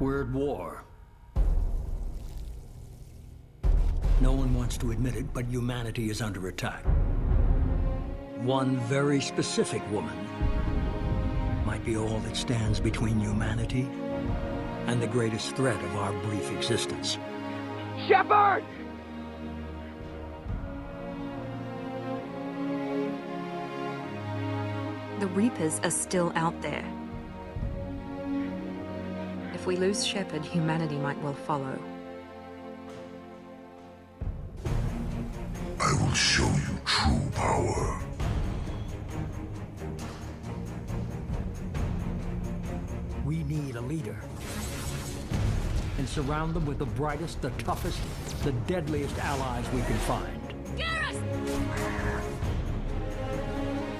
We're at war. No one wants to admit it, but humanity is under attack. One very specific woman might be all that stands between humanity and the greatest threat of our brief existence. Shepard! The Reapers are still out there. If we lose Shepard, humanity might well follow. I will show you true power. We need a leader. And surround them with the brightest, the toughest, the deadliest allies we can find.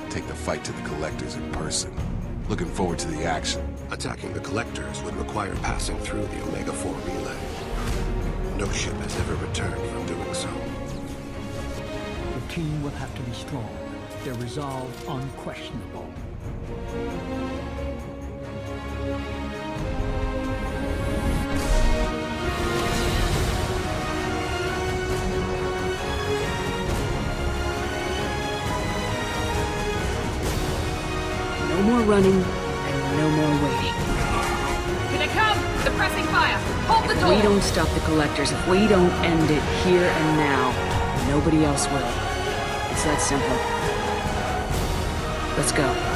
Take the fight to the Collectors in person. Looking forward to the action. Attacking the Collectors would require passing through the Omega-4 relay. No ship has ever returned from doing so. The team will have to be strong. Their resolve unquestionable. No more running, and no more waiting. Here they come! They're pressing fire! Hold the door! If we don't stop the Collectors, if we don't end it here and now, nobody else will. It's that simple. Let's go.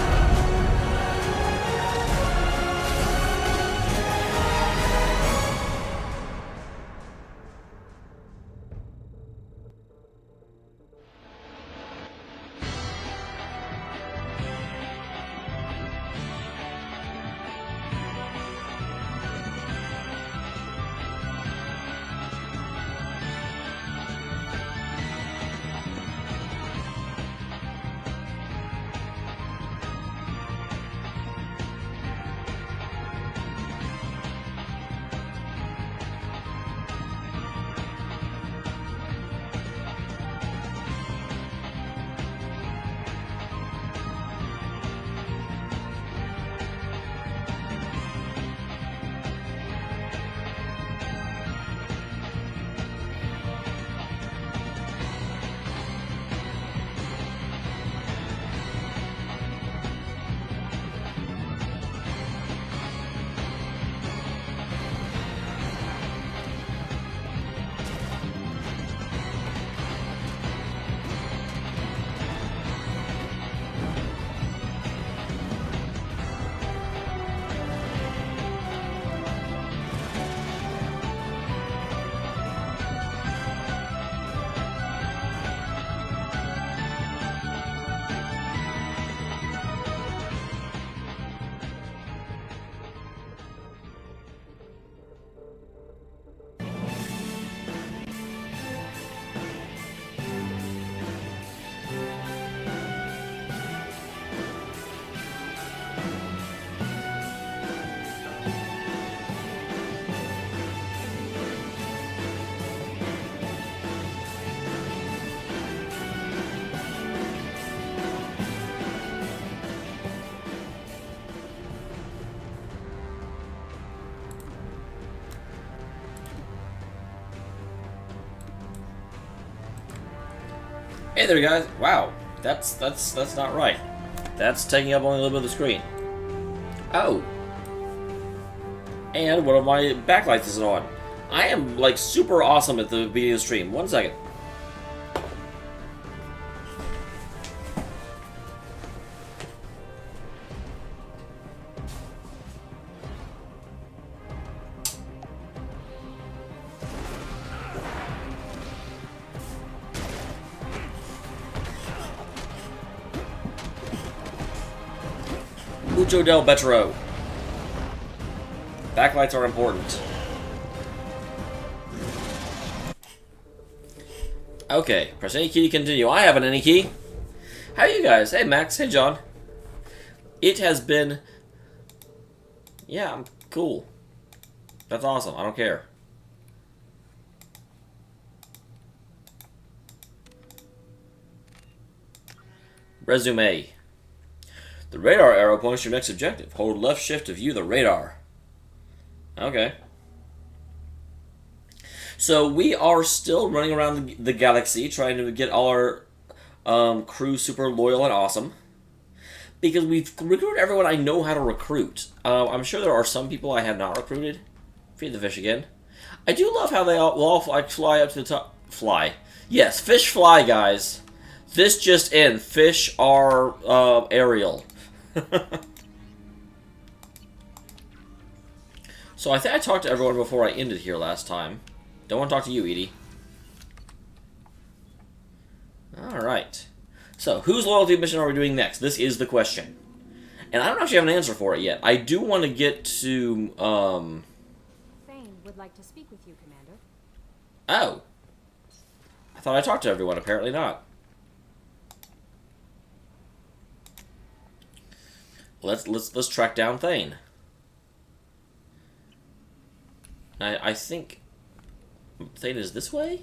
Hey there, guys! Wow, that's not right. That's taking up only a little bit of the screen. Oh, and one of my backlights isn't on. I am like super awesome at the beginning of the stream. 1 second. Mucho del Betro. Backlights are important. Okay, press any key to continue. I have an any key. How are you guys? Hey Max, hey John. It has been... Yeah, I'm cool. That's awesome, I don't care. Resume. The radar arrow points to your next objective. Hold left shift to view the radar. Okay. So we are still running around the galaxy trying to get all our crew super loyal and awesome. Because we've recruited everyone I know how to recruit. I'm sure there are some people I have not recruited. Feed the fish again. I do love how they all fly up to the top. Fly. Yes, fish fly, guys. This just in. Fish are aerial. So I think I talked to everyone before I ended here last time. Don't want to talk to you, Edie. Alright. So, whose loyalty mission are we doing next? This is the question. And I don't actually have an answer for it yet. I do want to get to, Thane would like to speak with you, Commander. Oh. I thought I talked to everyone. Apparently not. Let's track down Thane. I think Thane is this way?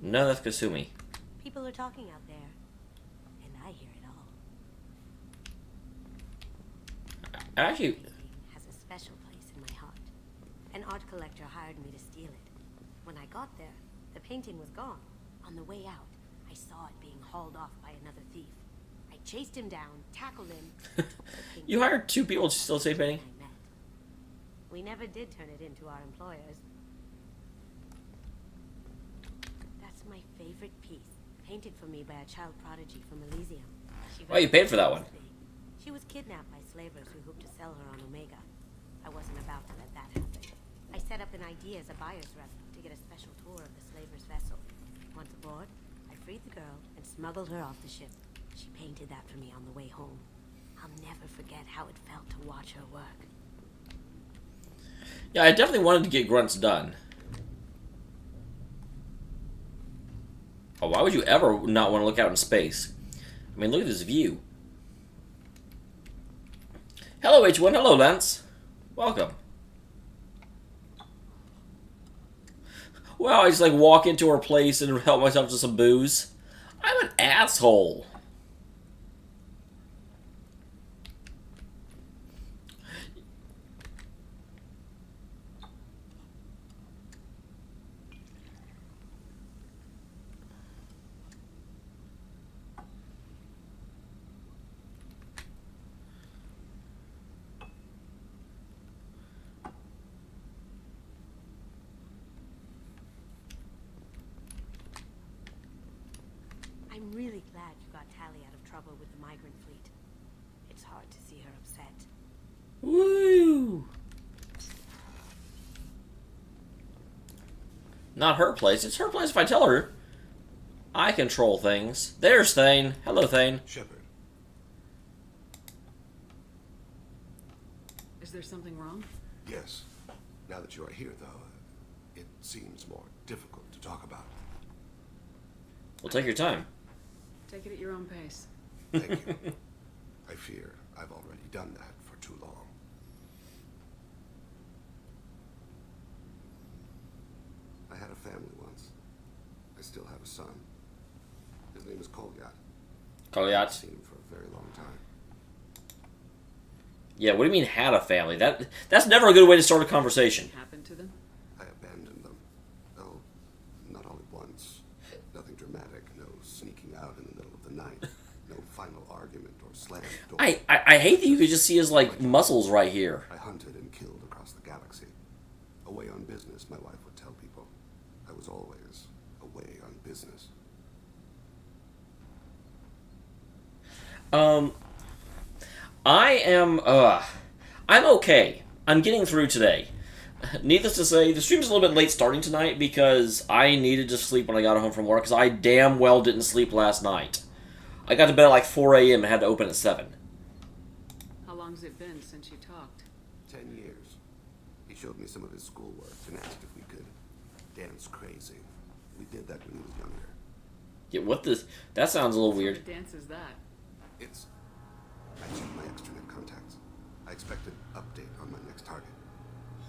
No, that's Kasumi. People are talking out there, and I hear it all. Actually, Has a special place in my heart. An art collector hired me to steal it. When I got there, the painting was gone. On the way out, I saw it being hauled off by another thief. I chased him down, tackled him. Took the painting. you hired 2 people to steal the same painting? I met. We never did turn it into our employers. That's my favorite piece, painted for me by a child prodigy from Elysium. Oh, you paid for that one. She was kidnapped by slavers who hoped to sell her on Omega. I wasn't about to let that happen. I set up an idea as a buyer's rep to get a special tour of the slaver's vessel. Once aboard, I freed the girl and smuggled her off the ship. She painted that for me on the way home. I'll never forget how it felt to watch her work. Yeah, I definitely wanted to get grunts done. Oh, why would you ever not want to look out in space? I mean, look at this view. Hello, H1. Hello, Lance. Welcome. Well, I just, like, walk into her place and help myself to some booze. I'm an asshole. I'm really glad you got Tally out of trouble with the migrant fleet. It's hard to see her upset. Woo! Not her place. It's her place if I tell her. I control things. There's Thane. Hello, Thane. Shepard. Is there something wrong? Yes. Now that you are here, though, it seems more difficult to talk about. Well, take your time. Take it at your own pace. Thank you. I fear I've already done that for too long. I had a family once. I still have a son. His name is Kolyat. I've Kolyat. seen him for a very long time. Yeah, what do you mean had a family? That's never a good way to start a conversation. What happened to them? I abandoned them. No, not all at once. Nothing dramatic. No sneaking out in the middle of the night. No final argument or slam door. I hate that you could just see his, like, muscles right here. I hunted and killed across the galaxy. Away on business, my wife would tell people. I was always away on business. I'm okay. I'm getting through today. Needless to say, the stream's a little bit late starting tonight because I needed to sleep when I got home from work because I damn well didn't sleep last night. I got to bed at like 4 a.m. and had to open at 7. How long's it been since you talked? 10 years. He showed me some of his schoolwork and asked if we could dance crazy. We did that when he was younger. Yeah, what this? That sounds a little weird. What dance is that? It's... I checked my extranet contacts. I expect an update on my next target.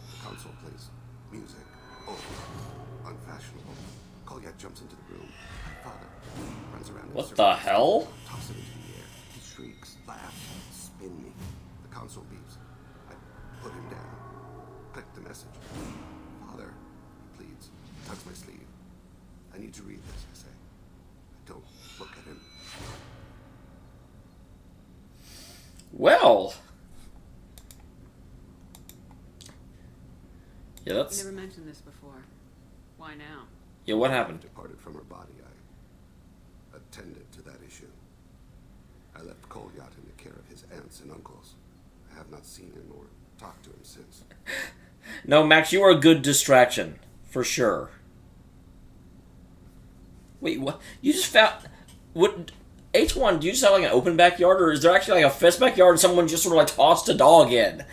The console plays music. Old, unfashionable, Kolyat jumps into the room. My father runs around. What the hell? Toss it into the air. He shrieks, laughs, spin me. The console beeps. I put him down. Click the message. Father, he pleads. Tugs my sleeve. I need to read this, I say. I don't look at him. Well. Yeah, You that's... never mentioned this before. Why now? Yeah, what happened? Departed from her body, I attended to that issue. I left Kolyat in the care of his aunts and uncles. I have not seen him or talked to him since. No, Max, you are a good distraction. For sure. Wait, what? You just found... What... H1, do you just have like an open backyard, or is there actually like a fence backyard and someone just sort of like tossed a dog in?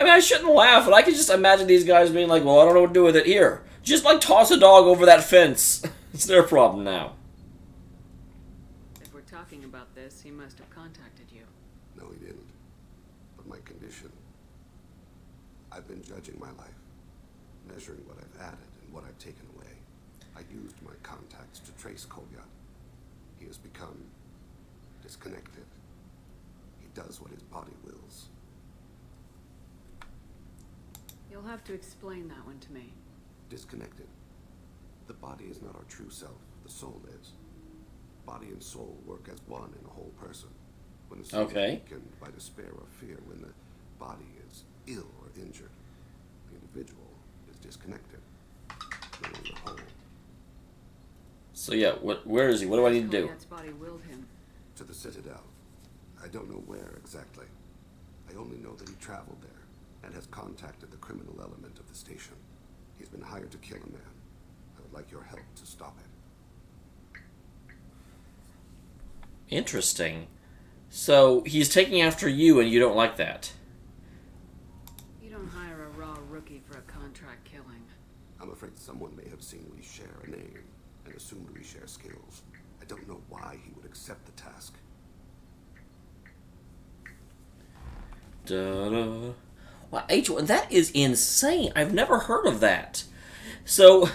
I mean, I shouldn't laugh, but I can just imagine these guys being like, well, I don't know what to do with it. Here, just like toss a dog over that fence. It's their problem now. If we're talking about this, he must have contacted you. No, he didn't. But my condition. I've been judging my life, measuring what I've added and what I've taken away. I used my contacts to trace Kolyat. He has become disconnected. He does what his body wills. You'll have to explain that one to me. Disconnected. The body is not our true self. The soul is. Body and soul work as one in a whole person. When the soul is weakened by despair or fear, when the body is ill or injured, the individual is disconnected, no longer whole. So yeah, where is he? What do I need to do? Kolyat's body willed him. To the Citadel. I don't know where exactly. I only know that he traveled there and has contacted the criminal element of the station. He's been hired to kill a man. I would like your help to stop it. Interesting. So he's taking after you, and you don't like that. You don't hire a raw rookie for a contract killing. I'm afraid someone may have seen we share a name and assumed we share skills. I don't know why he would accept the task. Da-da. Wow, H1, that is insane. I've never heard of that. So,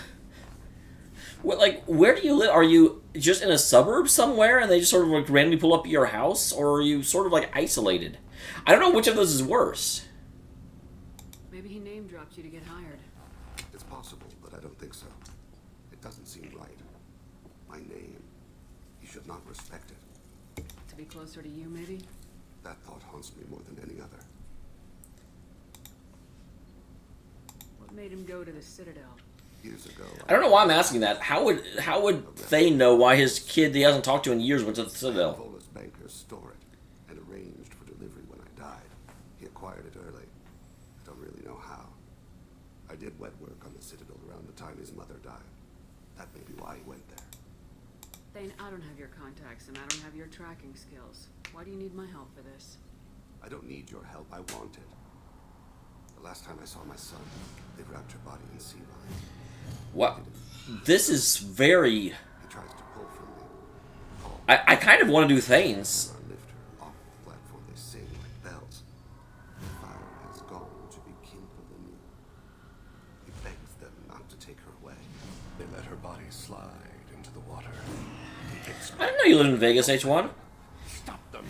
what, like, where do you live? Are you just in a suburb somewhere and they just sort of like randomly pull up at your house? Or are you sort of like isolated? I don't know which of those is worse. Maybe he name dropped you to get hired. It's possible, but I don't think so. It doesn't seem right. My name. He should not respect it. To be closer to you, maybe? That thought haunts me more than any other. What made him go to the Citadel? Years ago, I don't know why I'm asking that. How would Thane know why his kid that he hasn't talked to in years went to the Citadel? Volus bankers store it and arranged for delivery when I died. He acquired it early. I don't really know how. I did wet work on the Citadel around the time his mother died. That may be why he went there. Thane, I don't have your contacts and I don't have your tracking skills. Why do you need my help for this? I don't need your help. I want it. The last time I saw my son, they wrapped your body in sea vines. What? This is very... He tries to pull from me. Call I kind of want to do Thane's. or lift her off the platform. They sing like bells. The fire has gone to be kindled anew. He begs them not to take her away. They let her body slide into the water. He hits I didn't know you lived in Vegas, H1. Stop them.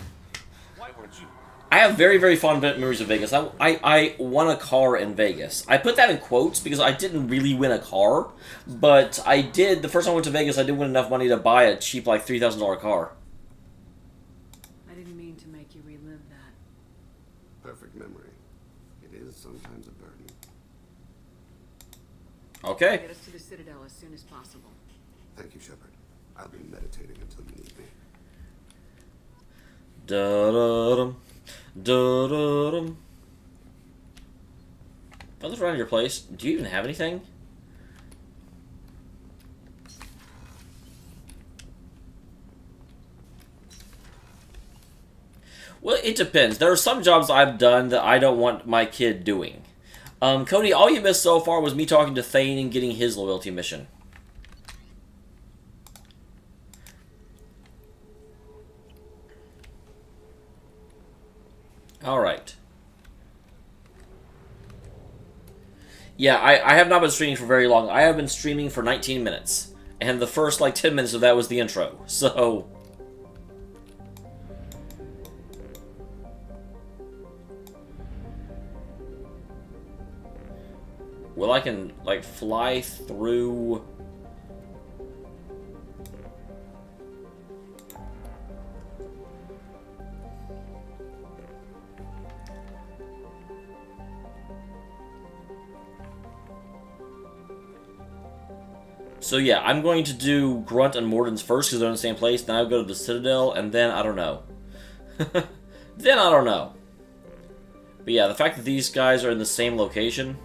Why weren't you? I have very, very fond memories of Vegas. I won a car in Vegas. I put that in quotes because I didn't really win a car, but I did, the first time I went to Vegas, I did win enough money to buy a cheap, like, $3,000 car. I didn't mean to make you relive that. Perfect memory. It is sometimes a burden. Okay. Get us to the Citadel as soon as possible. Thank you, Shepard. I'll be meditating until you need me. Da-da-dum. Da-da-dum. If I look around your place, do you even have anything? Well, it depends. There are some jobs I've done that I don't want my kid doing. Cody, all you missed so far was me talking to Thane and getting his loyalty mission. Alright. Yeah, I have not been streaming for very long. I have been streaming for 19 minutes. And the first, like, 10 minutes of that was the intro. So... Well, I can, like, fly through... So yeah, I'm going to do Grunt and Mordin's first because they're in the same place. Then I'll go to the Citadel, and then I don't know. Then I don't know. But yeah, the fact that these guys are in the same location...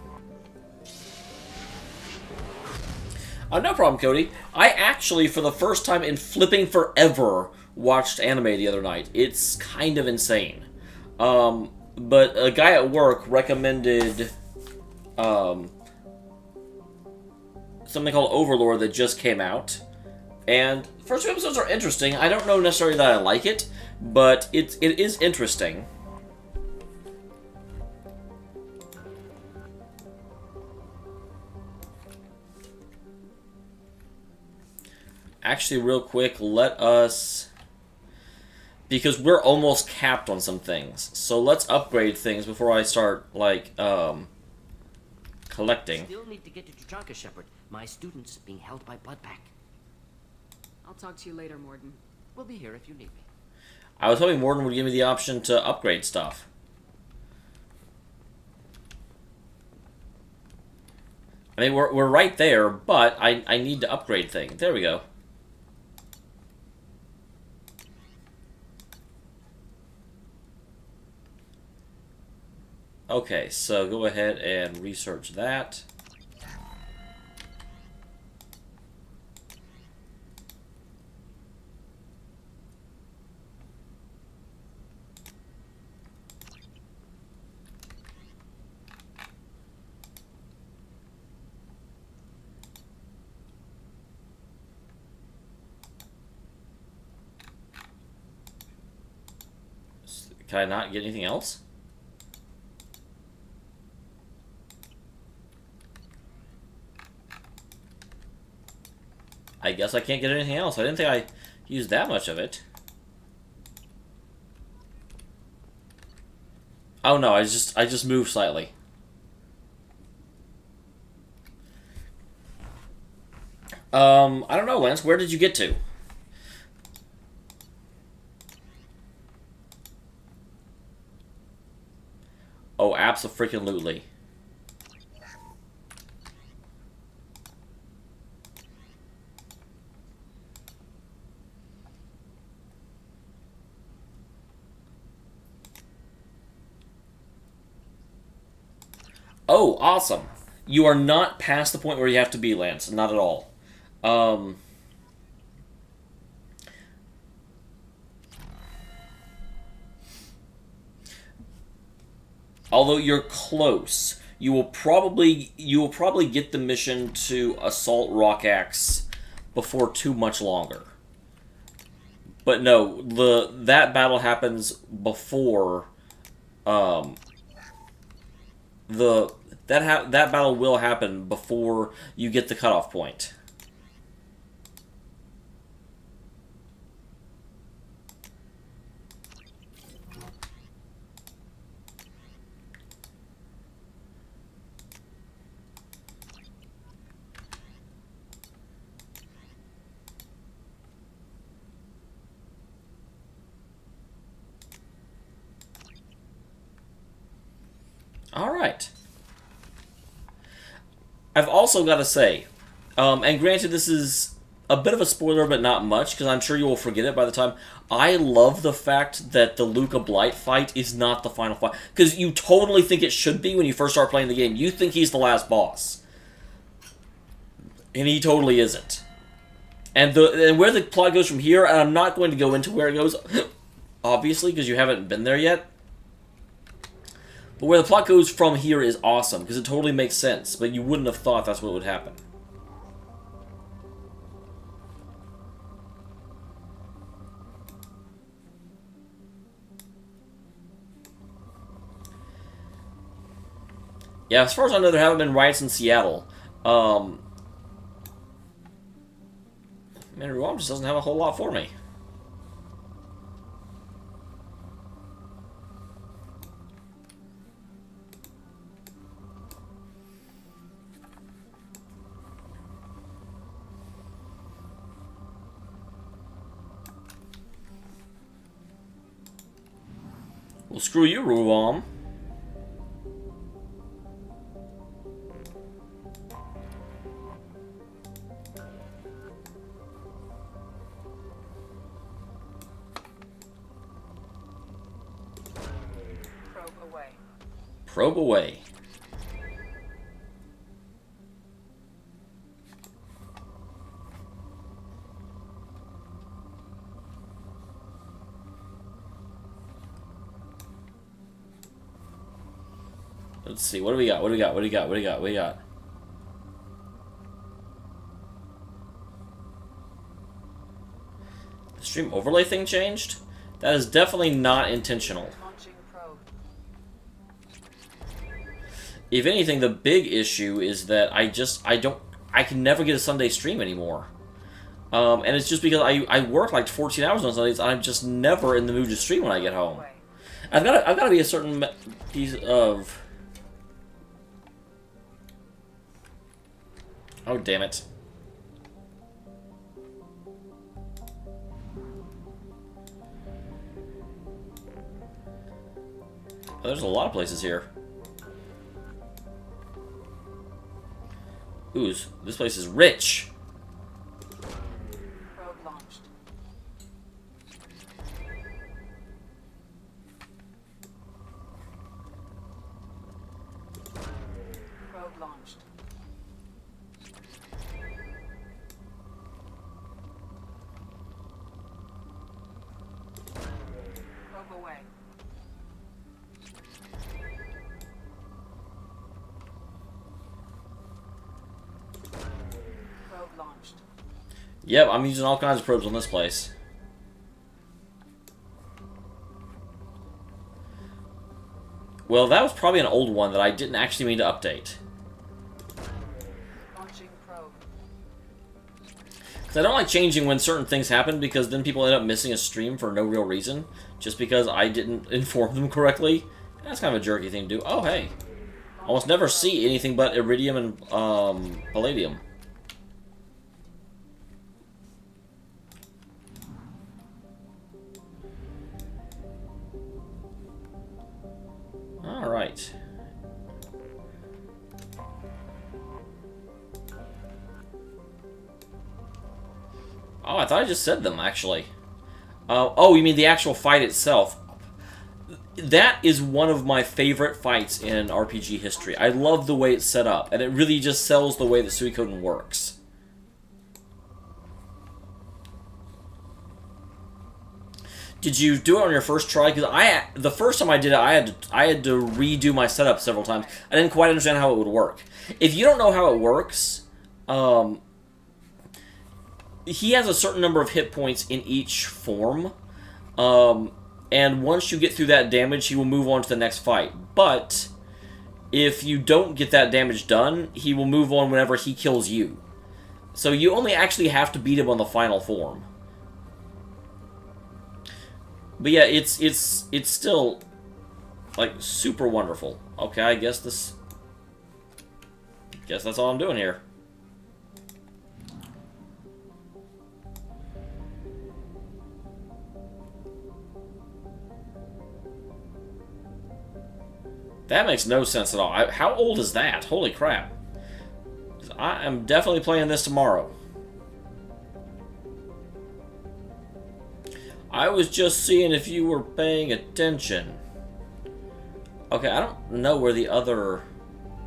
no problem, Cody. I actually, for the first time in flipping forever, watched anime the other night. It's kind of insane. But a guy at work recommended... something called Overlord that just came out. And the first few episodes are interesting. I don't know necessarily that I like it, but it is interesting. Actually, real quick, let us... Because we're almost capped on some things. So let's upgrade things before I start, like, collecting. Still need to get to Tuchanka, Shepard. My student's being held by Bloodpack. I'll talk to you later, Mordin. We'll be here if you need me. I was hoping Mordin would give me the option to upgrade stuff. I mean, we're right there, but I need to upgrade things. There we go. Okay, so go ahead and research that. Can I not get anything else? I guess I can't get anything else. I didn't think I used that much of it. Oh no, I just moved slightly. I don't know, Lance. Where did you get to? Oh, abso-freaking-lutely. Oh, awesome. You are not past the point where you have to be, Lance. Not at all. Although you're close, you will probably get the mission to assault Rockaxe before too much longer. But no, that battle happens before that battle will happen before you get the cutoff point. All right. I've also got to say, and granted this is a bit of a spoiler, but not much, because I'm sure you will forget it by the time. I love the fact that the Luca Blight fight is not the final fight, because you totally think it should be when you first start playing the game. You think he's the last boss. And he totally isn't. And where the plot goes from here, and I'm not going to go into where it goes, obviously, because you haven't been there yet. But where the plot goes from here is awesome, because it totally makes sense, but you wouldn't have thought that's what would happen. Yeah, as far as I know, there haven't been riots in Seattle. Man, Ruam just doesn't have a whole lot for me. Well, screw you, Ruam. Probe away. Probe away. Let's see, what do we got? What do we got? What do we got? What do we got? What do we got? The stream overlay thing changed? That is definitely not intentional. Launching probe. If anything, the big issue is that I can never get a Sunday stream anymore. And it's just because I work like 14 hours on Sundays, I'm just never in the mood to stream when I get home. I've got to be a certain piece of... Oh, damn it. Oh, there's a lot of places here. Ooh, this place is rich. Probe launched. Probe launched. Probe away. Probe launched. Yep, I'm using all kinds of probes on this place. Well, that was probably an old one that I didn't actually mean to update. Launching probe. Because I don't like changing when certain things happen, because then people end up missing a stream for no real reason, just because I didn't inform them correctly. That's kind of a jerky thing to do. Oh, hey. Almost never see anything but iridium and palladium. Alright. Oh, I thought I just said them, actually. Oh, you mean the actual fight itself? That is one of my favorite fights in RPG history. I love the way it's set up, and it really just sells the way that Suikoden works. Did you do it on your first try? Because the first time I did it, I had to redo my setup several times. I didn't quite understand how it would work. If you don't know how it works, he has a certain number of hit points in each form, and once you get through that damage, he will move on to the next fight. But if you don't get that damage done, he will move on whenever he kills you. So you only actually have to beat him on the final form. But yeah, it's still like super wonderful. Okay, I guess that's all I'm doing here. That makes no sense at all. How old is that? Holy crap. I am definitely playing this tomorrow. I was just seeing if you were paying attention. Okay, I don't know where the other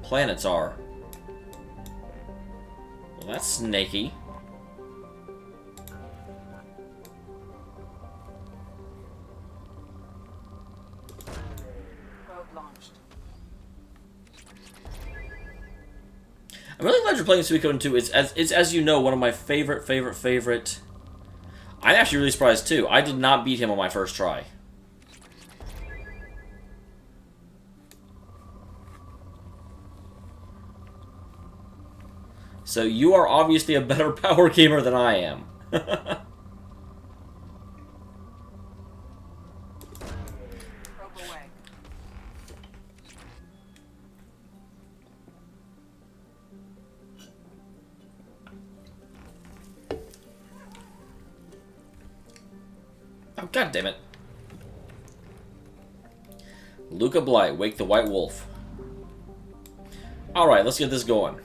planets are. Well, that's snaky. Probe launched. I'm really glad you're playing Suikoden 2. It's as you know, one of my favorite. I'm actually really surprised too. I did not beat him on my first try. So you are obviously a better power gamer than I am. Oh, God damn it. Luca Blight, Wake the White Wolf. Alright, let's get this going.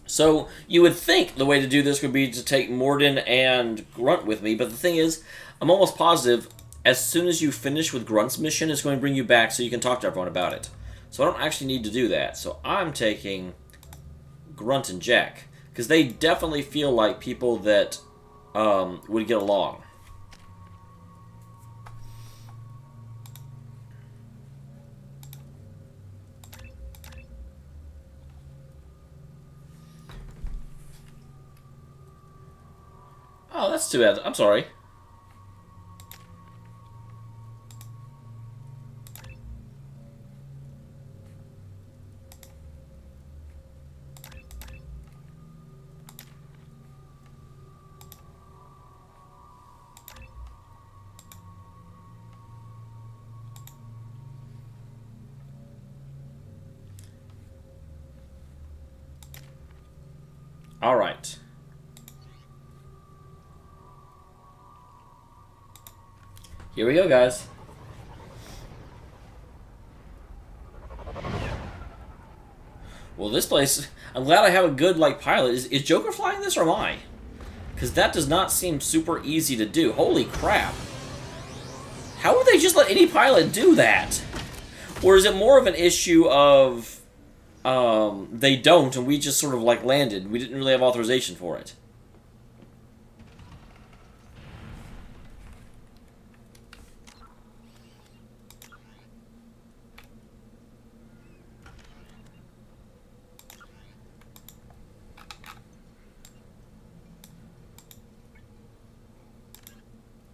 So, you would think the way to do this would be to take Mordin and Grunt with me, but the thing is, I'm almost positive as soon as you finish with Grunt's mission, it's going to bring you back so you can talk to everyone about it. So I don't actually need to do that. So I'm taking Grunt and Jack, because they definitely feel like people that would get along. Oh, that's too bad. I'm sorry. All right. Here we go, guys. Well, this place... I'm glad I have a good, like, pilot. Is Joker flying this, or am I? Because that does not seem super easy to do. Holy crap. How would they just let any pilot do that? Or is it more of an issue of... they don't, and we just sort of, like, landed. We didn't really have authorization for it.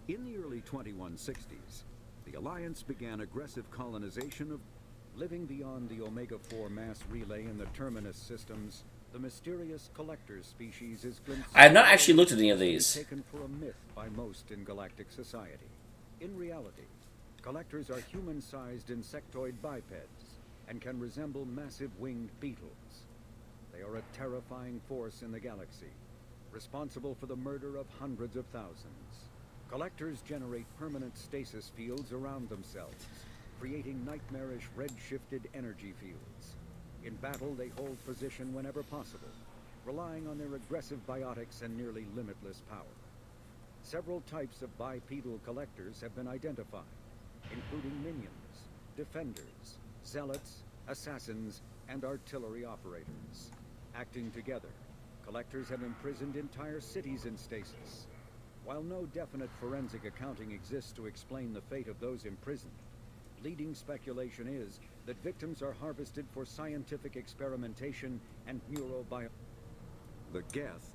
In the early 2160s, the Alliance began aggressive colonization of living beyond the Omega-4 mass relay in the Terminus systems. The mysterious collector species is glimpsed. I have not actually looked at any of these. Taken for a myth by most in galactic society. In reality, collectors are human-sized insectoid bipeds and can resemble massive winged beetles. They are a terrifying force in the galaxy, responsible for the murder of hundreds of thousands. Collectors generate permanent stasis fields around themselves, creating nightmarish red-shifted energy fields. In battle, they hold position whenever possible, relying on their aggressive biotics and nearly limitless power. Several types of bipedal collectors have been identified, including minions, defenders, zealots, assassins, and artillery operators. Acting together, collectors have imprisoned entire cities in stasis. While no definite forensic accounting exists to explain the fate of those imprisoned, leading speculation is that victims are harvested for scientific experimentation and neurobio... The Geth,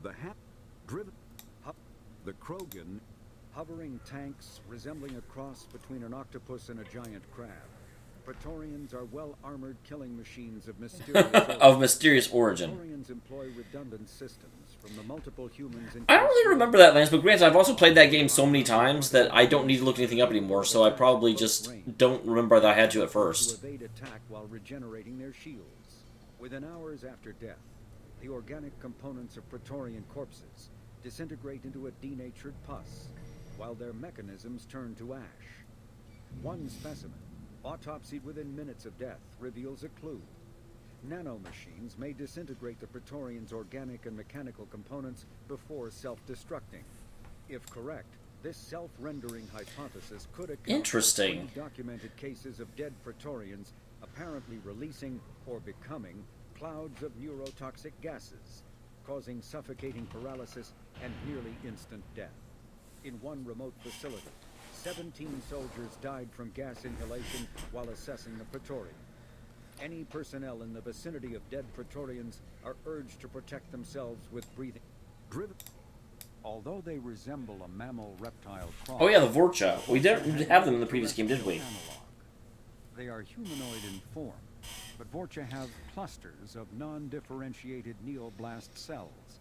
the driven, the Krogan, hovering tanks resembling a cross between an octopus and a giant crab. Praetorians are well-armored killing machines of mysterious origin. Praetorians employ redundant systems from the multiple humans. I don't really remember that, Lance, but granted, I've also played that game so many times that I don't need to look anything up anymore, so I probably just don't remember that I had to at first. To evade attack while regenerating their shields. Within hours after death, the organic components of Praetorian corpses disintegrate into a denatured pus, while their mechanisms turn to ash. One specimen, autopsied within minutes of death, reveals a clue. Nanomachines may disintegrate the Praetorians' organic and mechanical components before self-destructing. If correct, this self-rendering hypothesis could account for documented cases of dead Praetorians apparently releasing or becoming clouds of neurotoxic gases, causing suffocating paralysis and nearly instant death. In one remote facility, 17 soldiers died from gas inhalation while assessing the Praetorian. Any personnel in the vicinity of dead Praetorians are urged to protect themselves with breathing. Driven. Although they resemble a mammal reptile cross. Oh yeah, the Vorcha. We didn't have them in the previous game, did we? They are humanoid in form, but Vorcha have clusters of non-differentiated neoblast cells,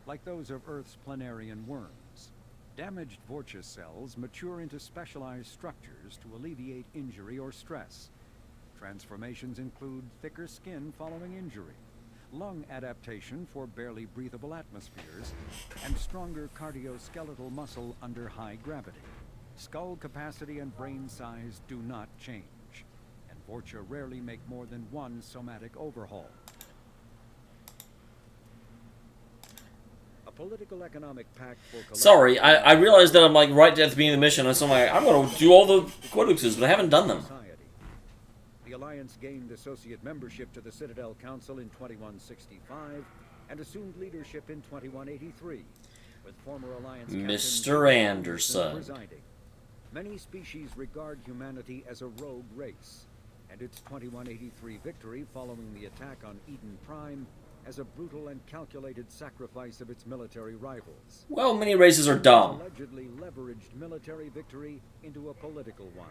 like those of Earth's planarian worms. Damaged Vorcha cells mature into specialized structures to alleviate injury or stress. Transformations include thicker skin following injury, lung adaptation for barely breathable atmospheres, and stronger cardioskeletal muscle under high gravity. Skull capacity and brain size do not change, and Vorcha rarely make more than one somatic overhaul. A political economic pact for Sorry, I realized that I'm like right at the beginning of the mission, and so I'm like, I'm gonna do all the codexes, but I haven't done them. The Alliance gained associate membership to the Citadel Council in 2165 and assumed leadership in 2183, with former Alliance Mr. Anderson presiding. Many species regard humanity as a rogue race, and its 2183 victory following the attack on Eden Prime as a brutal and calculated sacrifice of its military rivals. Well, many races are dumb. Allegedly leveraged military victory into a political one,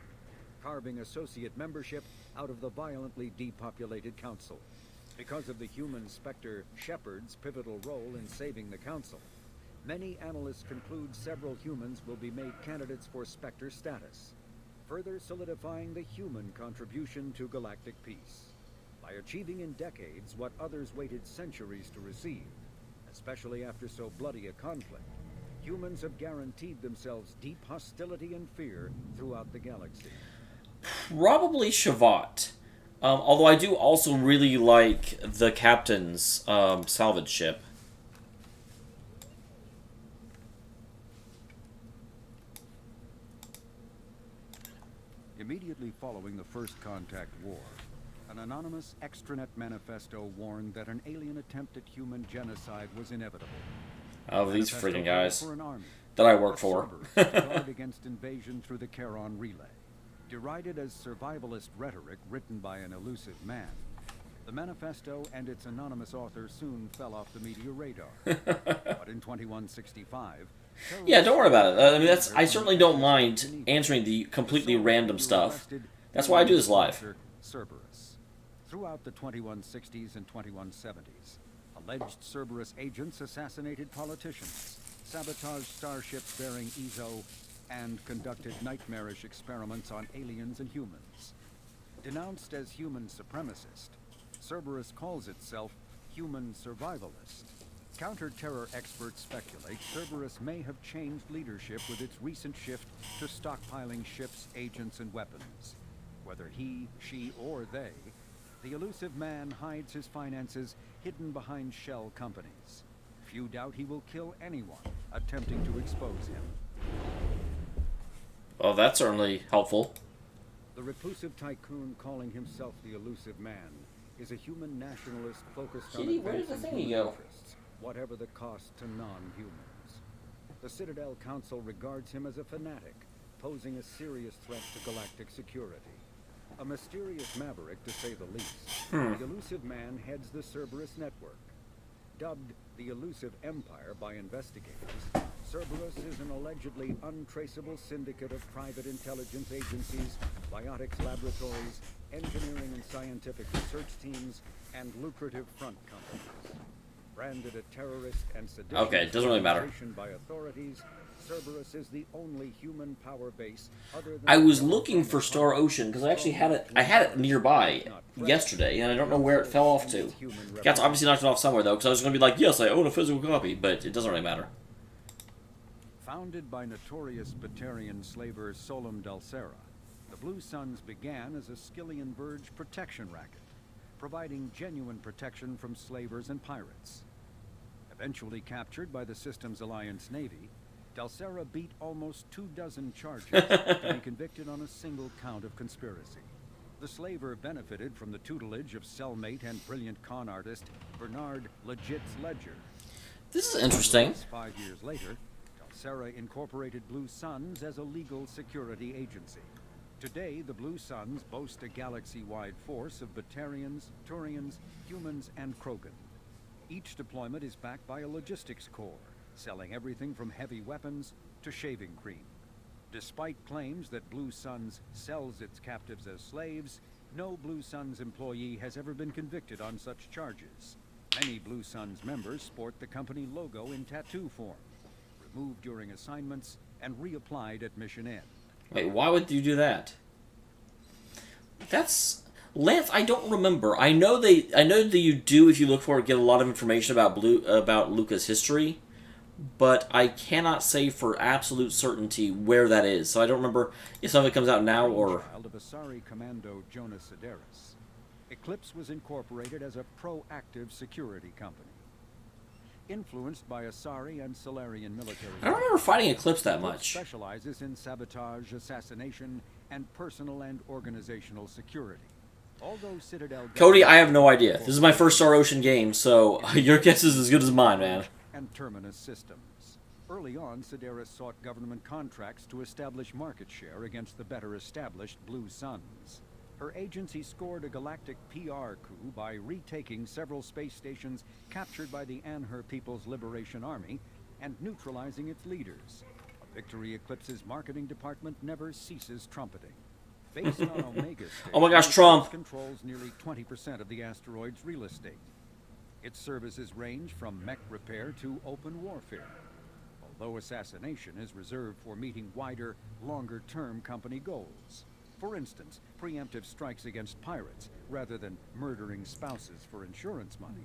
carving associate membership out of the violently depopulated council. Because of the human Spectre Shepard's pivotal role in saving the council, many analysts conclude several humans will be made candidates for Spectre status, further solidifying the human contribution to galactic peace. By achieving in decades what others waited centuries to receive, especially after so bloody a conflict, humans have guaranteed themselves deep hostility and fear throughout the galaxy. Probably Shavat. Although I do also really like the captain's salvage ship. Immediately following the First Contact War, an anonymous extranet manifesto warned that an alien attempt at human genocide was inevitable. Oh, these freaking guys that I work for. Guard against invasion through the Charon relay. Derided as survivalist rhetoric written by an elusive man, the manifesto and its anonymous author soon fell off the media radar. But in 2165... Yeah, don't worry about it. I mean, I certainly don't mind answering the completely random stuff. That's why I do this live. Cerberus. Throughout the 2160s and 2170s, alleged Cerberus agents assassinated politicians, sabotaged starships bearing Ezo, and conducted nightmarish experiments on aliens and humans. Denounced as human supremacist, Cerberus calls itself human survivalist. Counter-terror experts speculate Cerberus may have changed leadership with its recent shift to stockpiling ships, agents, and weapons. Whether he, she, or they, the elusive man hides his finances hidden behind shell companies. Few doubt he will kill anyone attempting to expose him. Well, that's certainly helpful. The reclusive tycoon calling himself the elusive man is a human nationalist focused on advancing human interests, whatever the cost to non-humans. The Citadel Council regards him as a fanatic, posing a serious threat to galactic security. A mysterious maverick, to say the least, the elusive man heads the Cerberus network. Dubbed the Elusive Empire by investigators, Cerberus is an allegedly untraceable syndicate of private intelligence agencies, biotics laboratories, engineering and scientific research teams, and lucrative front companies. Branded a terrorist and okay, doesn't really matter. By authorities, Cerberus is the only human power base other than I was looking for Star Ocean because I actually had it. I had it nearby yesterday, and I don't know where it fell off to. Cats obviously knocked it off somewhere though, because I was going to be like, yes, I own a physical copy, but it doesn't really matter. Founded by notorious Batarian slaver Solum Dulcera, the Blue Suns began as a Skillian Verge protection racket, providing genuine protection from slavers and pirates. Eventually captured by the Systems Alliance Navy, Dulcera beat almost 24 charges to be convicted on a single count of conspiracy. The slaver benefited from the tutelage of cellmate and brilliant con artist Bernard Legit's Ledger. This is interesting. 5 years later, Dulcera incorporated Blue Suns as a legal security agency. Today, the Blue Suns boast a galaxy-wide force of Batarians, Turians, humans, and Krogan. Each deployment is backed by a logistics corps, selling everything from heavy weapons to shaving cream. Despite claims that Blue Suns sells its captives as slaves, no Blue Suns employee has ever been convicted on such charges. Many Blue Suns members sport the company logo in tattoo form, removed during assignments and reapplied at mission end. Wait, why would you do that? That's... Lance, I don't remember. I know that you do, if you look for it, get a lot of information about Luca's history, but I cannot say for absolute certainty where that is. So I don't remember if some of it comes out now or... Child of Asari Commando Jonas Sedaris, Eclipse was incorporated as a proactive security company. Influenced by Asari and Solarian military... I don't remember fighting Eclipse that much. Specializes in sabotage, assassination, and personal and organizational security. Although Citadel... Cody, I have no idea. This is my first Star Ocean game, so your guess is as good as mine, man. And Terminus systems. Early on, Sedaris sought government contracts to establish market share against the better established Blue Suns. Her agency scored a galactic PR coup by retaking several space stations captured by the Anhur People's Liberation Army and neutralizing its leaders. A victory Eclipse's marketing department never ceases trumpeting. Based on Omega Station, oh my gosh, Trump controls nearly 20% of the asteroid's real estate. Its services range from mech repair to open warfare, although assassination is reserved for meeting wider, longer-term company goals. For instance, preemptive strikes against pirates, rather than murdering spouses for insurance money.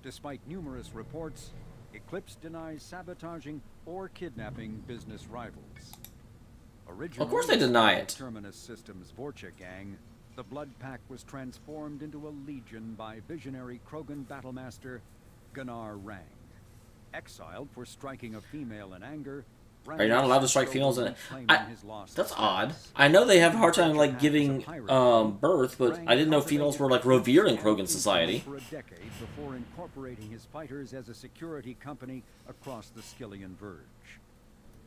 Despite numerous reports, Eclipse denies sabotaging or kidnapping business rivals. Of course they deny it. Terminus Systems Vorcha gang, the Blood Pack was transformed into a legion by visionary Krogan battlemaster Gunnar Rang. Exiled for striking a female in anger, are you not allowed to strike females in it? That's odd. I know they have a hard time, like, giving birth, but I didn't know females were, like, revered in Krogan society. For a decade before incorporating his fighters as a security company across the Skillian Verge.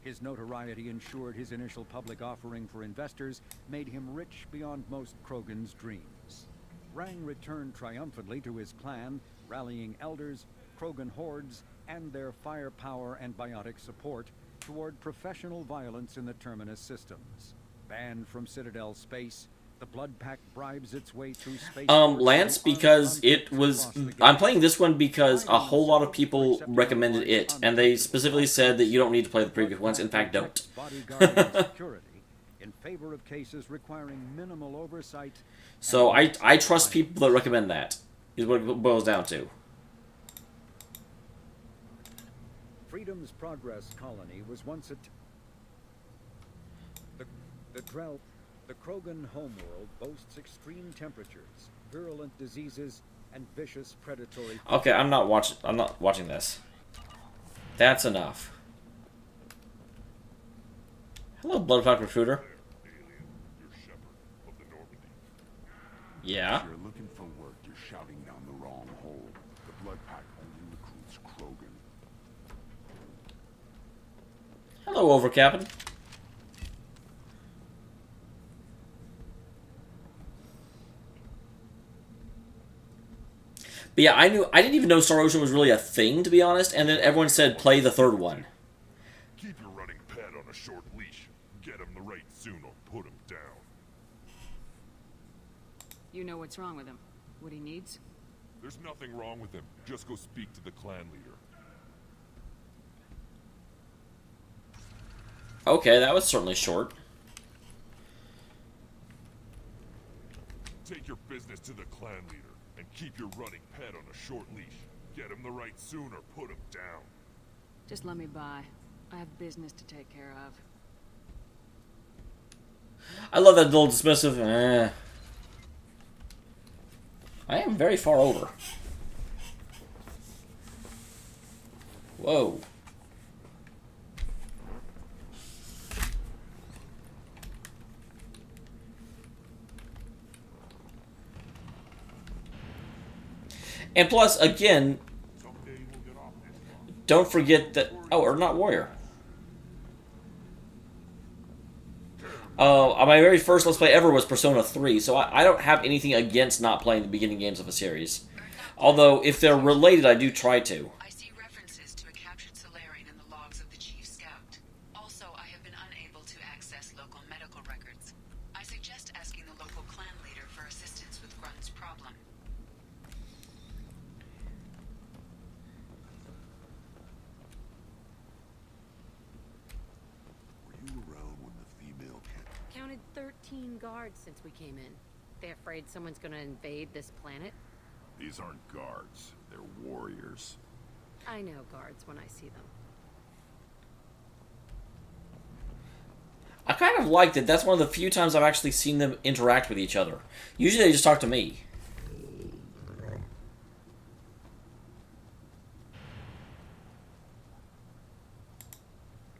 His notoriety ensured his initial public offering for investors made him rich beyond most Krogan's dreams. Rang returned triumphantly to his clan, rallying elders, Krogan hordes, and their firepower and biotic support toward professional violence in the Terminus systems. Banned from Citadel space, the Blood Pack bribes its way through space... Lance, because it was... I'm playing this one because a whole lot of people recommended it, and they specifically said that you don't need to play the previous ones. In fact, don't. In favor of cases requiring minimal oversight. So I trust people that recommend that, is what it boils down to. Freedom's Progress colony was once the Krogan homeworld boasts extreme temperatures, virulent diseases, and vicious predatory... Okay, I'm not watching this. That's enough. Hello, Bloodpack Recruiter. Yeah? If you're looking for work, you're shouting down the wrong hole. The Blood Pack only recruits Krogan. Hello, Overcaptain. But yeah, I didn't even know Star Ocean was really a thing, to be honest, and then everyone said play the third one. Keep your running pet on a short leash. Get him the right soon or put him down. You know what's wrong with him? What he needs? There's nothing wrong with him. Just go speak to the clan leader. Okay, that was certainly short. Take your business to the clan leader. And keep your running pet on a short leash. Get him the right soon or put him down. Just let me by. I have business to take care of. I love that little dismissive. I am very far over. Whoa. And plus, again, don't forget that... Oh, or not warrior. My very first Let's Play ever was Persona 3, so I don't have anything against not playing the beginning games of a series. Although, if they're related, I do try to. I see references to a captured Solarian in the logs of the Chief Scout. Also, I have been unable to access local medical records. I suggest asking the local clan leader for assistance with Grunt's problem. Were you around when the female cat... Counted 13 guards since we came in. They afraid someone's gonna invade this planet? These aren't guards. They're warriors. I know guards when I see them. I kind of like that. That's one of the few times I've actually seen them interact with each other. Usually they just talk to me.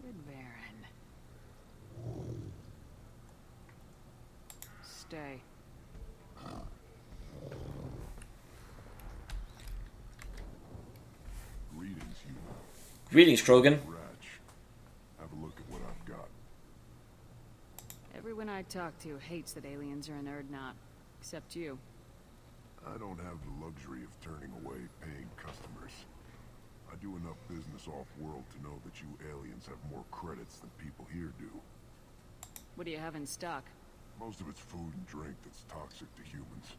Good Baron. Stay. Greetings, human. Greetings, Krogan. Ratch. Have a look at what I've got. Everyone I talk to hates that aliens are an Erdnot. Except you. I don't have the luxury of turning away paying customers. I do enough business off-world to know that you aliens have more credits than people here do. What do you have in stock? Most of it's food and drink that's toxic to humans.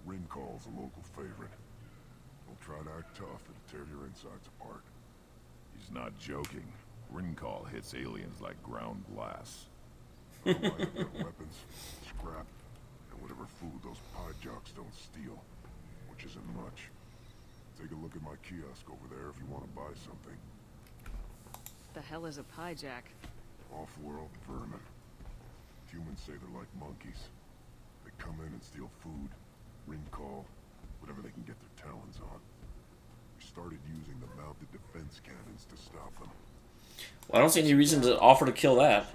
Ringcall's a local favorite. Don't try to act tough, it'll tear your insides apart. He's not joking. Ringcall hits aliens like ground glass. Otherwise, I've got weapons, scrap, and whatever food those pie jocks don't steal, which isn't much. Take a look at my kiosk over there if you want to buy something. The hell is a pie jack? Off-world vermin. Humans say they're like monkeys. They come in and steal food, ring-call, whatever they can get their talons on. We started using the mounted defense cannons to stop them. Well, I don't see any reason to offer to kill that.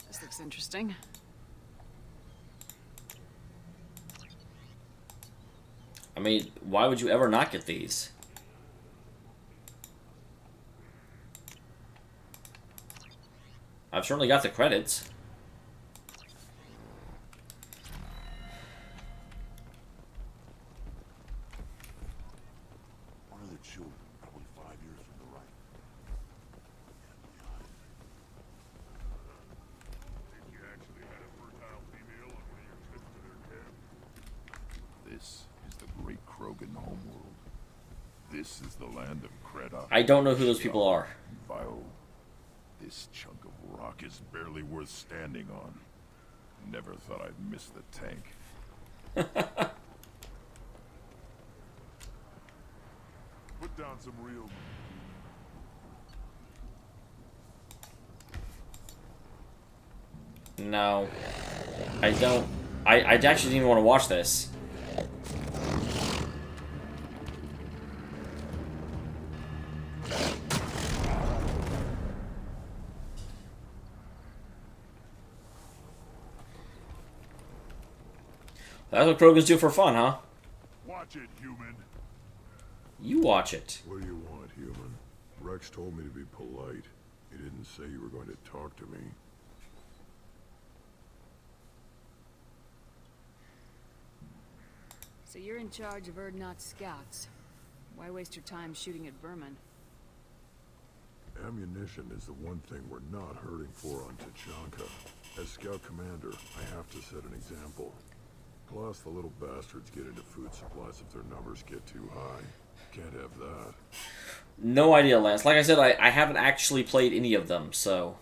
This looks interesting. I mean, why would you ever not get these? I've certainly got the credits. One of the children, probably 5 years from the right. Think you actually had a fertile female on one of your trips to their camp? This is the great Krogan homeworld. This is the land of Kreda. I don't know who those people are. Vio. This chunk of rock is barely worth standing on. Never thought I'd miss the tank. Put down some real... No. I don't. I actually didn't even want to watch this. That's what Krogans do for fun, huh? Watch it, human. You watch it. What do you want, human? Rex told me to be polite. He didn't say you were going to talk to me. So you're in charge of Erdnot scouts. Why waste your time shooting at vermin? Ammunition is the one thing we're not hurting for on Tachanka. As scout commander, I have to set an example. Plus, the little bastards get into food supplies if their numbers get too high. Can't have that. No idea, Lance. Like I said, I haven't actually played any of them, so...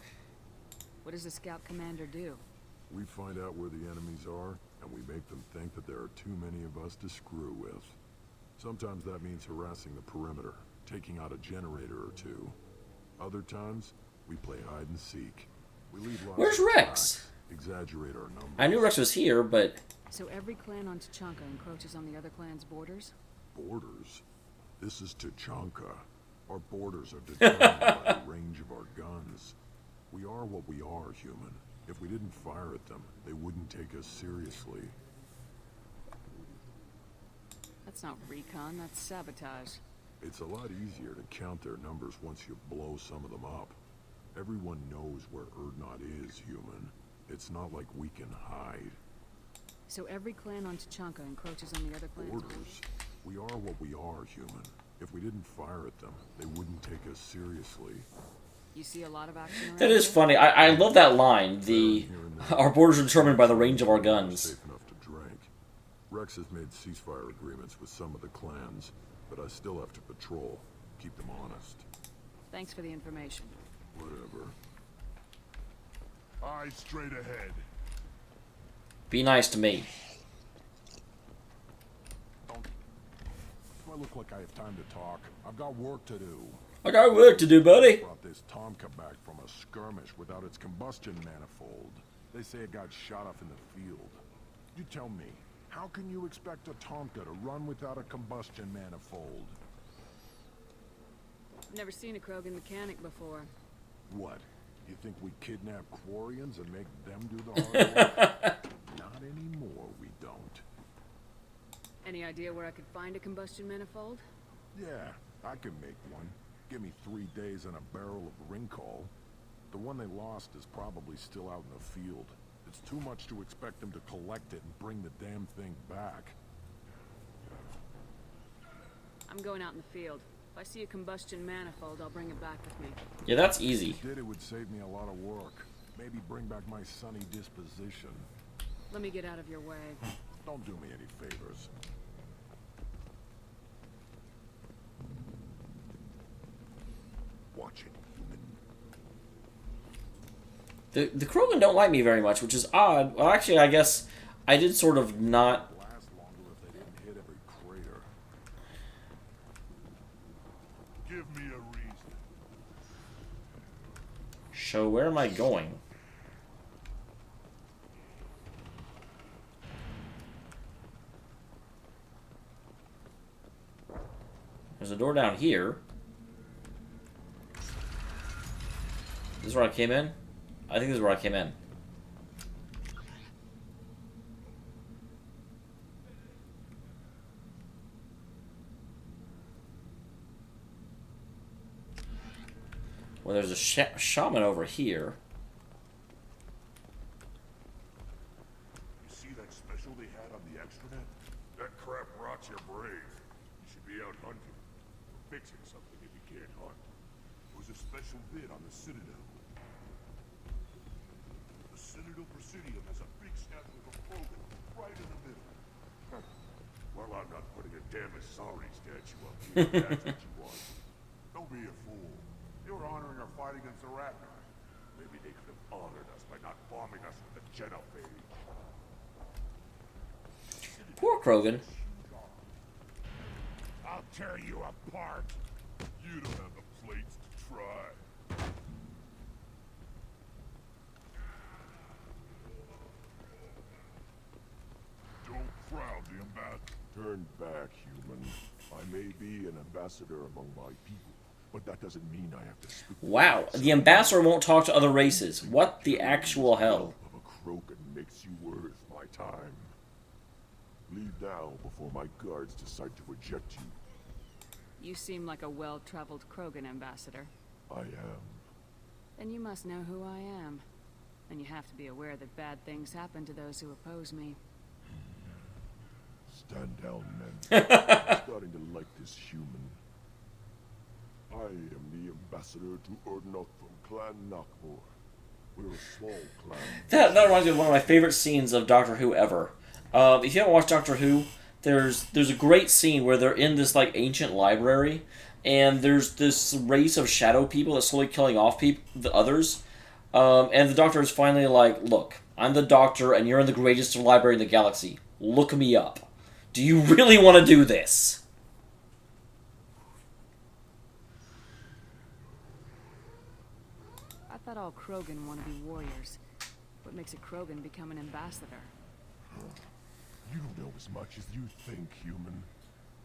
What does the scout commander do? We find out where the enemies are, and we make them think that there are too many of us to screw with. Sometimes that means harassing the perimeter, taking out a generator or two. Other times, we play hide and seek. We leave lots Where's of Rex? tracks, exaggerate our numbers. I knew Rex was here, but... So every clan on Tachanka encroaches on the other clan's borders? Borders? This is Tachanka. Our borders are determined by the range of our guns. We are what we are, human. If we didn't fire at them, they wouldn't take us seriously. That's not recon, that's sabotage. It's a lot easier to count their numbers once you blow some of them up. Everyone knows where Urdnot is, human. It's not like we can hide. So every clan on Tachanka encroaches on the other clans? Orders. We are what we are, human. If we didn't fire at them, they wouldn't take us seriously. You see a lot of action around That is here? funny. I love that line. Our borders are determined by the range of our guns. Safe enough to drink. Rex has made ceasefire agreements with some of the clans, but I still have to patrol. Keep them honest. Thanks for the information. Whatever. Eyes straight ahead. Be nice to me. Do I look like I have time to talk? I've got work to do. I got work to do, buddy. Brought this Tomka back from a skirmish without its combustion manifold. They say it got shot off in the field. You tell me, how can you expect a Tomka to run without a combustion manifold? Never seen a Krogan mechanic before. What? You think we kidnap Quarians and make them do the hard work? Not anymore, we don't. Any idea where I could find a combustion manifold? Yeah, I can make one. Give me 3 days and a barrel of Rincol. The one they lost is probably still out in the field. It's too much to expect them to collect it and bring the damn thing back. I'm going out in the field. If I see a combustion manifold, I'll bring it back with me. Yeah, that's easy. If you did, it would save me a lot of work. Maybe bring back my sunny disposition. Let me get out of your way. Don't do me any favors. Watch it, human. The Krogan don't like me very much, which is odd. Well, actually, I guess I did sort of not... Last longer if they didn't hit every crater. Give me a reason. So where am I going? There's a door down here. This is where I came in? I think this is where I came in. Well, there's a shaman over here. You see that special they had on the extranet? That crap rots your brain. You should be out hunting. Or fixing something if you can't hunt. It was a special bid on the Citadel. The Citadel Presidium has a big statue of a Krogan right in the middle. Well, I'm not putting a damn Asari statue up here if that's what you want. Don't be a fool. You were honoring our fight against the Ragnar. Maybe they could have honored us by not bombing us with the genophage. Poor Krogan. I'll tear you apart. You don't have the plates to try. Don't crowd the ambassador. Turn back, human. I may be an ambassador among my people, but that doesn't mean I have to speak. Wow, the ambassador won't talk to other races. What the actual hell? Of a Krogan makes you worth my time. Leave now before my guards decide to reject you. You seem like a well-traveled Krogan ambassador. I am. Then you must know who I am. And you have to be aware that bad things happen to those who oppose me. Stand down, men. I'm starting to like this human. I am the ambassador to Urdnot from Clan Nakmor. We're a small clan. That reminds me of one of my favorite scenes of Doctor Who ever. If you haven't watched Doctor Who, there's a great scene where they're in this like ancient library, and there's this race of shadow people that's slowly killing off the others. And the Doctor is finally like, "Look, I'm the Doctor, and you're in the greatest library in the galaxy. Look me up. Do you really want to do this?" I thought all Krogan want to be warriors. What makes a Krogan become an ambassador? You don't know as much as you think, human.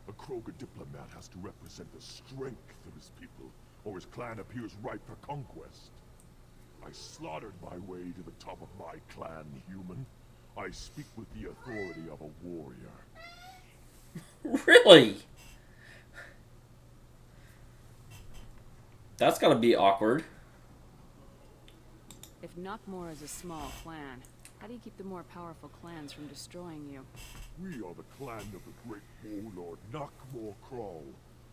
A Krogan diplomat has to represent the strength of his people, or his clan appears ripe for conquest. I slaughtered my way to the top of my clan, human. I speak with the authority of a warrior. Really? That's gotta be awkward. If Knockmore is a small clan, how do you keep the more powerful clans from destroying you? We are the clan of the great warlord Knockmore Crawl,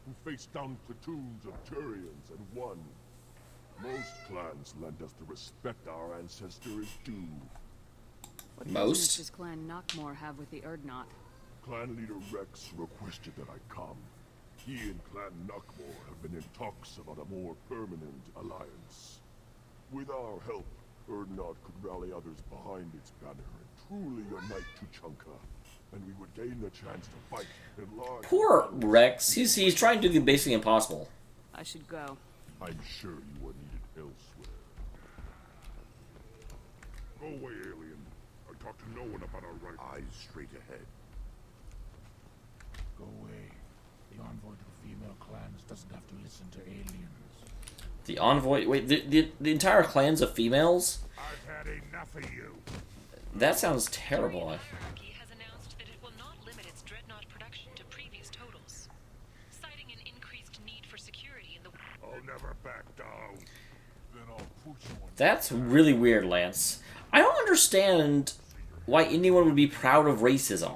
who faced down platoons of Turians and won. Most clans lend us the respect our ancestor is due. What business does Clan Knockmore have with the Urdnot? Clan leader Rex requested that I come. He and Clan Knockmore have been in talks about a more permanent alliance. With our help, Urdnot could rally others behind its banner and truly unite Tuchanka, and we would gain the chance to fight in large... Poor Rex. He's trying to do the basically impossible. I should go. I'm sure you are needed elsewhere. Go away, alien. I talk to no one about our right. Eyes straight ahead. Go away. The envoy to the female clans doesn't have to listen to aliens. The envoy... Wait, the entire clans of females? I've had enough of you. That sounds terrible. Hierarchy has announced that it will not limit its dreadnought production to previous totals, citing an increased need for security in the... I'll never back down. Then I'll put you on... That's really weird, Lance. I don't understand why anyone would be proud of racism.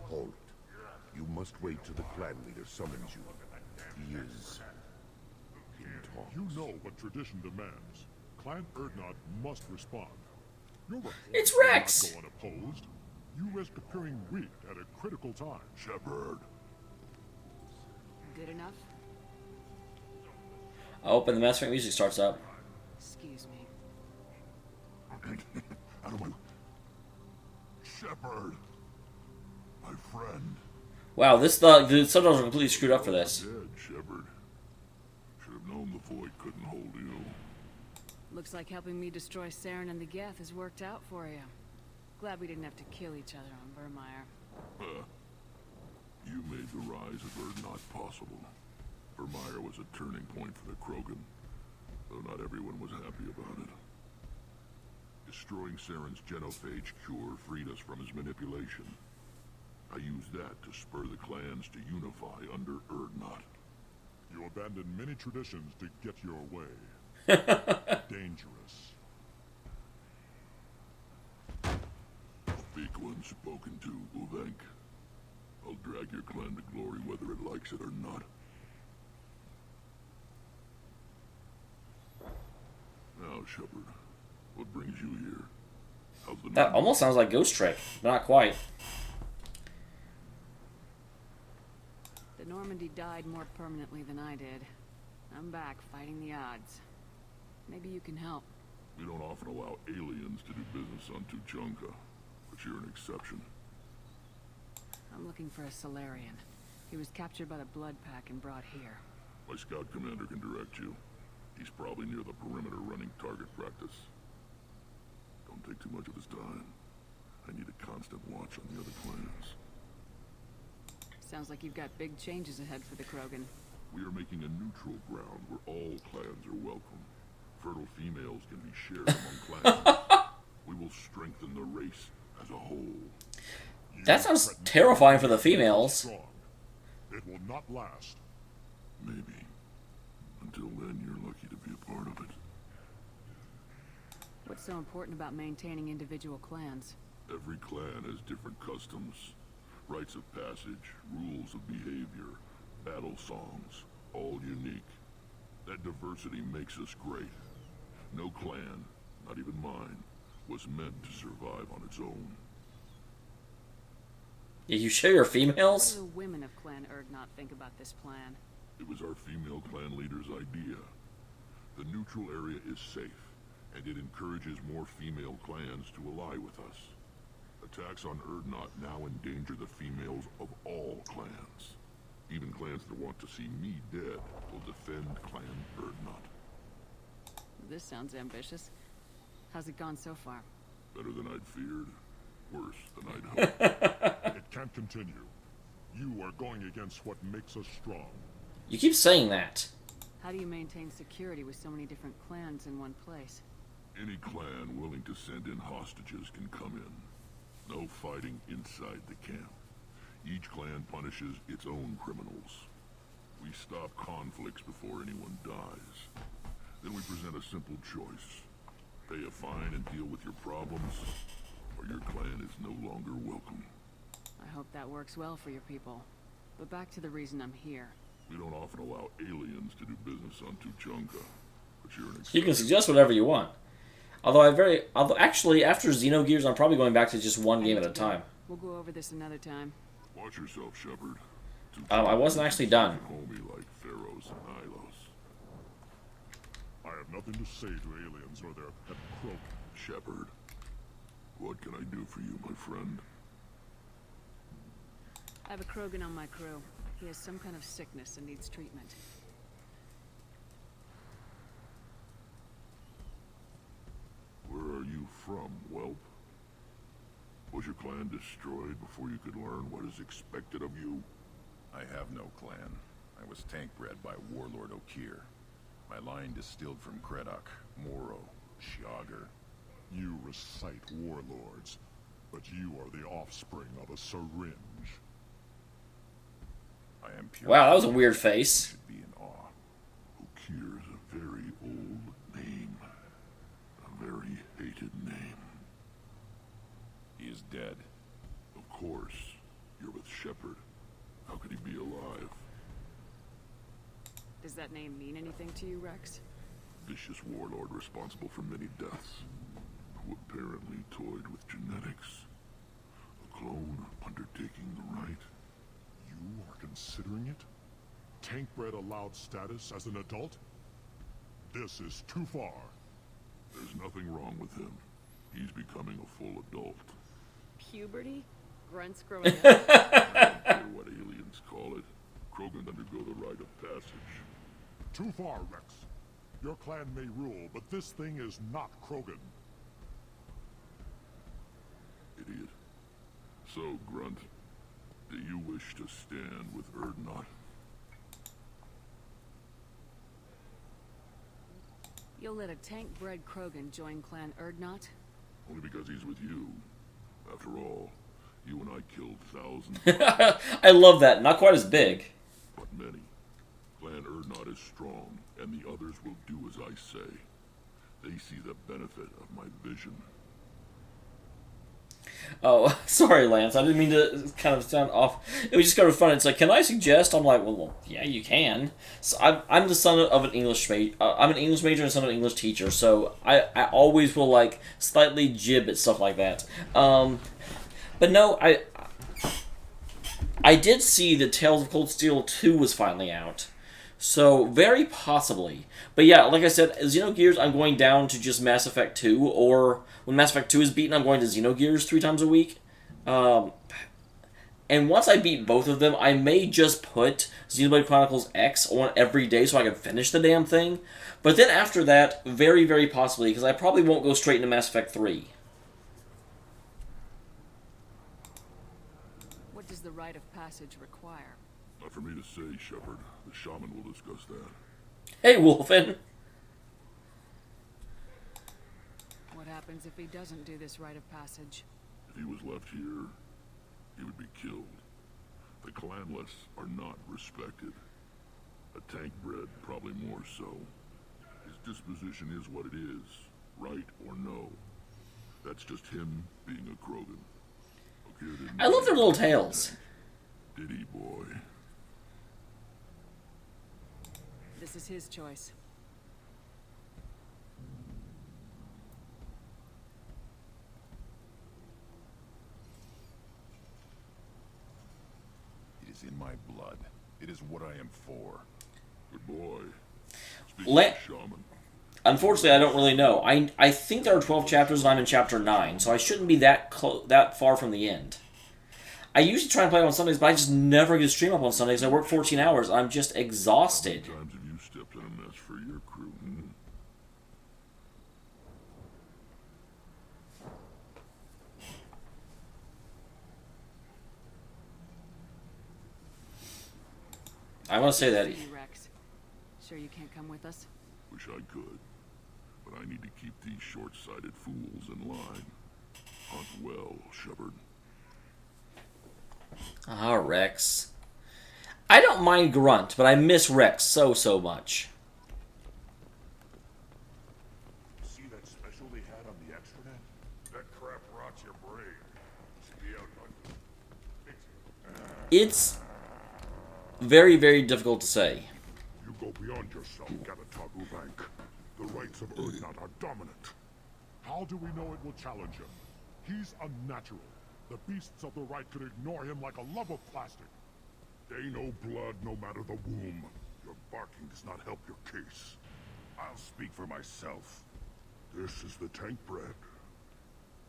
Hold it. You must wait till the clan leader summons you. He is... in talks. You know what tradition demands. Clan Urdnot must respond. Your report It's Rex! will not go unopposed. You risk appearing weak at a critical time. Shepard. Good enough? I hope and the mastering music starts up. Excuse me. Out of my... Shepard. My friend. Wow, the subtitles are completely screwed up for this. Dead, Shepard. Should have known the void couldn't hold you. Looks like helping me destroy Saren and the Geth has worked out for you. Glad we didn't have to kill each other on Vermeer. You made the rise of Urdnot possible. Vermeer was a turning point for the Krogan, though not everyone was happy about it. Destroying Saren's genophage cure freed us from his manipulation. I used that to spur the clans to unify under Urdnot. You abandoned many traditions to get your way. Dangerous. Weak one spoken to, Uvenk. I'll drag your clan to glory whether it likes it or not. Now, Shepard, what brings you here? How's the That almost sounds like Ghost Trick, but not quite. The Normandy died more permanently than I did. I'm back fighting the odds. Maybe you can help. We don't often allow aliens to do business on Tuchanka, but you're an exception. I'm looking for a Solarian. He was captured by the Blood Pack and brought here. My scout commander can direct you. He's probably near the perimeter running target practice. Don't take too much of his time. I need a constant watch on the other clans. Sounds like you've got big changes ahead for the Krogan. We are making a neutral ground where all clans are welcome. Fertile females can be shared among clans. We will strengthen the race as a whole. That sounds terrifying for the females. It will not last. Maybe. Until then, you're lucky to be a part of it. What's so important about maintaining individual clans? Every clan has different customs, rites of passage, rules of behavior, battle songs, all unique. That diversity makes us great. No clan, not even mine, was meant to survive on its own. Yeah, you sure you're females? What do the women of Clan Urdnot think about this plan? It was our female clan leader's idea. The neutral area is safe, and it encourages more female clans to ally with us. Attacks on Urdnot now endanger the females of all clans. Even clans that want to see me dead will defend Clan Urdnot. This sounds ambitious. How's it gone so far? Better than I'd feared. Worse than I'd hoped. It can't continue. You are going against what makes us strong. You keep saying that. How do you maintain security with so many different clans in one place? Any clan willing to send in hostages can come in. No fighting inside the camp. Each clan punishes its own criminals. We stop conflicts before anyone dies. Then we present a simple choice. Pay a fine and deal with your problems, or your clan is no longer welcome. I hope that works well for your people. But back to the reason I'm here. We don't often allow aliens to do business on Tuchanka, but you're an You can suggest whatever you want. Although actually, after Xenogears, I'm probably going back to just one game at a time. We'll go over this another time. Watch yourself, Shepard. I wasn't actually done. Homie like Pharaohs and Ilos. I have nothing to say to aliens or their pet croak. Shepard, what can I do for you, my friend? I have a Krogan on my crew. He has some kind of sickness and needs treatment. Where are you from, whelp? Was your clan destroyed before you could learn what is expected of you? I have no clan. I was tank bred by Warlord Okir. My line distilled from Kredok, Moro, Shiagar. You recite warlords, but you are the offspring of a syringe. I am pure. Wow, that was a weird face. Should be in awe. Okir is a very old name. A very hated name. He is dead. Of course. You're with Shepard. How could he be alive? Does that name mean anything to you, Rex? Vicious warlord responsible for many deaths, who apparently toyed with genetics. A clone undertaking the right. You are considering it? Tank-bred allowed status as an adult? This is too far. There's nothing wrong with him. He's becoming a full adult. Puberty? Grunts growing up? I don't care what aliens call it. Krogan undergo the rite of passage. Too far, Rex. Your clan may rule, but this thing is not Krogan. Idiot. So, Grunt, do you wish to stand with Erdnot? You'll let a tank-bred Krogan join Clan Erdnot? Only because he's with you. After all, you and I killed thousands. I love that. Not quite as big. But many. Clan Erdnot is strong, and the others will do as I say. They see the benefit of my vision. Oh, sorry, Lance. I didn't mean to kind of sound off. It was just kind of fun. It's like, can I suggest? I'm like, well yeah, you can. So I'm the son of an English major. I'm an English major and son of an English teacher, so I always will like slightly jib at stuff like that. But no, I did see that Tales of Cold Steel 2 was finally out. So, very possibly. But yeah, like I said, Xenogears, I'm going down to just Mass Effect 2, or when Mass Effect 2 is beaten, I'm going to Xenogears 3 times a week. And once I beat both of them, I may just put Xenoblade Chronicles X on every day so I can finish the damn thing. But then after that, very, very possibly, because I probably won't go straight into Mass Effect 3. What does the rite of passage require? Not for me to say, Shepard. The shaman will discuss that. Hey, Wolfen. What happens if he doesn't do this rite of passage? If he was left here, he would be killed. The clanless are not respected. A tank-bred, probably more so. His disposition is what it is, right or no. That's just him being a Krogan. I love their little tails. Did he, boy? This is his choice. It is in my blood. It is what I am for. Good boy. Speaking of shaman. Unfortunately, I don't really know. I think there are 12 chapters and I'm in chapter 9, so I shouldn't be that far from the end. I usually try and play on Sundays, but I just never get to stream up on Sundays. I work 14 hours. I'm just exhausted. How many times have you stepped in a mess for your crew? I want to say that. Rex. sure you can't come with us? Wish I could, but I need to keep these short-sighted fools in line. Hunt well, Shepard. Ah, Rex. I don't mind Grunt, but I miss Rex so much. See that special they had on the extranet? That crap rots your brain. Should be out by... It's very difficult to say. You go beyond yourself, Gavatog Uvank. The rights of Urdnot are dominant. How do we know it will challenge him? He's unnatural. The beasts of the right could ignore him like a lump of plastic. They know blood no matter the womb. Your barking does not help your case. I'll speak for myself. This is the tank bread.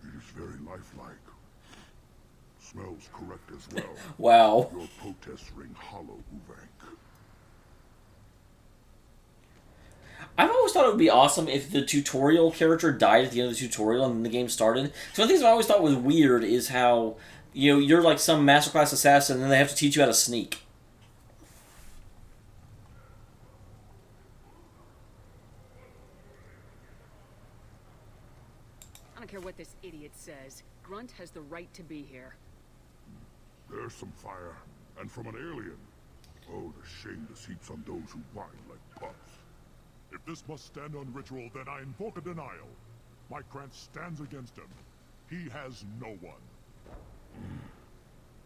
It is very lifelike. Smells correct as well. Wow. Your protests ring hollow, Uvank. I've always thought it would be awesome if the tutorial character died at the end of the tutorial and then the game started. So one of the things I always thought was weird is how, you know, you're like some masterclass assassin and then they have to teach you how to sneak. I don't care what this idiot says. Grunt has the right to be here. There's some fire, and from an alien. Oh, the shame this heaps on those who whine like pups. If this must stand on ritual, then I invoke a denial. My Grant stands against him. He has no one.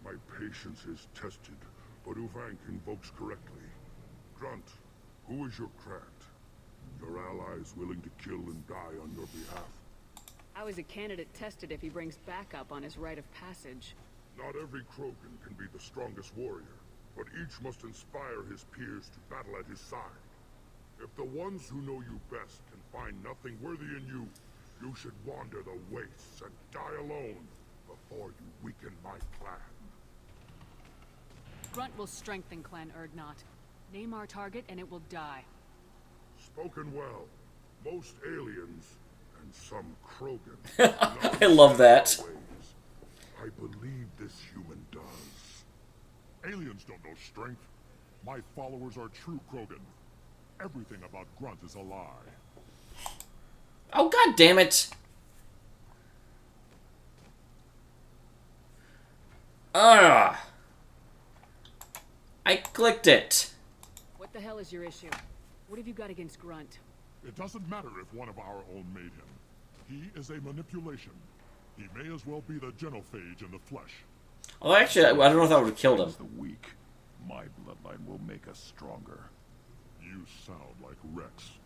My patience is tested, but Uvank invokes correctly. Grunt, who is your Grant? Your allies willing to kill and die on your behalf? How is a candidate tested if he brings backup on his rite of passage? Not every Krogan can be the strongest warrior, but each must inspire his peers to battle at his side. If the ones who know you best can find nothing worthy in you, you should wander the wastes and die alone before you weaken my clan. Grunt will strengthen Clan Urdnot. Name our target and it will die. Spoken well. Most aliens, and some Krogan. I love that. I believe this human does. Aliens don't know strength. My followers are true Krogan. Everything about Grunt is a lie. Oh, god damn it! Ah! I clicked it. What the hell is your issue? What have you got against Grunt? It doesn't matter if one of our own made him. He is a manipulation. He may as well be the genophage in the flesh. Well, actually, I don't know if that would have killed him. The weak. My bloodline will make us stronger. You sound like Rex,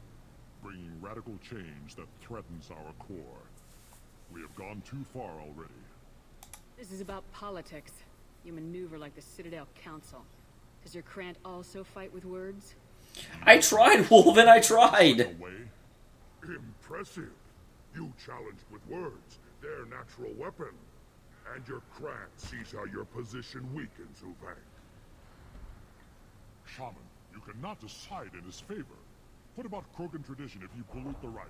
bringing radical change that threatens our core. We have gone too far already. This is about politics. You maneuver like the Citadel Council. Does your Krant also fight with words? I tried, Wolven, I tried! Impressive. You challenged with words, their natural weapon. And your Krant sees how your position weakens, Uvank. Shaman, you cannot decide in his favor. What about Krogan tradition if you pollute the rite?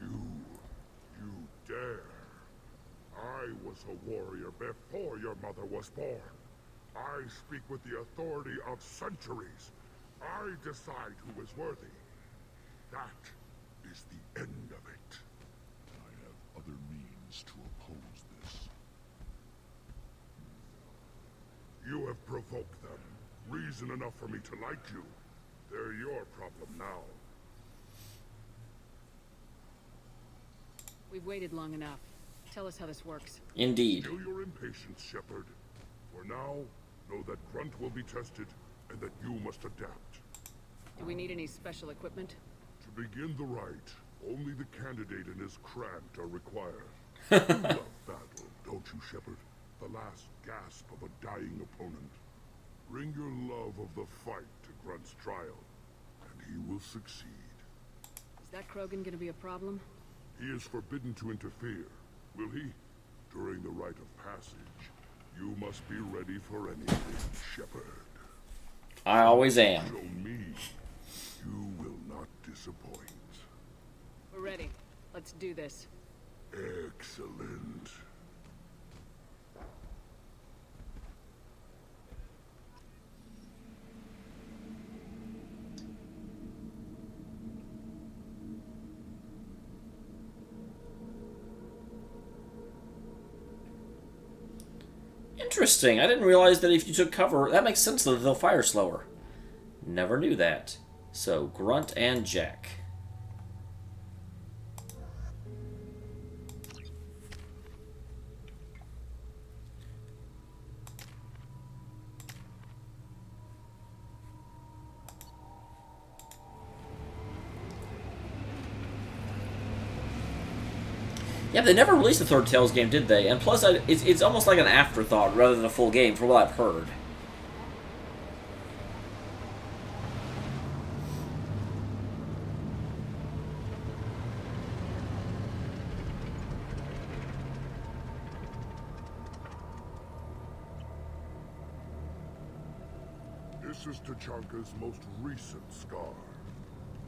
You dare. I was a warrior before your mother was born. I speak with the authority of centuries. I decide who is worthy. That is the end of it. I have other means to oppose this. You have provoked them. Reason enough for me to like you. They're your problem now. We've waited long enough. Tell us how this works. Indeed. Kill your impatience, Shepard. For now, know that Grunt will be tested, and that you must adapt. Do we need any special equipment? To begin the rite, only the candidate and his Krant are required. You love battle, don't you, Shepard? The last gasp of a dying opponent. Bring your love of the fight to Grunt's trial, and he will succeed. Is that Krogan gonna be a problem? He is forbidden to interfere, will he? During the rite of passage, you must be ready for anything, Shepard. I always am. Show me, you will not disappoint. We're ready. Let's do this. Excellent. Interesting. I didn't realize that if you took cover, that makes sense that they'll fire slower. Never knew that. So, Grunt and Jack. Yeah, they never released the third Tales game, did they? And plus, it's almost like an afterthought rather than a full game, from what I've heard. This is Tachanka's most recent scar.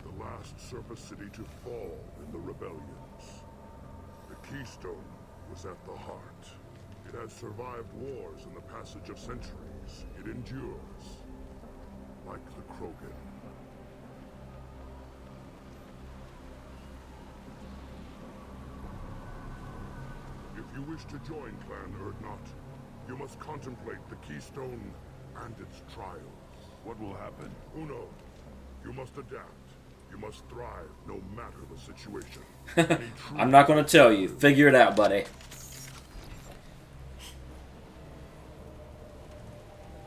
The last surface city to fall in the rebellions. The Keystone was at the heart. It has survived wars and the passage of centuries. It endures. Like the Krogan. If you wish to join Clan Urdnot, you must contemplate the Keystone and its trials. What will happen? Who knows? You must adapt. You must thrive, no matter the situation. I'm not going to tell you. Figure it out, buddy.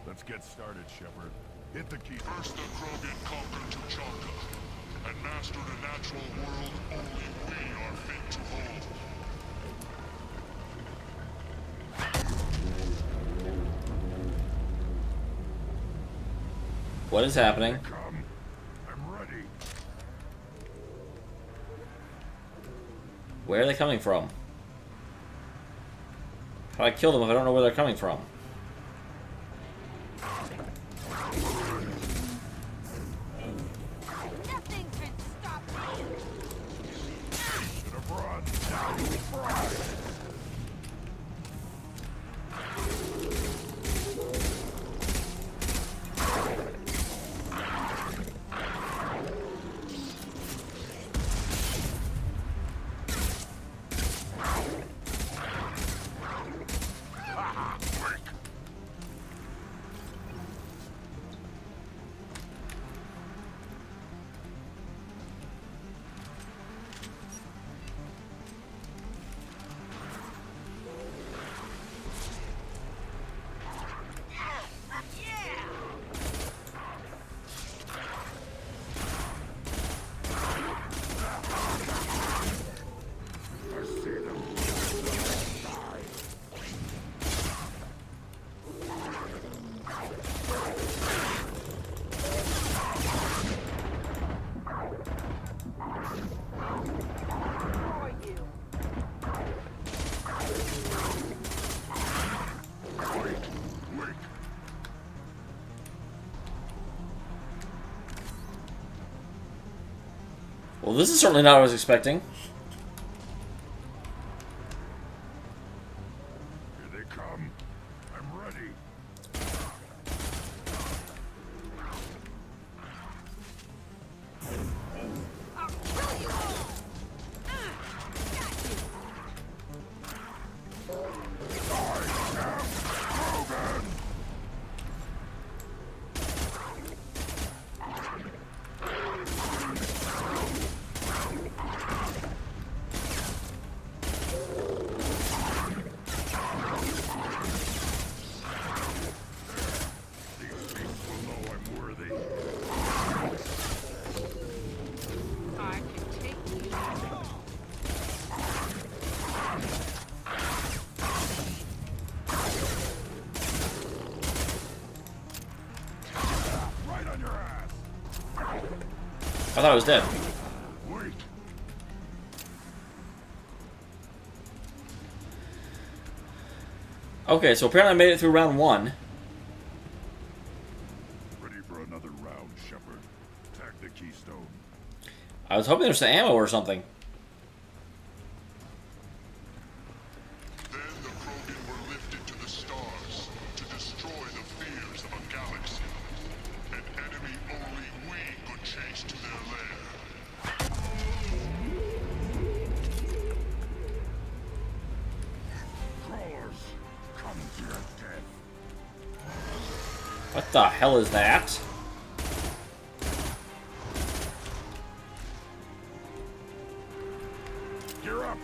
Let's get started, Shepard. Hit the key. First, the Krogan conquered Tachanka and mastered a natural world only we are fit to hold. What is happening? Come. I'm ready. Where are they coming from? How do I kill them if I don't know where they're coming from? Nothing can stop me. Should have run. Now you fry. Well, this is certainly not what I was expecting. Here they come. I'm ready. I'll kill you all. I can take you. Right on your ass. I thought I was dead. Wait. Okay, so apparently I made it through round 1. Ready for another round, Shepard. Attack the Keystone. I was hoping there was some ammo or something. Then the Krogan were lifted to the stars to destroy the fears of a galaxy. An enemy only we could chase to their lair. Crawlers, come to your death. What the hell is that? Gear up!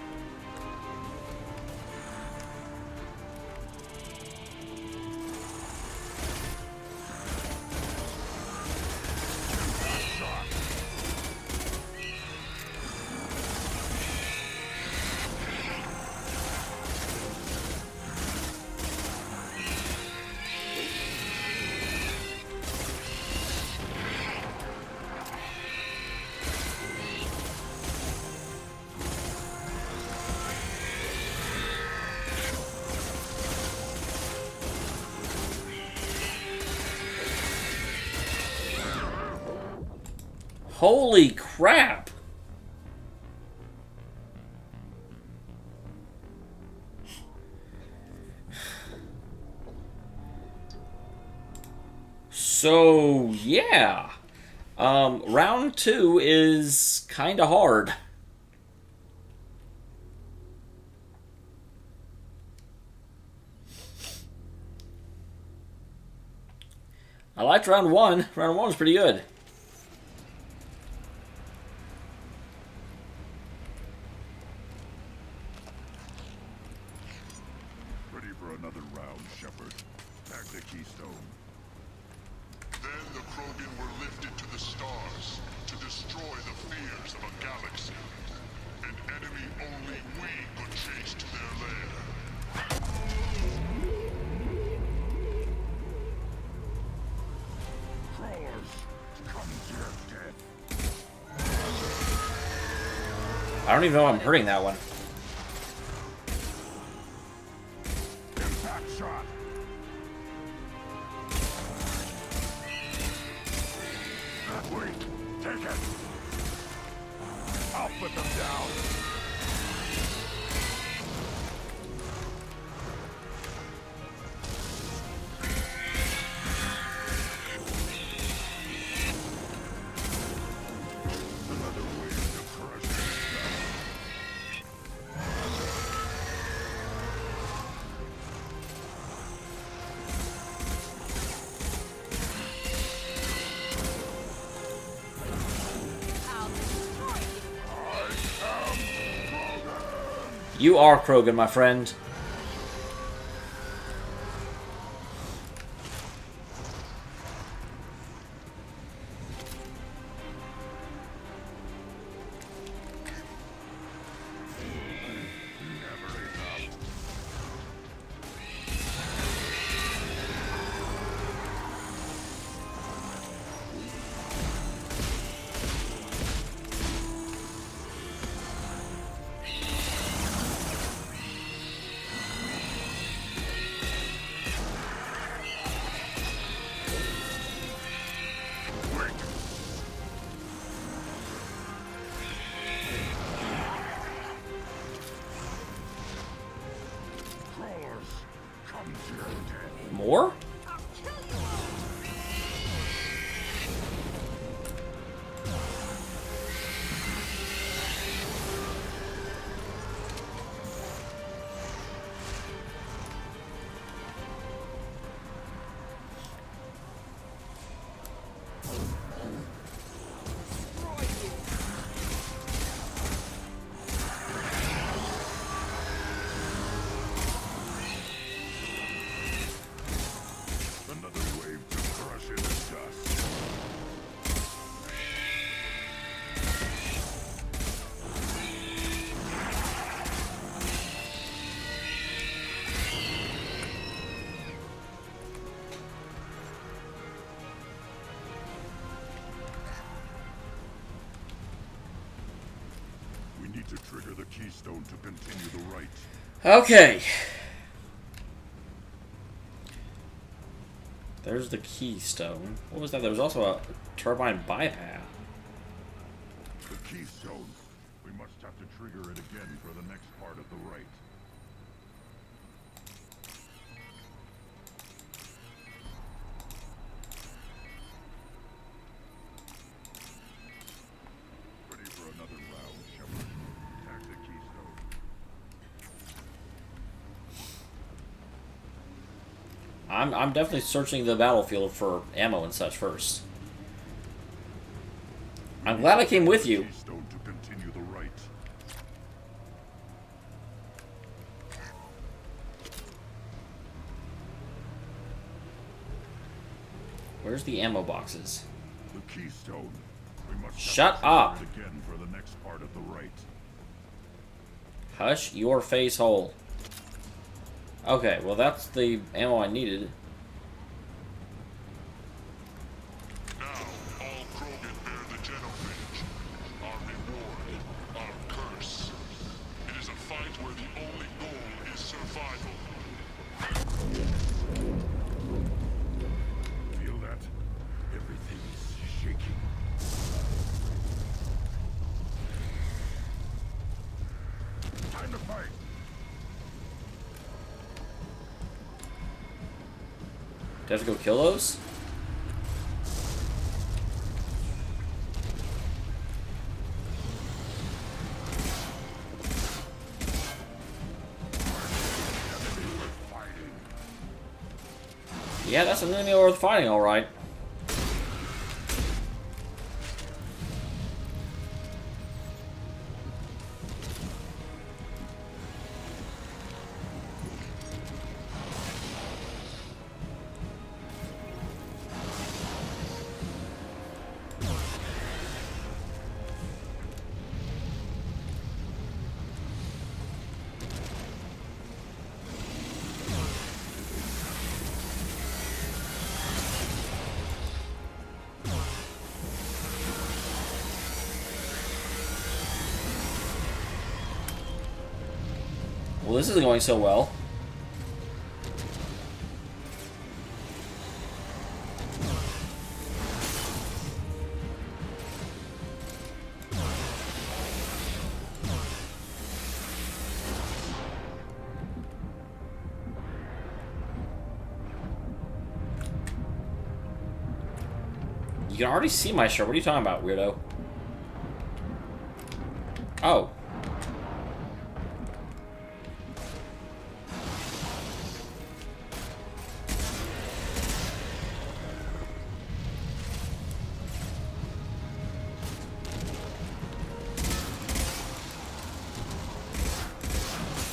Holy crap! So, yeah. Round 2 is kinda hard. I liked round 1. Round 1 was pretty good. Ready for another round, Shepard. Pack the keystone. Then the Krogan were lifted to the stars to destroy the fears of a galaxy. An enemy only we could chase to their lair. Crawlers, come to your death. I don't even know if I'm hurting that one. Impact shot. Wait, take it. I'll put them down. Another wave to crush it. You are Krogan, my friend. Crawlers, come to your death. More? Another wave to crush it in dust. We need to trigger the keystone to continue the right. Okay. There's the keystone. What was that? There was also a turbine bypass. The keystone. We must have to trigger it again for the next part of the right. Ready for another round, Shepard. Attack the keystone. I'm definitely searching the battlefield for ammo and such first. I'm glad I came with you. Keystone to continue the right. Where's the ammo boxes? The keystone. We must Shut up. again for the next part of the right. Hush your face hole. Okay, well that's the ammo I needed. Now, all Krogan bear the genophage. Our reward, our curse. It is a fight where the only goal is survival. Feel that? Everything is shaking. Time to fight. Do I have to go kill those? Yeah, that's an enemy worth fighting, alright. Well, this isn't going so well. You can already see my shirt. What are you talking about, weirdo? Oh.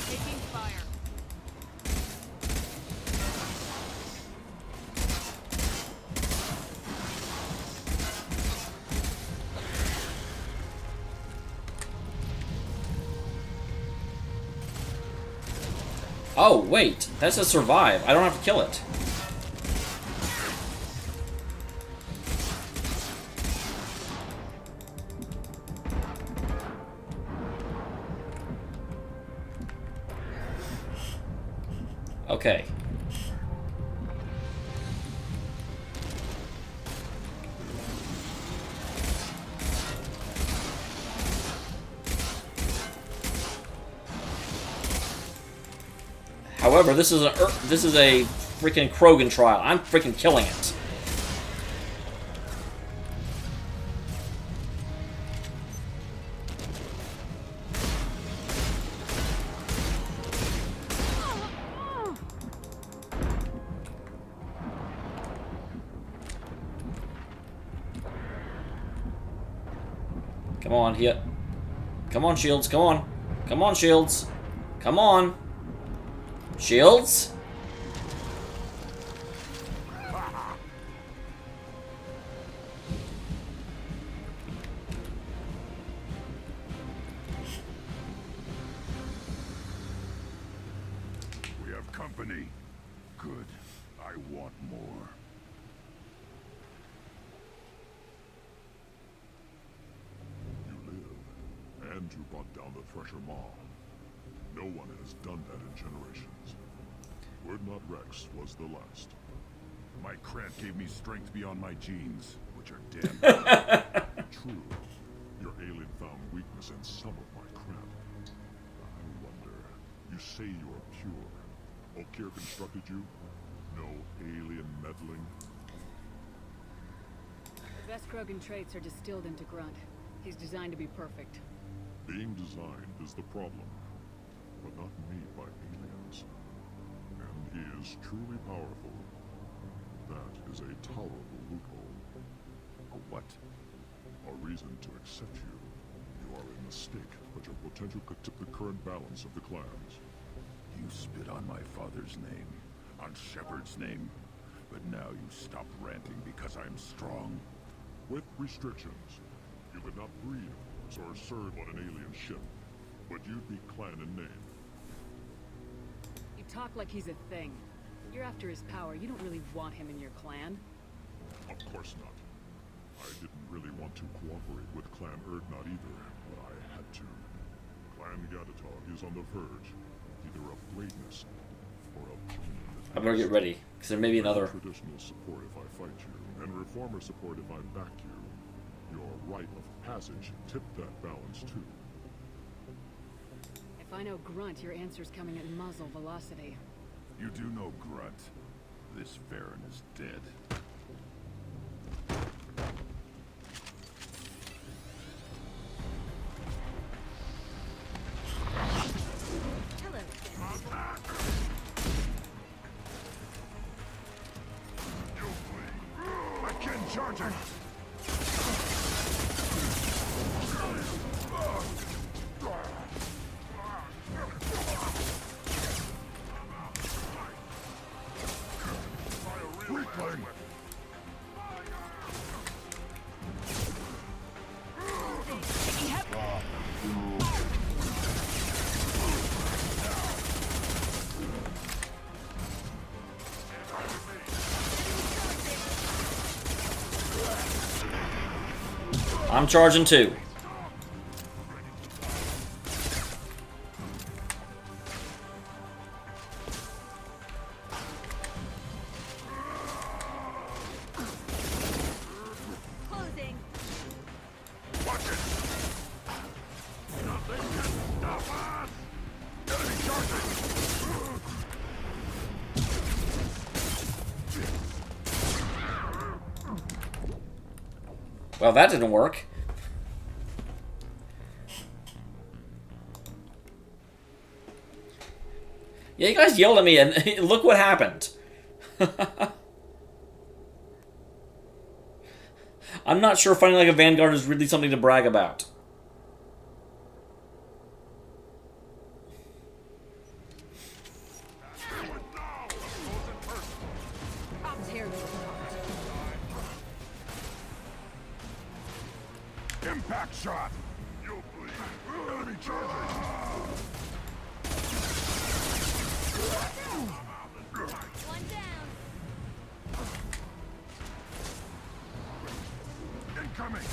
Taking fire. Oh, wait. That says survive. I don't have to kill it. Okay. However, this is a freaking Krogan trial. I'm freaking killing it. Come on, hit. Come on, shields. Come on. Come on, shields. Come on. Shields? We have company. Good. I want more. You live, and you brought down the Thresher Maw. No one has done that in generations. Word Not Rex was the last. My Krant gave me strength beyond my genes, which are damn. True, your alien found weakness in some of my Krant. I wonder, you say you are pure. Okier constructed you? No alien meddling? The best Krogan traits are distilled into Grunt. He's designed to be perfect. Being designed is the problem, but not made by aliens. And he is truly powerful. that is a tolerable loophole. A what? A reason to accept you. You are a mistake, but your potential could tip the current balance of the clans. You spit on my father's name, on Shepard's name, but now you stop ranting because I'm strong. With restrictions. You could not breed, of course, or serve on an alien ship, but you'd be clan in name. You talk like he's a thing. You're after his power. You don't really want him in your clan. Of course not. I didn't really want to cooperate with Clan Erdnot either, but I had to. Clan Gatatog is on the verge, either of greatness or of permanent. I better get ready, because there may be another. Traditional support if I fight you, and reformer support if I back you. Your rite of passage tipped that balance too. If I know Grunt, your answer's coming at muzzle velocity. You do know Grunt. This Farron is dead. Charging! Weakling! I'm charging too. Closing. Watch it! Nothing can stop us! Enemy charging! Well, that didn't work. Yeah, you guys yelled at me and look what happened. I'm not sure fighting like a Vanguard is really something to brag about. I'll tear this apart. Impact shot! You'll bleed! Enemy charging! One down. Incoming!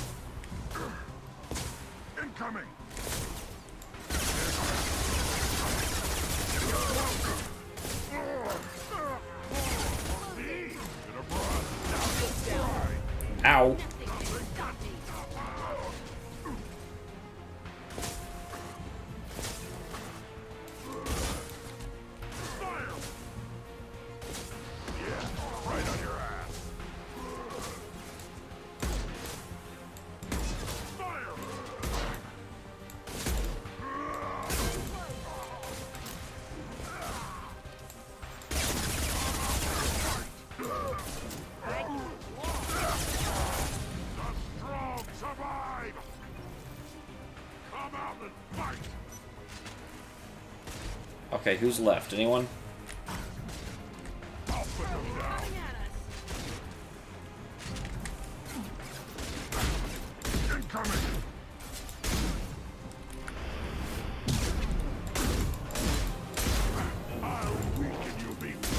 Incoming! Ow. Right on your ass! Survive! Come out and fight! Okay, who's left? Anyone? I'll put them down. Incoming! I'll weaken you, people.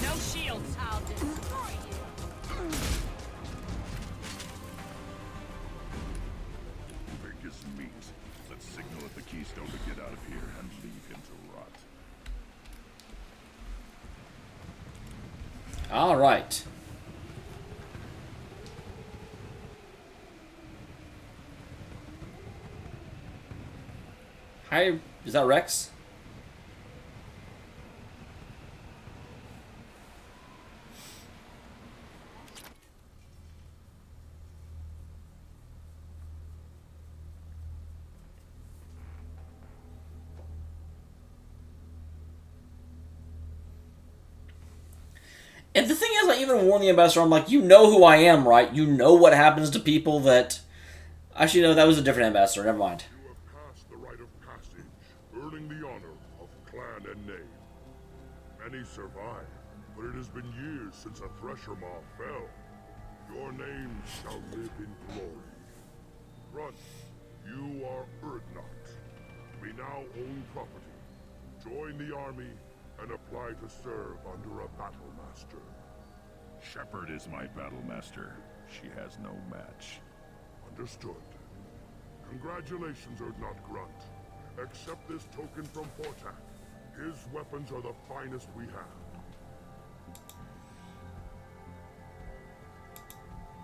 No shields. I'll destroy you. Think is meat. Let's signal at the Keystone to get out of here and leave him to rot. All right. Hi, is that Rex? even warn the ambassador. I'm like, you know who I am, right? You know what happens to people that... Actually, no, that was a different ambassador. Never mind. You have passed the rite of passage, earning the honor of clan and name. Many survive, but it has been years since a Thresher Maw fell. Your name shall live in glory. Grunt, you are Urdnot. We now own property. Join the army and apply to serve under a battle master. Shepard is my battle master. She has no match. Understood. Congratulations, Urdnot Grunt. Accept this token from Portak. His weapons are the finest we have.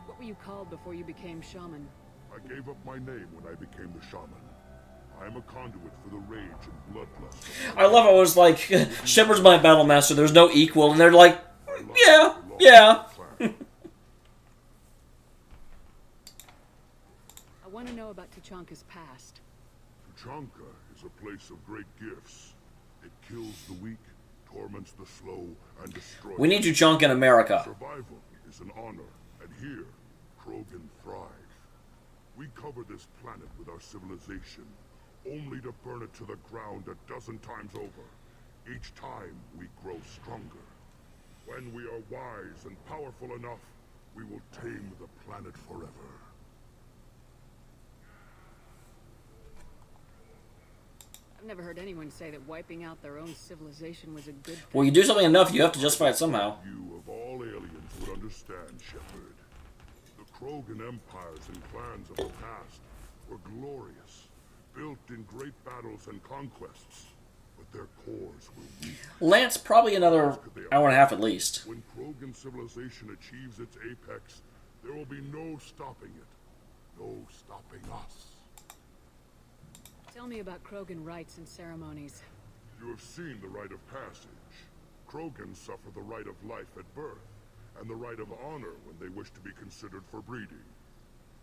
What were you called before you became shaman? I gave up my name when I became the shaman. I am a conduit for the rage and bloodlust. I love how it was like, Shepard's my battle master, there's no equal, and they're like, yeah, yeah. I want to know about Tuchanka's past. Tuchanka is a place of great gifts. It kills the weak, torments the slow, and destroys... We need Tuchanka in America. Survival is an honor, and here, Krogan thrive. We cover this planet with our civilization, only to burn it to the ground a dozen times over. Each time, we grow stronger. When we are wise and powerful enough, we will tame the planet forever. I've never heard anyone say that wiping out their own civilization was a good thing. Well, you do something enough, you have to justify it somehow. You of all aliens would understand, Shepard. The Krogan empires and clans of the past were glorious, built in great battles and conquests, but their cores were weak. Lance, probably another hour and a half at least. When Krogan civilization achieves its apex, there will be no stopping it. No stopping us. Tell me about Krogan rites and ceremonies. You have seen the rite of passage. Krogans suffer the rite of life at birth, and the rite of honor when they wish to be considered for breeding.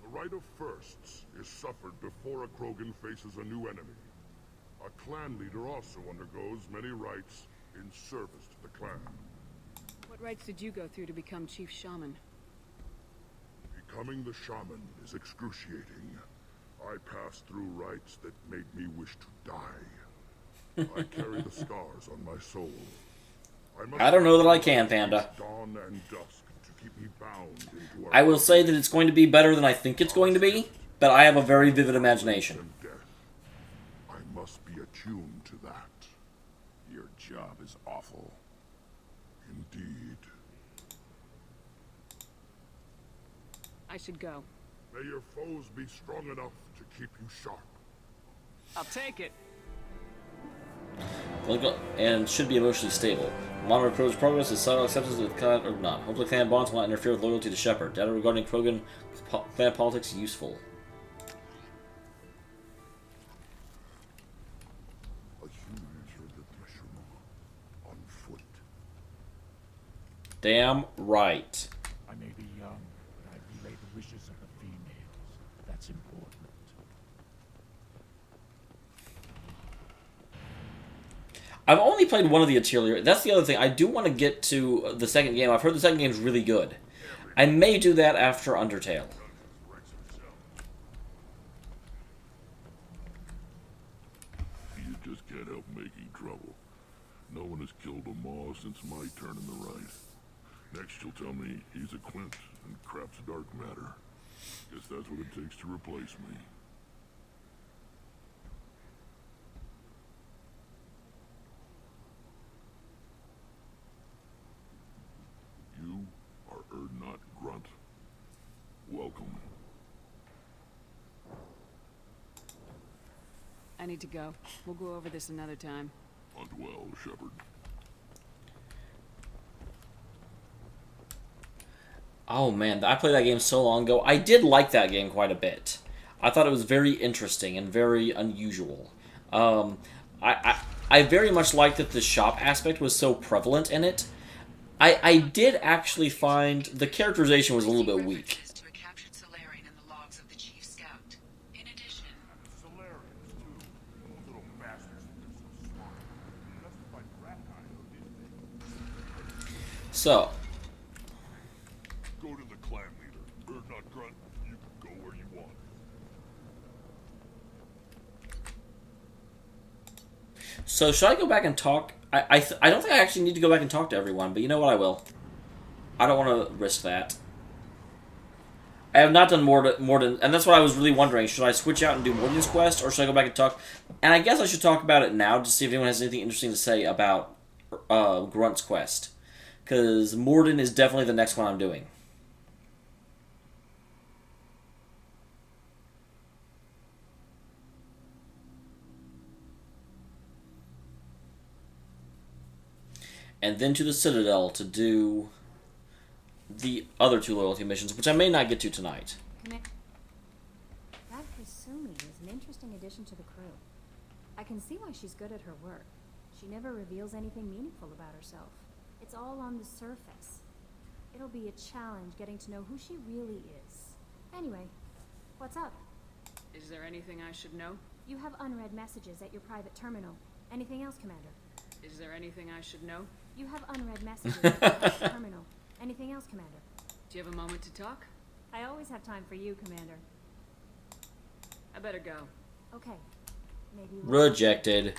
The rite of firsts is suffered before a Krogan faces a new enemy. A clan leader also undergoes many rites in service to the clan. What rites did you go through to become Chief Shaman? Becoming the shaman is excruciating. I passed through rites that made me wish to die. I carry the scars on my soul. I don't know that I can, Panda. Dawn and dusk to keep me bound into our I will say that it's going to be better than I think it's going to be, but I have a very vivid imagination. I must be attuned to that. Your job is awful. Indeed. I should go. May your foes be strong enough to keep you sharp. I'll take it. And should be emotionally stable. Monitor Krogan's progress is subtle acceptance of the clan or not. Hopefully clan bonds will not interfere with loyalty to Shepard. Data regarding Krogan clan politics useful. A human entered the Thresher Maw on foot. Damn right. I may be young, but I relay the wishes of the females. That's important. I've only played one of the Atelier. That's the other thing. I do want to get to the second game. I've heard the second game is really good. I may do that after Undertale. You just can't help making trouble. No one has killed a Maw since my turn in the right. Next you'll tell me he's a Quint and crap's dark matter. Guess that's what it takes to replace me. You are Urdnot Grunt. Welcome. I need to go. We'll go over this another time. Hunt well, Shepard. Oh man, I played that game so long ago. I did like that game quite a bit. I thought it was very interesting and very unusual. I very much liked that the shop aspect was so prevalent in it. I did actually find the characterization was a little bit weak. To a captured Solarian in the logs of the Chief Scout. In addition, Solarians, too. Little bastards. They're so smart. Justified rat eye, didn't they? So, So should I go back and talk? I don't think I actually need to go back and talk to everyone, but you know what? I will. I don't want to risk that. I have not done Mordin, and that's what I was really wondering. Should I switch out and do Mordin's quest, or should I go back and talk? And I guess I should talk about it now to see if anyone has anything interesting to say about Grunt's quest. Because Mordin is definitely the next one I'm doing. And then to the Citadel to do the other 2 loyalty missions, which I may not get to tonight. That Kasumi is an interesting addition to the crew. I can see why she's good at her work. She never reveals anything meaningful about herself. It's all on the surface. It'll be a challenge getting to know who she really is. Anyway, what's up? Is there anything I should know? You have unread messages at your private terminal. Anything else, Commander? Is there anything I should know? You have unread messages at your private terminal. Anything else, Commander? Do you have a moment to talk? I always have time for you, Commander. I better go. Okay. Maybe Rejected.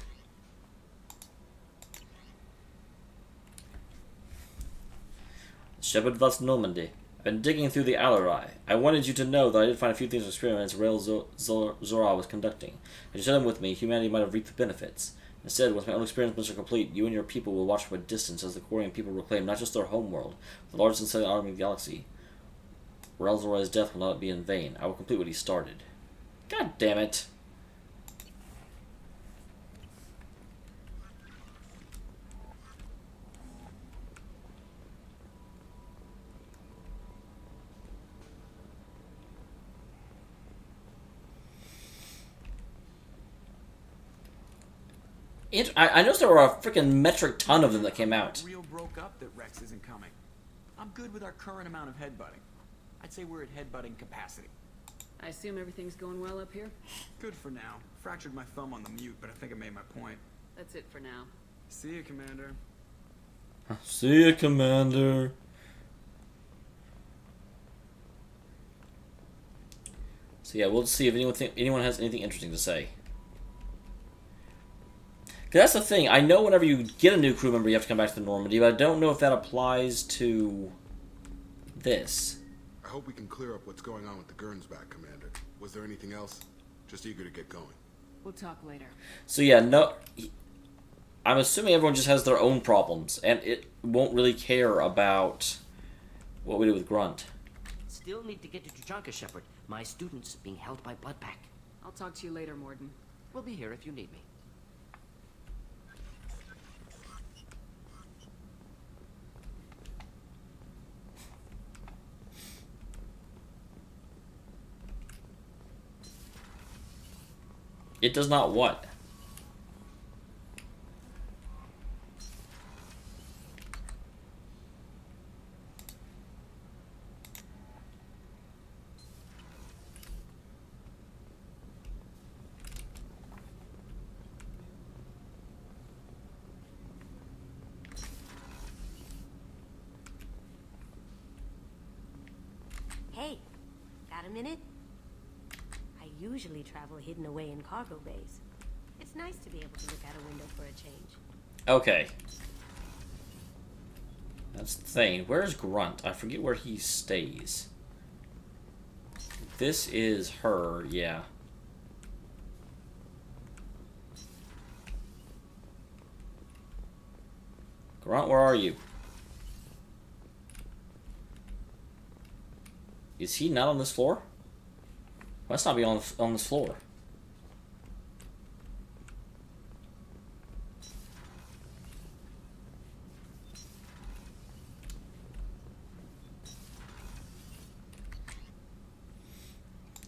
Shepard vs. Normandy. I've been digging through the Alarai. I wanted you to know that I did find a few things in experiments Rael Zora was conducting. If you share them with me, humanity might have reaped the benefits. Instead, once my own experiments are complete, you and your people will watch from a distance as the Quarian people reclaim not just their homeworld, but the largest and second army of the galaxy. Rael Zora's death will not be in vain. I will complete what he started. God damn it. I noticed there were a freaking metric ton of them that came out. Real broke up that Rex isn't coming. I'm good with our current amount of headbutting. I'd say we're at headbutting capacity. I assume everything's going well up here? Good for now. Fractured my thumb on the mute, but I think I made my point. That's it for now. See you, Commander. See ya, Commander. So yeah, we'll see if anyone has anything interesting to say. Because that's the thing. I know whenever you get a new crew member, you have to come back to the Normandy, but I don't know if that applies to this. I hope we can clear up what's going on with the Gernsback, Commander. Was there anything else? Just eager to get going. We'll talk later. So yeah, no... I'm assuming everyone just has their own problems, and it won't really care about what we do with Grunt. Still need to get to Tuchanka, Shepard. My student's being held by Bloodpack. I'll talk to you later, Mordin. We'll be here if you need me. It does not what? Hey, got a minute? I usually travel hidden away in cargo bays. It's nice to be able to look out a window for a change. Okay. That's Thane. Where's Grunt? I forget where he stays. This is her, yeah. Grunt, where are you? Is he not on this floor? Must not be on this floor.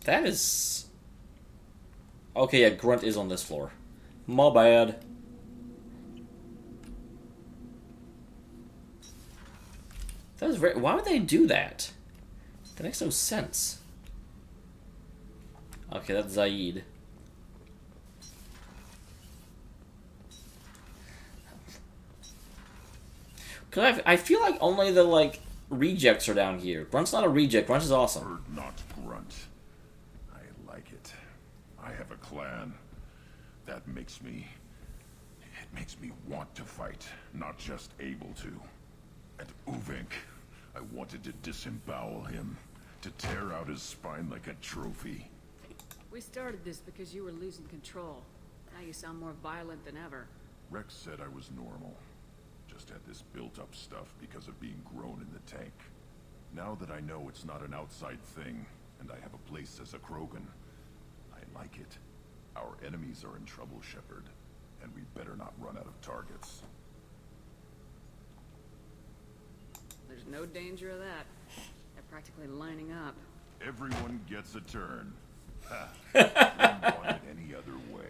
That is... Okay, yeah, Grunt is on this floor. My bad. That is very... Why would they do that? That makes no sense. Okay, that's Zaid. Cause I feel like only the, like, rejects are down here. Grunt's not a reject. Grunt is awesome. Bird, not Grunt. I like it. I have a clan. That makes me Makes me want to fight, not just able to. And Uvink, I wanted to disembowel him, to tear out his spine like a trophy. We started this because you were losing control. Now you sound more violent than ever. Rex said I was normal. Just had this built-up stuff because of being grown in the tank. Now that I know it's not an outside thing, and I have a place as a Krogan, I like it. Our enemies are in trouble, Shepard, and we better not run out of targets. There's no danger of that. They're practically lining up. Everyone gets a turn. Ha! Wouldn't want it any other way.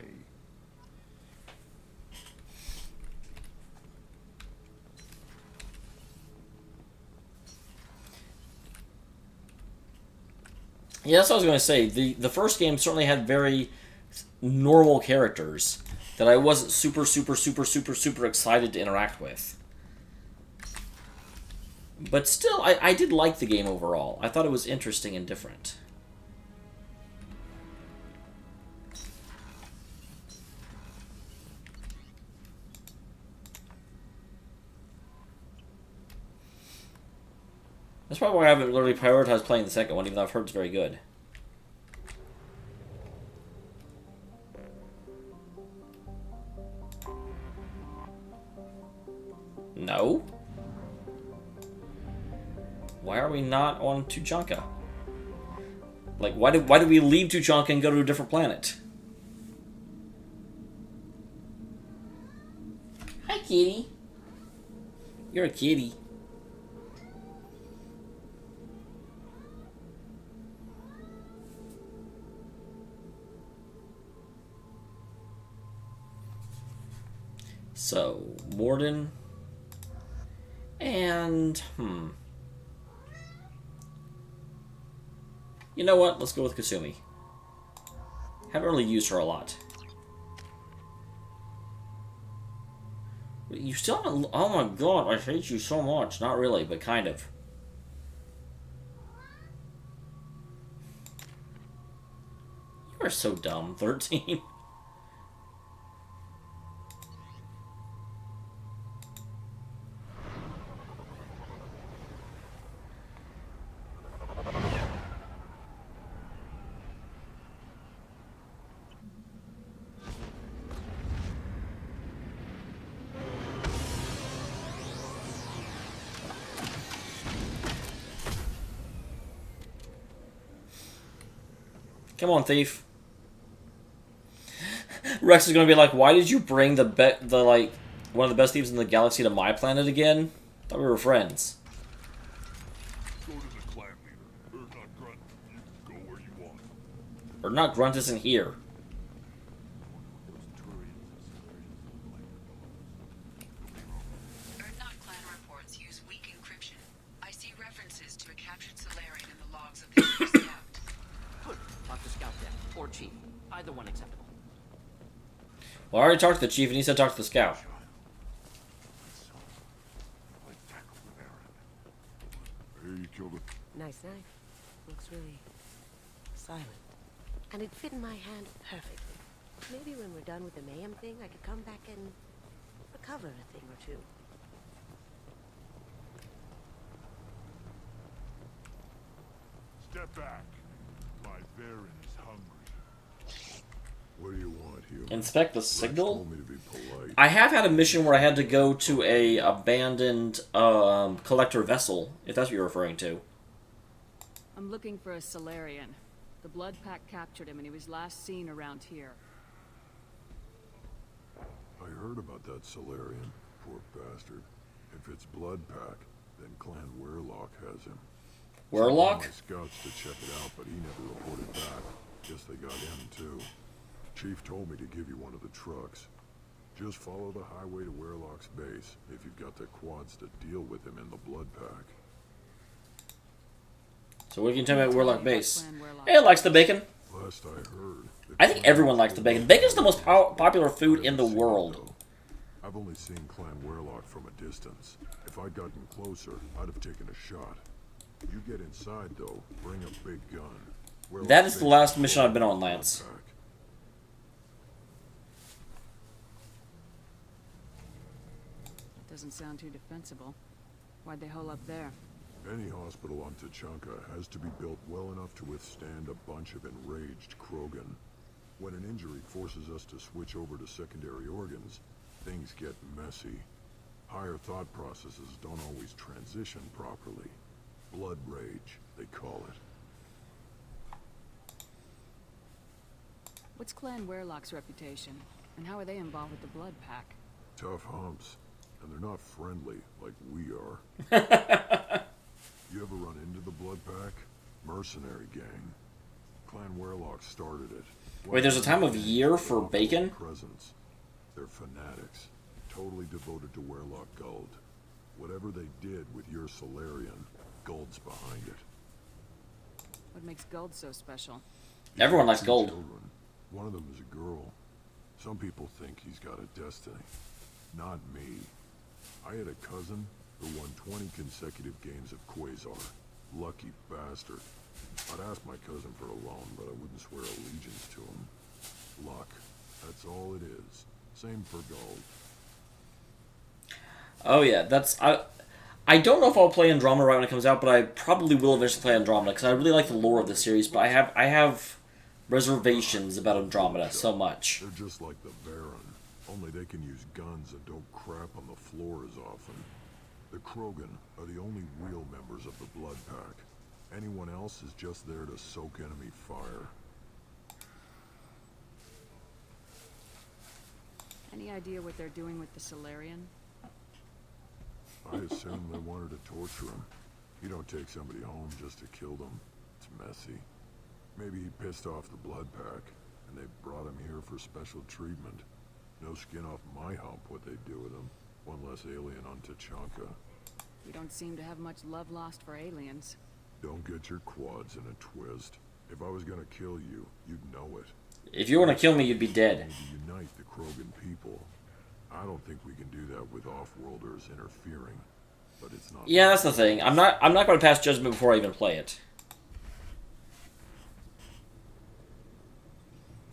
Yeah, that's what I was going to say. The first game certainly had very normal characters that I wasn't super excited to interact with. But still, I did like the game overall. I thought it was interesting and different. That's probably why I haven't really prioritized playing the second one, even though I've heard it's very good. No? Why are we not on Tuchanka? Like, why did we leave Tuchanka and go to a different planet? Hi, kitty. You're a kitty. So, Mordin. And, you know what? Let's go with Kasumi. Haven't really used her a lot. You still haven't... Oh my god, I hate you so much. Not really, but kind of. You are so dumb, 13. Come on, thief. Rex is gonna be like, why did you bring the one of the best thieves in the galaxy to my planet again? Thought we were friends. Go to the clan leader. Not Grunt. You go where you want. Or not, Grunt isn't here. Not clan reports use weak encryption. I see references to a captured Solarian in the logs of the Chief Scout. Good. Talk to Scout then, or Chief. Either one acceptable. Well, I already talked to the chief, and he said talk to the scout. Here, you killed it. Nice knife. Looks really silent. And it fit in my hand perfectly. Maybe when we're done with the mayhem thing, I could come back and recover a thing or two. Step back. My Baron is hungry. What do you want, human? Inspect the signal? Told me to be polite. I have had a mission where I had to go to a abandoned collector vessel, if that's what you're referring to. I'm looking for a Solarian. The Blood Pack captured him and he was last seen around here. I heard about that Solarian. Poor bastard. If it's Blood Pack, then Clan Weirlock has him. Weirlock? My scouts to check it out, but he never reported back. Guess they got him too. Chief told me to give you one of the trucks. Just follow the highway to Weirlock's base if you've got the quads to deal with him in the Blood Pack. So what can you tell me about Weirlock base? Hey, it likes the bacon. Last I heard... I think everyone likes the bacon. Bacon's the most popular food in the world. I've only seen Clan Weirlock from a distance. If I'd gotten closer, I'd have taken a shot. You get inside, though, bring a big gun. That is the last mission I've been on, Lance. Doesn't sound too defensible. Why'd they hole up there? Any hospital on Tuchanka has to be built well enough to withstand a bunch of enraged Krogan. When an injury forces us to switch over to secondary organs, things get messy. Higher thought processes don't always transition properly. Blood rage, they call it. What's Clan Werelock's reputation? And how are they involved with the Blood Pack? Tough humps. And they're not friendly like we are. You ever run into the Blood Pack? Mercenary gang. Clan Werelock started it. Wait, there's a time of year for bacon? Presence. They're fanatics. Totally devoted to Werelock Gold. Whatever they did with your Solarian, Gold's behind it. What makes Gold so special? Everyone likes Gold. Children. One of them is a girl. Some people think he's got a destiny. Not me. I had a cousin who won 20 consecutive games of Quasar. Lucky bastard. I'd ask my cousin for a loan, but I wouldn't swear allegiance to him. Luck. That's all it is. Same for Gold. Oh yeah, that's... I don't know if I'll play Andromeda right when it comes out, but I probably will eventually play Andromeda, because I really like the lore of the series, but I have reservations about Andromeda so much. They're just like the Baron, only they can use guns and don't crap on the floor as often. The Krogan are the only real members of the Blood Pack. Anyone else is just there to soak enemy fire. Any idea what they're doing with the Solarian? I assume they wanted to torture him. You don't take somebody home just to kill them. It's messy. Maybe he pissed off the Blood Pack, and they brought him here for special treatment. No skin off my hump what they do with him. One less alien on Tuchanka. We don't seem to have much love lost for aliens. Don't get your quads in a twist. If I was gonna kill you, you'd know it. If you were gonna kill me, you'd be dead. To unite the Krogan people. I don't think we can do that with off-worlders interfering. But it's not. Yeah, that's the thing. I'm not going to pass judgment before I even play it.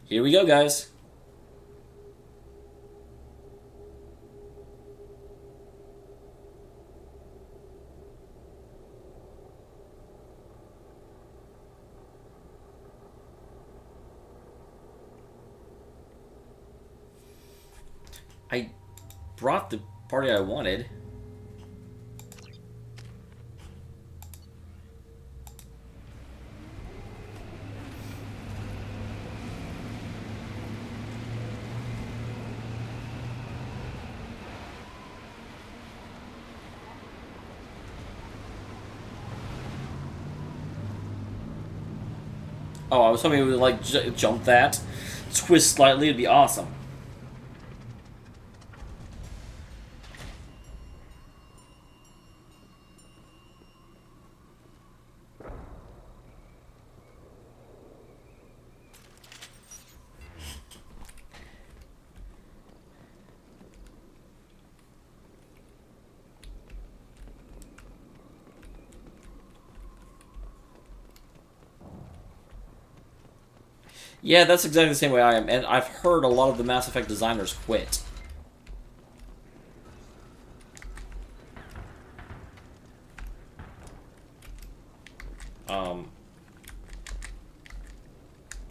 Here we go, guys. I brought the party I wanted. Oh, I was hoping it would like jump that, twist slightly, it'd be awesome. Yeah, that's exactly the same way I am, and I've heard a lot of the Mass Effect designers quit.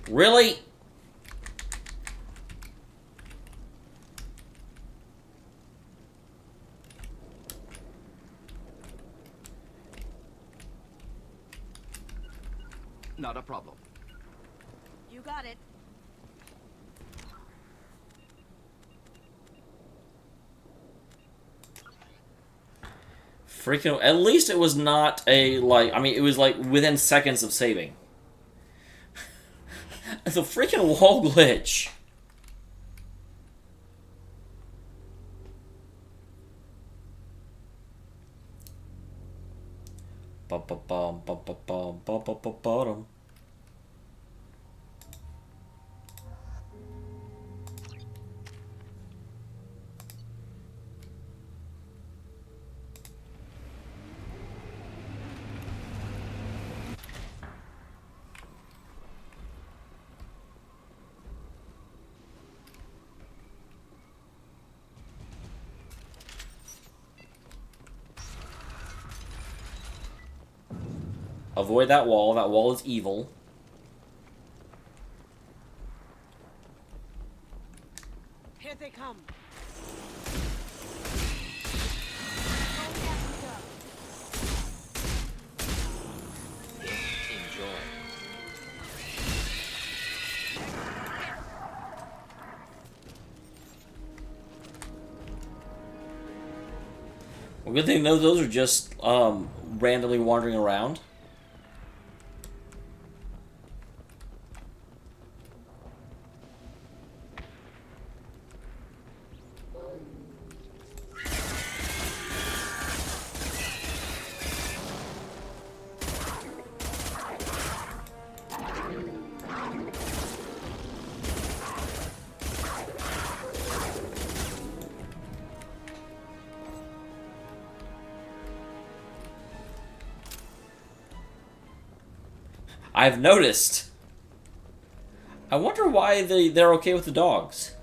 Really? Not a problem. You got it. Freaking, at least it was not a, like, I mean, it was like within seconds of saving. It's a freaking wall glitch. Ba-ba-bum, ba-ba-bum, ba-ba-ba-ba-dum. Avoid that wall. That wall is evil. Here they come. Enjoy. Well, good thing those are just randomly wandering around. I've noticed. I wonder why they're okay with the dogs.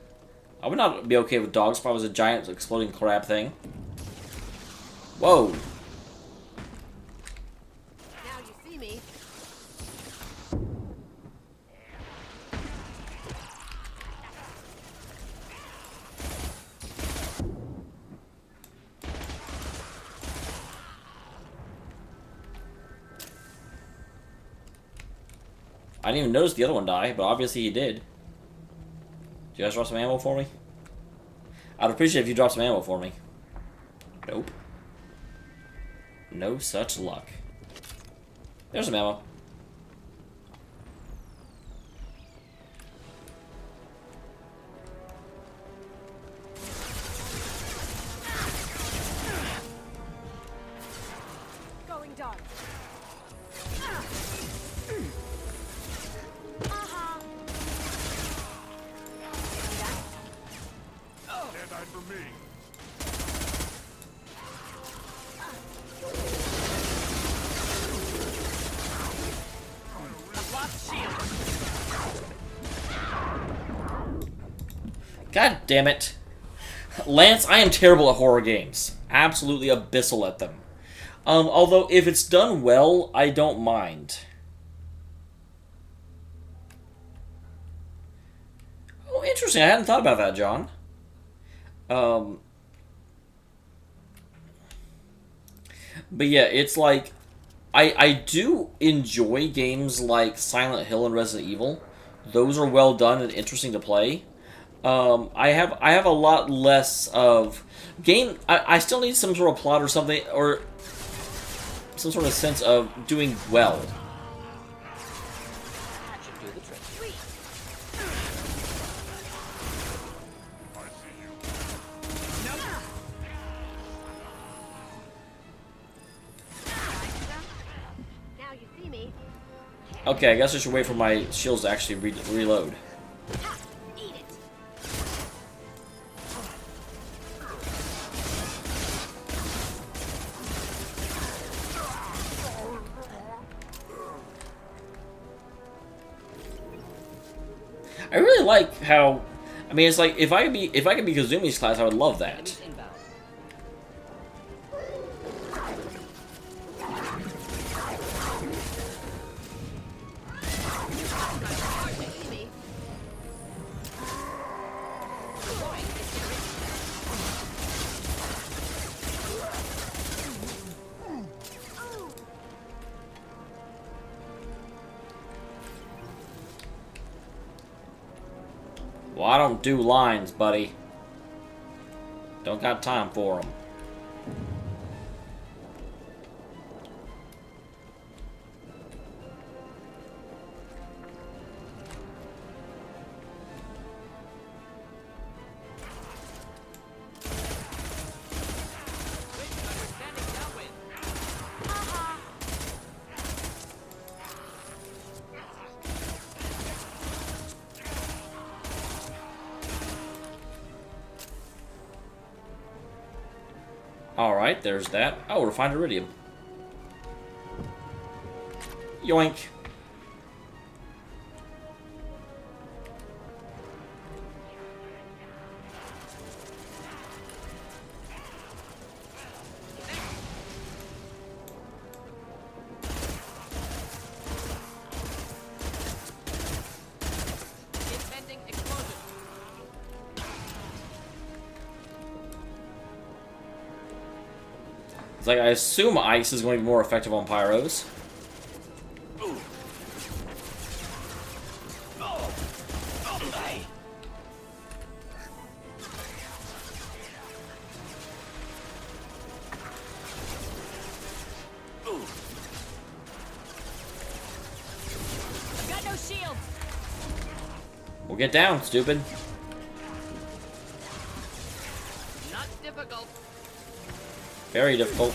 I would not be okay with dogs if I was a giant exploding crab thing. Whoa. Now you see me. I didn't even notice the other one die, but obviously he did. Do you guys drop some ammo for me? I'd appreciate if you drop some ammo for me. Nope. No such luck. There's some ammo. Going dark. Stand for me. God damn it. Lance, I am terrible at horror games. Absolutely abyssal at them. Although, if it's done well, I don't mind. Oh, interesting. I hadn't thought about that, John. But yeah, it's like... I do enjoy games like Silent Hill and Resident Evil. Those are well done and interesting to play. I have a lot less of... I still need some sort of plot or something, or... some sort of sense of doing well. That should do the trick. Now you see me. Okay, I guess I should wait for my shields to actually reload. Eat it. I really like how... I mean, it's like, if I could be Kazumi's class, I would love that. Well, I don't do lines, buddy. Don't got time for them. Alright, there's that. Oh, refined iridium. Yoink. It's like, I assume ice is going to be more effective on pyros. Got no shields. Well, get down, stupid. Not difficult. Very difficult.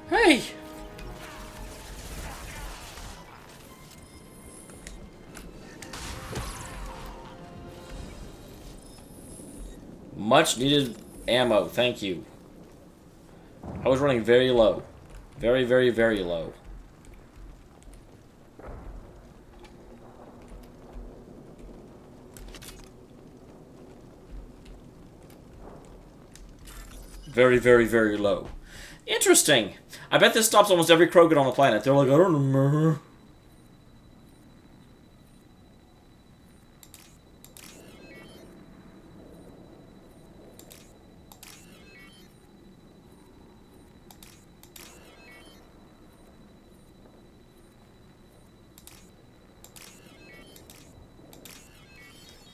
Hey! Much needed ammo, thank you. I was running very low. Very, very, very low. Very, very, very low. Interesting. I bet this stops almost every Krogan on the planet. They're like, I don't remember.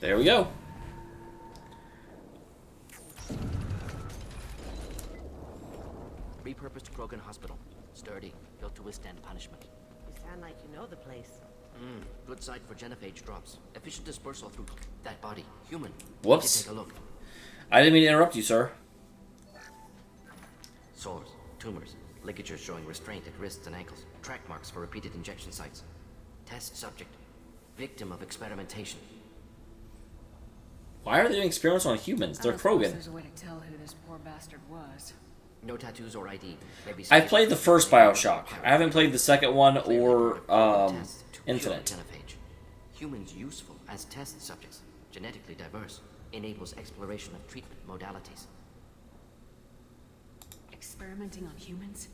There we go. Repurposed Krogan hospital. Sturdy, built to withstand punishment. You sound like you know the place. Good site for genophage drops. Efficient dispersal through that body. Human. Whoops. Take a look. I didn't mean to interrupt you, sir. Sores, tumors, ligatures showing restraint at wrists and ankles. Track marks for repeated injection sites. Test subject. Victim of experimentation. Why are they doing experiments on humans? They're Krogan. There's a way to tell who this poor bastard was. No tattoos or ID. I've played the first Bioshock. I haven't played the second one or Infinite. Humans useful as test subjects, genetically diverse, enables exploration of treatment modalities. Experimenting on humans?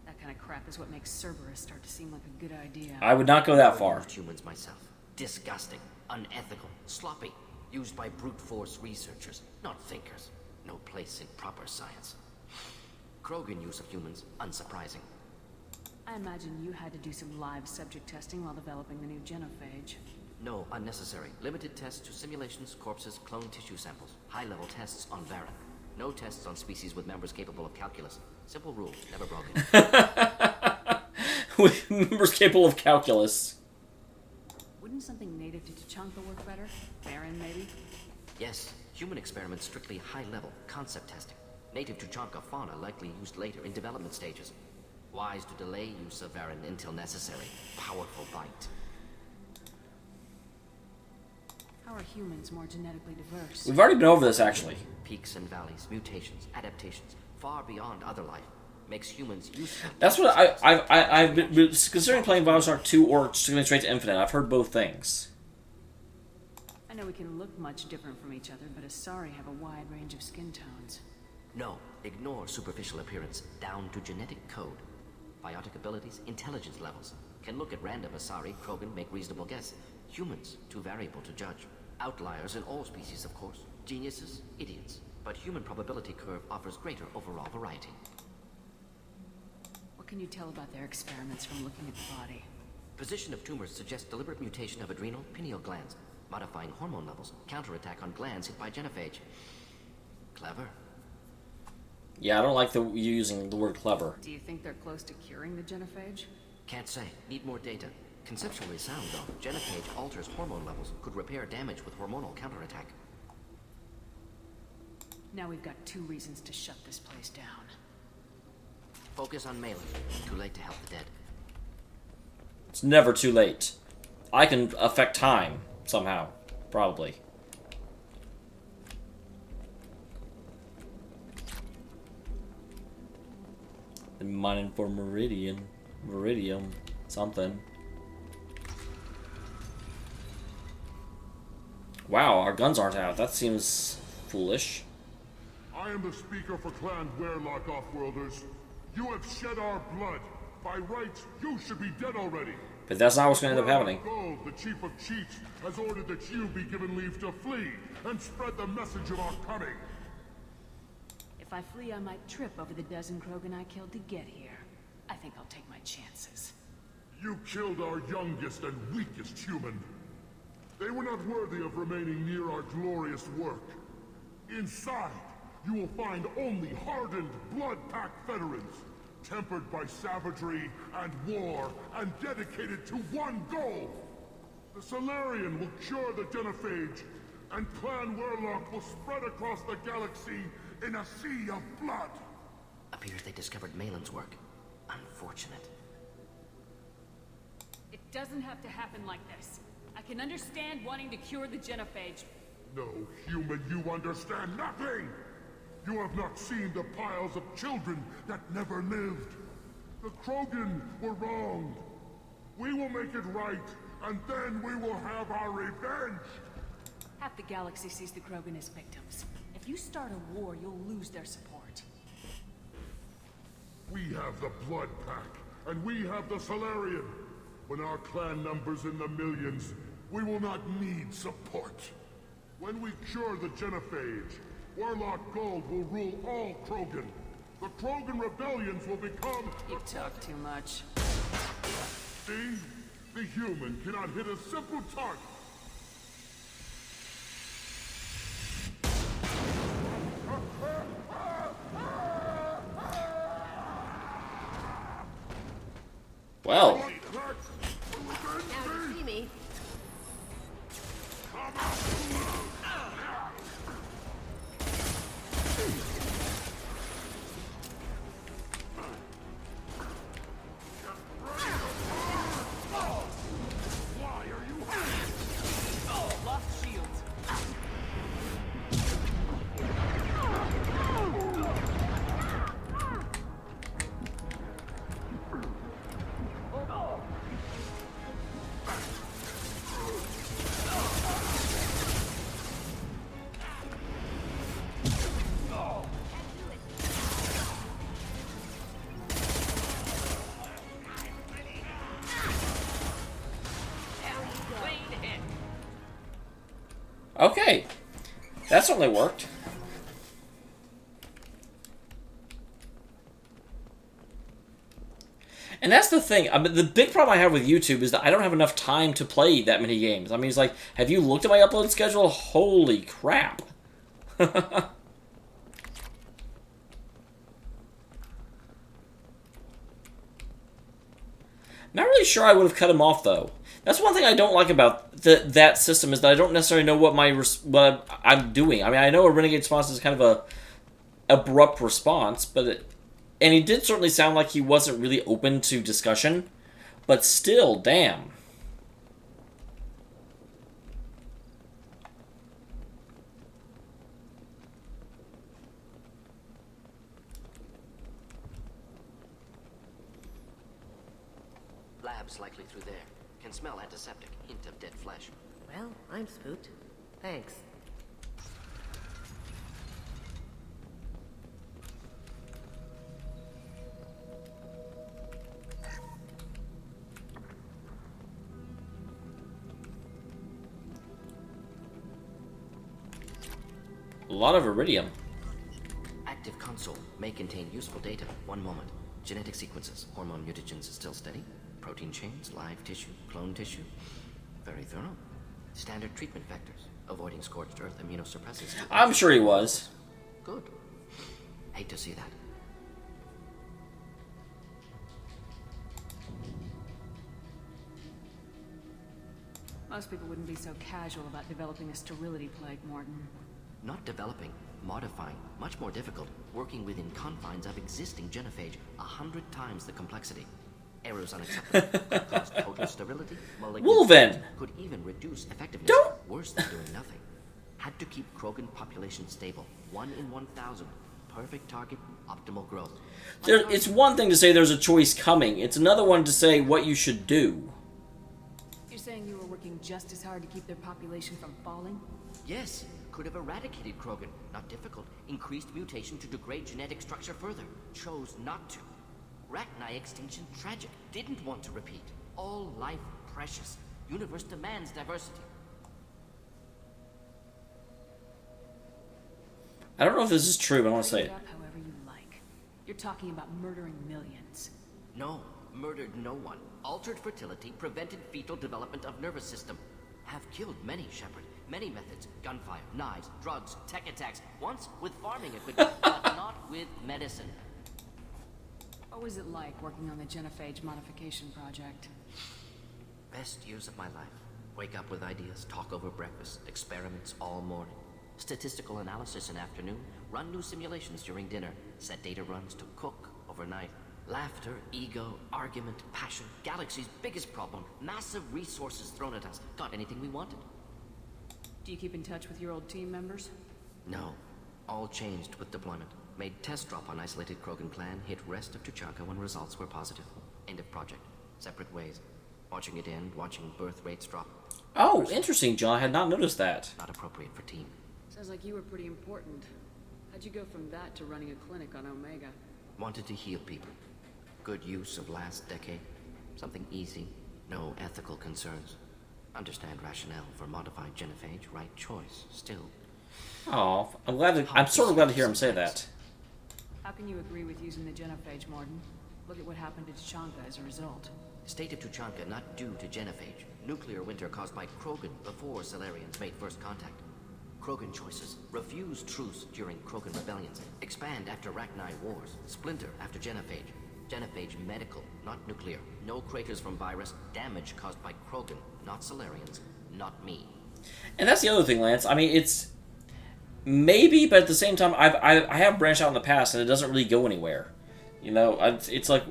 That kind of crap is what makes Cerberus start to seem like a good idea. I would not go that far. Humans myself. Disgusting, unethical, sloppy, used by brute force researchers, not thinkers. No place in proper science. Krogan use of humans, unsurprising. I imagine you had to do some live subject testing while developing the new genophage. No, unnecessary. Limited tests to simulations, corpses, cloned tissue samples. High-level tests on Varen. No tests on species with members capable of calculus. Simple rule, never broken. With members capable of calculus. Wouldn't something native to Tuchanka work better? Varen, maybe? Yes, human experiments strictly high-level, concept testing. Native Tuchanka fauna likely used later in development stages. Wise to delay use of Varen until necessary. Powerful bite. How are humans more genetically diverse? We've already been over this, actually. Peaks and valleys, mutations, adaptations, far beyond other life. Makes humans useful. That's what I've been considering playing Bioshock 2 or just going straight to Infinite. I've heard both things. I know we can look much different from each other, but Asari have a wide range of skin tones. No, ignore superficial appearance, down to genetic code. Biotic abilities, intelligence levels. Can look at random Asari, Krogan, make reasonable guess. Humans, too variable to judge. Outliers in all species, of course. Geniuses, idiots. But human probability curve offers greater overall variety. What can you tell about their experiments from looking at the body? Position of tumors suggests deliberate mutation of adrenal, pineal glands, modifying hormone levels, counterattack on glands hit by genophage. Clever. Yeah, I don't like you using the word clever. Do you think they're close to curing the genophage? Can't say. Need more data. Conceptually sound, though. Genophage alters hormone levels, could repair damage with hormonal counterattack. Now we've got 2 reasons to shut this place down. Focus on melee. Too late to help the dead. It's never too late. I can affect time, somehow. Probably. Been mining for Meridian. Viridium. Something. Wow, our guns aren't out. That seems foolish. I am the speaker for Clan Werlock, Offworlders. You have shed our blood. By rights, you should be dead already. But that's not what's going to end up happening. Gold, the Chief of Chiefs, has ordered that you be given leave to flee and spread the message of our coming. If I flee, I might trip over the dozen Krogan I killed to get here. I think I'll take my chances. You killed our youngest and weakest human. They were not worthy of remaining near our glorious work. Inside, you will find only hardened, blood-packed veterans, tempered by savagery and war, and dedicated to one goal. The Solarian will cure the Genophage, and Clan Werlock will spread across the galaxy in a sea of blood. Appears they discovered Malin's work. Unfortunate. It doesn't have to happen like this. I can understand wanting to cure the Genophage. No, human, you understand nothing! You have not seen the piles of children that never lived. The Krogan were wronged. We will make it right, and then we will have our revenge! Half the galaxy sees the Krogan as victims. If you start a war, you'll lose their support. We have the Blood Pack, and we have the Solarian. When our clan numbers in the millions, we will not need support. When we cure the Genophage, Warlock Gold will rule all Krogan. The Krogan rebellions will become... You talk too much. See? The human cannot hit a simple target. Well. Now you see me. Okay. That certainly worked. And that's the thing. I mean, the big problem I have with YouTube is that I don't have enough time to play that many games. I mean, it's like, have you looked at my upload schedule? Holy crap. Not really sure I would have cut him off, though. That's one thing I don't like about that system, is that I don't necessarily know what I'm doing. I mean, I know a renegade response is kind of a abrupt response, but and he did certainly sound like he wasn't really open to discussion, but still, damn. Lab's likely through there. Can smell antiseptic, hint of dead flesh. Well, I'm spooked. Thanks. A lot of iridium. Active console may contain useful data. One moment. Genetic sequences. Hormone mutagens is still steady. Protein chains, live tissue, clone tissue. Very thorough. Standard treatment vectors. Avoiding scorched earth immunosuppressants. I'm sure he was. Good. Hate to see that. Most people wouldn't be so casual about developing a sterility plague, Mordin. Not developing, modifying, much more difficult, working within confines of existing genophage, 100 times the complexity. Errors unacceptable. Could cause total sterility. Wolven! Could even reduce effectiveness. Don't. Worse than doing nothing. Had to keep Krogan population stable. 1 in 1,000. perfect target, optimal growth. It's one thing to say there's a choice coming. It's another one to say what you should do. You're saying you were working just as hard to keep their population from falling? Yes, could have eradicated Krogan. Not difficult. Increased mutation to degrade genetic structure further. Chose not to. Rachni extinction tragic. Didn't want to repeat. All life precious. Universe demands diversity. I don't know if this is true, but I want to say it. However you like. You're talking about murdering millions. No, murdered no one. Altered fertility, prevented fetal development of nervous system. Have killed many, Shepard. Many methods. Gunfire, knives, drugs, tech attacks. Once with farming equipment, but not with medicine. What was it like working on the genophage modification project? Best years of my life. Wake up with ideas, talk over breakfast, experiments all morning. Statistical analysis in afternoon, run new simulations during dinner, set data runs to cook overnight. Laughter, ego, argument, passion, galaxy's biggest problem, massive resources thrown at us. Got anything we wanted. Do you keep in touch with your old team members? No. All changed with deployment. Made test drop on isolated Krogan clan, hit rest of Tuchanka when results were positive. End of project. Separate ways. Watching it end, watching birth rates drop. Oh, interesting, John. I had not noticed that. Not appropriate for team. Sounds like you were pretty important. How'd you go from that to running a clinic on Omega? Wanted to heal people. Good use of last decade. Something easy. No ethical concerns. Understand rationale for modified genophage. Right choice. Still. Oh, I'm sort of glad to hear him say that. How can you agree with using the genophage, Mordin? Look at what happened to Tuchanka as a result. State of Tuchanka not due to genophage. Nuclear winter caused by Krogan before Salarians made first contact. Krogan choices. Refuse truce during Krogan rebellions. Expand after Rachni wars. Splinter after genophage. Genophage medical, not nuclear. No craters from virus. Damage caused by Krogan, not Salarians, not me. And that's the other thing, Lance. I mean, it's maybe, but at the same time, I have branched out in the past, and it doesn't really go anywhere. You know, it's like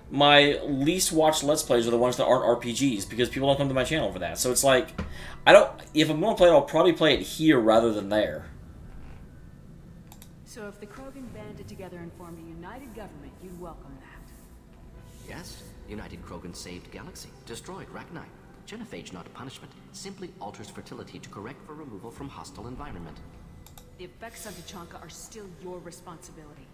my least watched Let's Plays are the ones that aren't RPGs, because people don't come to my channel for that. So it's like, if I'm going to play it, I'll probably play it here rather than there. So if the Krogan banded together and formed a united government, you'd welcome that? Yes, United Krogan saved Galaxy, destroyed Rachni. Genophage not punishment, simply alters fertility to correct for removal from hostile environment. The effects on Tuchanka are still your responsibility.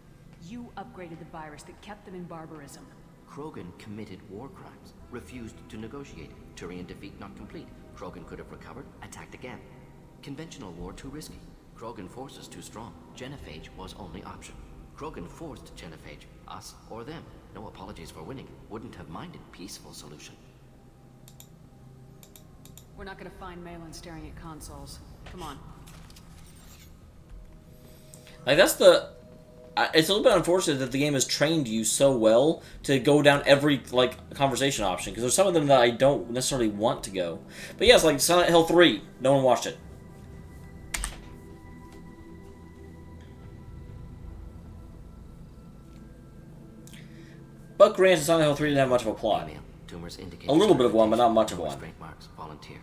You upgraded the virus that kept them in barbarism. Krogan committed war crimes, refused to negotiate. Turian defeat not complete. Krogan could have recovered, attacked again. Conventional war too risky. Krogan forces too strong. Genophage was only option. Krogan forced genophage, us or them. No apologies for winning. Wouldn't have minded peaceful solution. We're not gonna find Malin staring at consoles. Come on. Like, that's the... It's a little bit unfortunate that the game has trained you so well to go down every, like, conversation option, because there's some of them that I don't necessarily want to go. But yes, like Silent Hill 3, no one watched it. But granted, Silent Hill 3 didn't have much of a plot. A little bit of one, but not much of one. Marks, volunteer.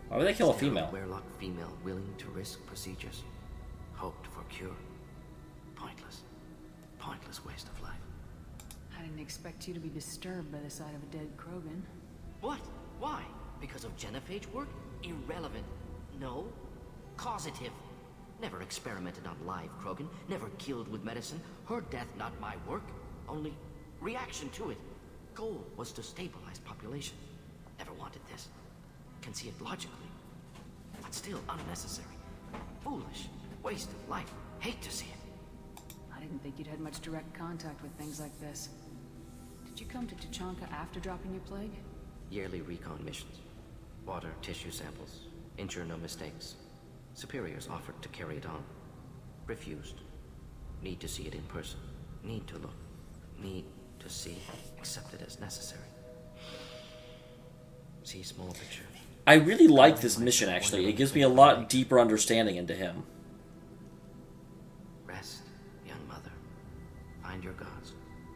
Why would they kill a female? Werelock female willing to risk procedures. Hoped for cure. Pointless. Pointless waste of life. I didn't expect you to be disturbed by the sight of a dead Krogan. What? Why? Because of genophage work? Irrelevant. No. Causative. Never experimented on live Krogan. Never killed with medicine. Her death not my work. Only reaction to it. Goal was to stabilize population. Never wanted this. Can see it logically. But still unnecessary. Foolish. Waste of life. Hate to see it. I didn't think you'd had much direct contact with things like this. Did you come to Tuchanka after dropping your plague? Yearly recon missions. Water, tissue samples. Ensure no mistakes. Superiors offered to carry it on. Refused. Need to see it in person. Need to look. Need to see. Accept it as necessary. See small picture. I really like this mission, actually. It gives me a lot deeper understanding into him. Rest, young mother. Find your gods.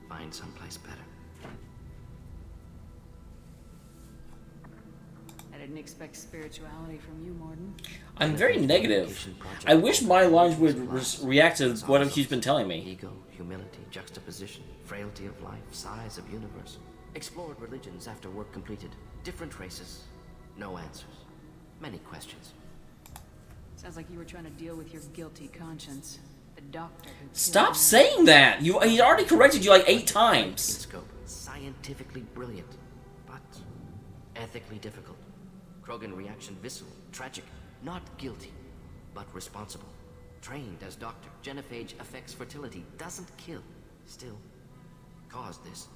Find someplace better. I didn't expect spirituality from you, Mordin. I'm very negative. I wish my lines would react to what he's been telling me. Ego, humility, juxtaposition, frailty of life, size of universe. Explored religions after work completed. Different races. No answers. Many questions. Sounds like you were trying to deal with your guilty conscience. The doctor who Stop saying that! He already corrected you like 8 times. Scope. Scientifically brilliant, but ethically difficult. Krogan reaction visceral, tragic, not guilty, but responsible. Trained as doctor, genophage affects fertility, doesn't kill. Still, caused this.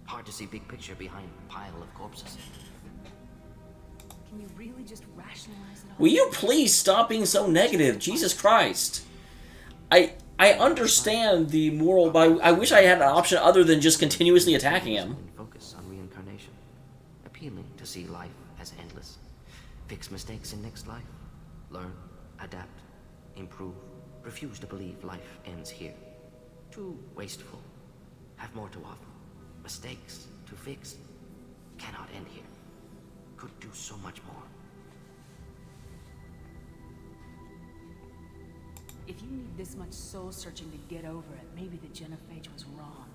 Hard to see big picture behind pile of corpses. Can you really just rationalize it all? Will you please stop being so negative? Jesus Christ. I understand the moral, but I wish I had an option other than just continuously attacking him. Focus on reincarnation. Appealing to see life as endless. Fix mistakes in next life. Learn, adapt, improve. Refuse to believe life ends here. Too wasteful. Have more to offer. Mistakes to fix. Cannot end here. Could do so much more. If you need this much soul searching to get over it, maybe the genophage was wrong.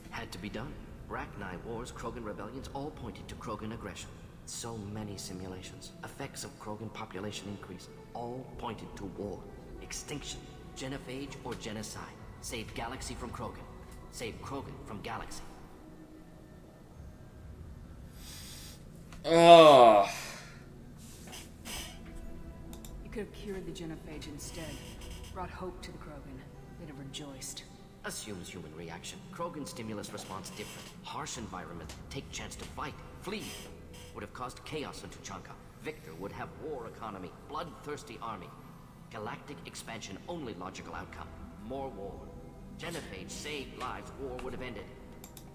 Had to be done. Rachni wars, Krogan rebellions, all pointed to Krogan aggression. So many simulations. Effects of Krogan population increase. All pointed to war. Extinction. Genophage or genocide. Save galaxy from Krogan. Save Krogan from galaxy. Oh. You could have cured the genophage instead. Brought hope to the Krogan. They'd have rejoiced. Assumes human reaction. Krogan stimulus response different. Harsh environment. Take chance to fight. Flee. Would have caused chaos in Tuchanka. Victor would have war economy. Bloodthirsty army. Galactic expansion only logical outcome. More war. Genophage saved lives. War would have ended.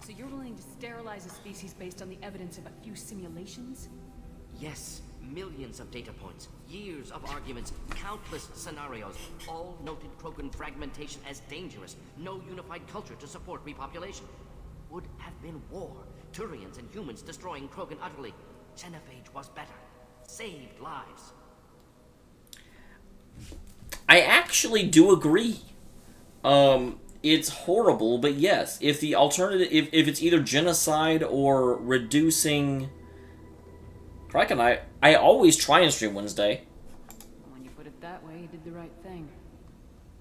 So you're willing to sterilize a species based on the evidence of a few simulations? Yes. Millions of data points, years of arguments, countless scenarios, all noted Krogan fragmentation as dangerous, no unified culture to support repopulation. Would have been war, Turians and humans destroying Krogan utterly. Genophage was better, saved lives. I actually do agree. It's horrible, but yes, if the alternative, if it's either genocide or reducing... Kraken, I always try and stream Wednesday. When you put it that way, you did the right thing.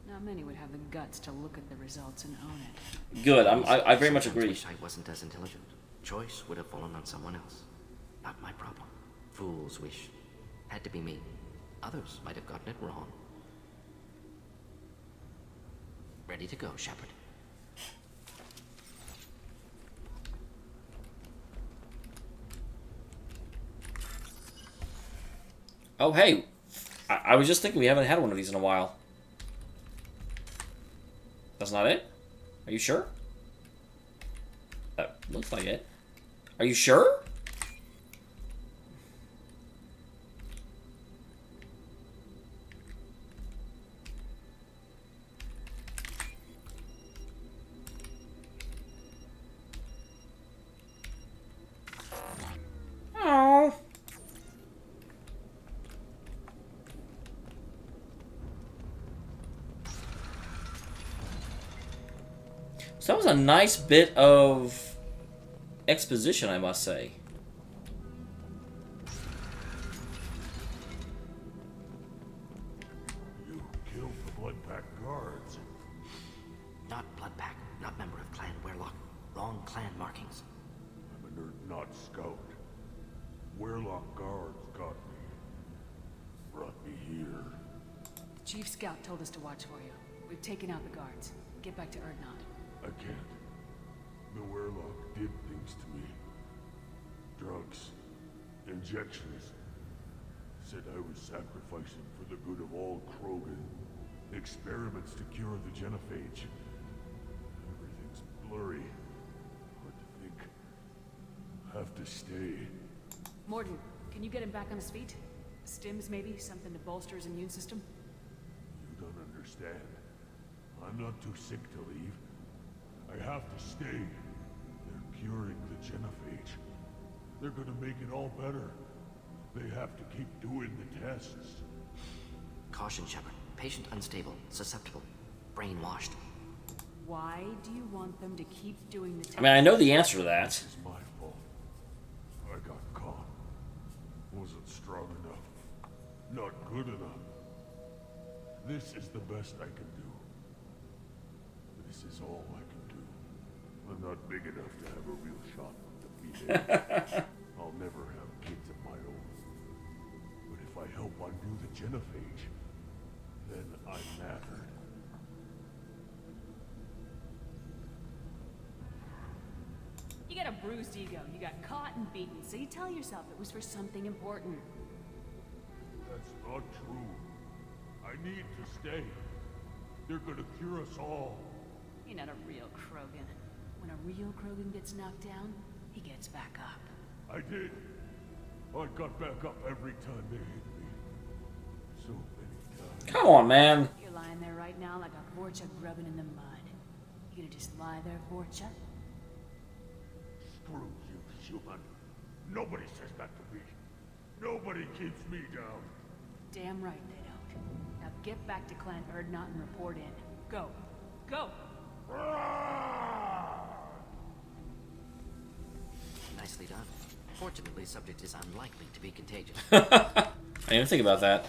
Not many would have the guts to look at the results and own it. Good, I very much agree. I wish I wasn't as intelligent. Choice would have fallen on someone else. Not my problem. Fool's wish. Had to be me. Others might have gotten it wrong. Ready to go, Shepard. Oh, hey. I was just thinking we haven't had one of these in a while. That's not it? Are you sure? That looks like it. Are you sure? Oh. So that was a nice bit of exposition, I must say. You killed the Bloodpack guards. Not Bloodpack, not member of Clan Werlock. Wrong clan markings. I'm a nerd, not scout. Werlock guards got me. Brought me here. The Chief Scout told us to watch for you. We've taken out the guards. Get back to Erdnot. I can't. The Werlock did things to me. Drugs. Injections. Said I was sacrificing for the good of all Krogan. Experiments to cure the genophage. Everything's blurry. Hard to think. Have to stay. Mordin, can you get him back on his feet? Stims, maybe? Something to bolster his immune system? You don't understand. I'm not too sick to leave. I have to stay. They're curing the genophage. They're gonna make it all better. They have to keep doing the tests. Caution, Shepard. Patient unstable, susceptible, brainwashed. Why do you want them to keep doing the I mean, I know the answer to that. It's my fault. I got caught. Wasn't strong enough. Not good enough. This is the best I can do. This is all I can do. I'm not big enough to have a real shot with the female. I'll never have kids of my own. But if I help undo the genophage, then I'm mattered. You got a bruised ego. You got caught and beaten, so you tell yourself it was for something important. That's not true. I need to stay. They're gonna cure us all. You're not a real Krogan. When a real Krogan gets knocked down, he gets back up. I did. I got back up every time they hit me. So many times. Come on, man. You're lying there right now like a Vorcha grubbing in the mud. You gonna just lie there, Vorcha? Screw you, human. Nobody says that to me. Nobody keeps me down. Damn right they don't. Now get back to Clan Erdnot and report in. Go. Go! Nicely done. Fortunately, subject is unlikely to be contagious. I didn't even think about that.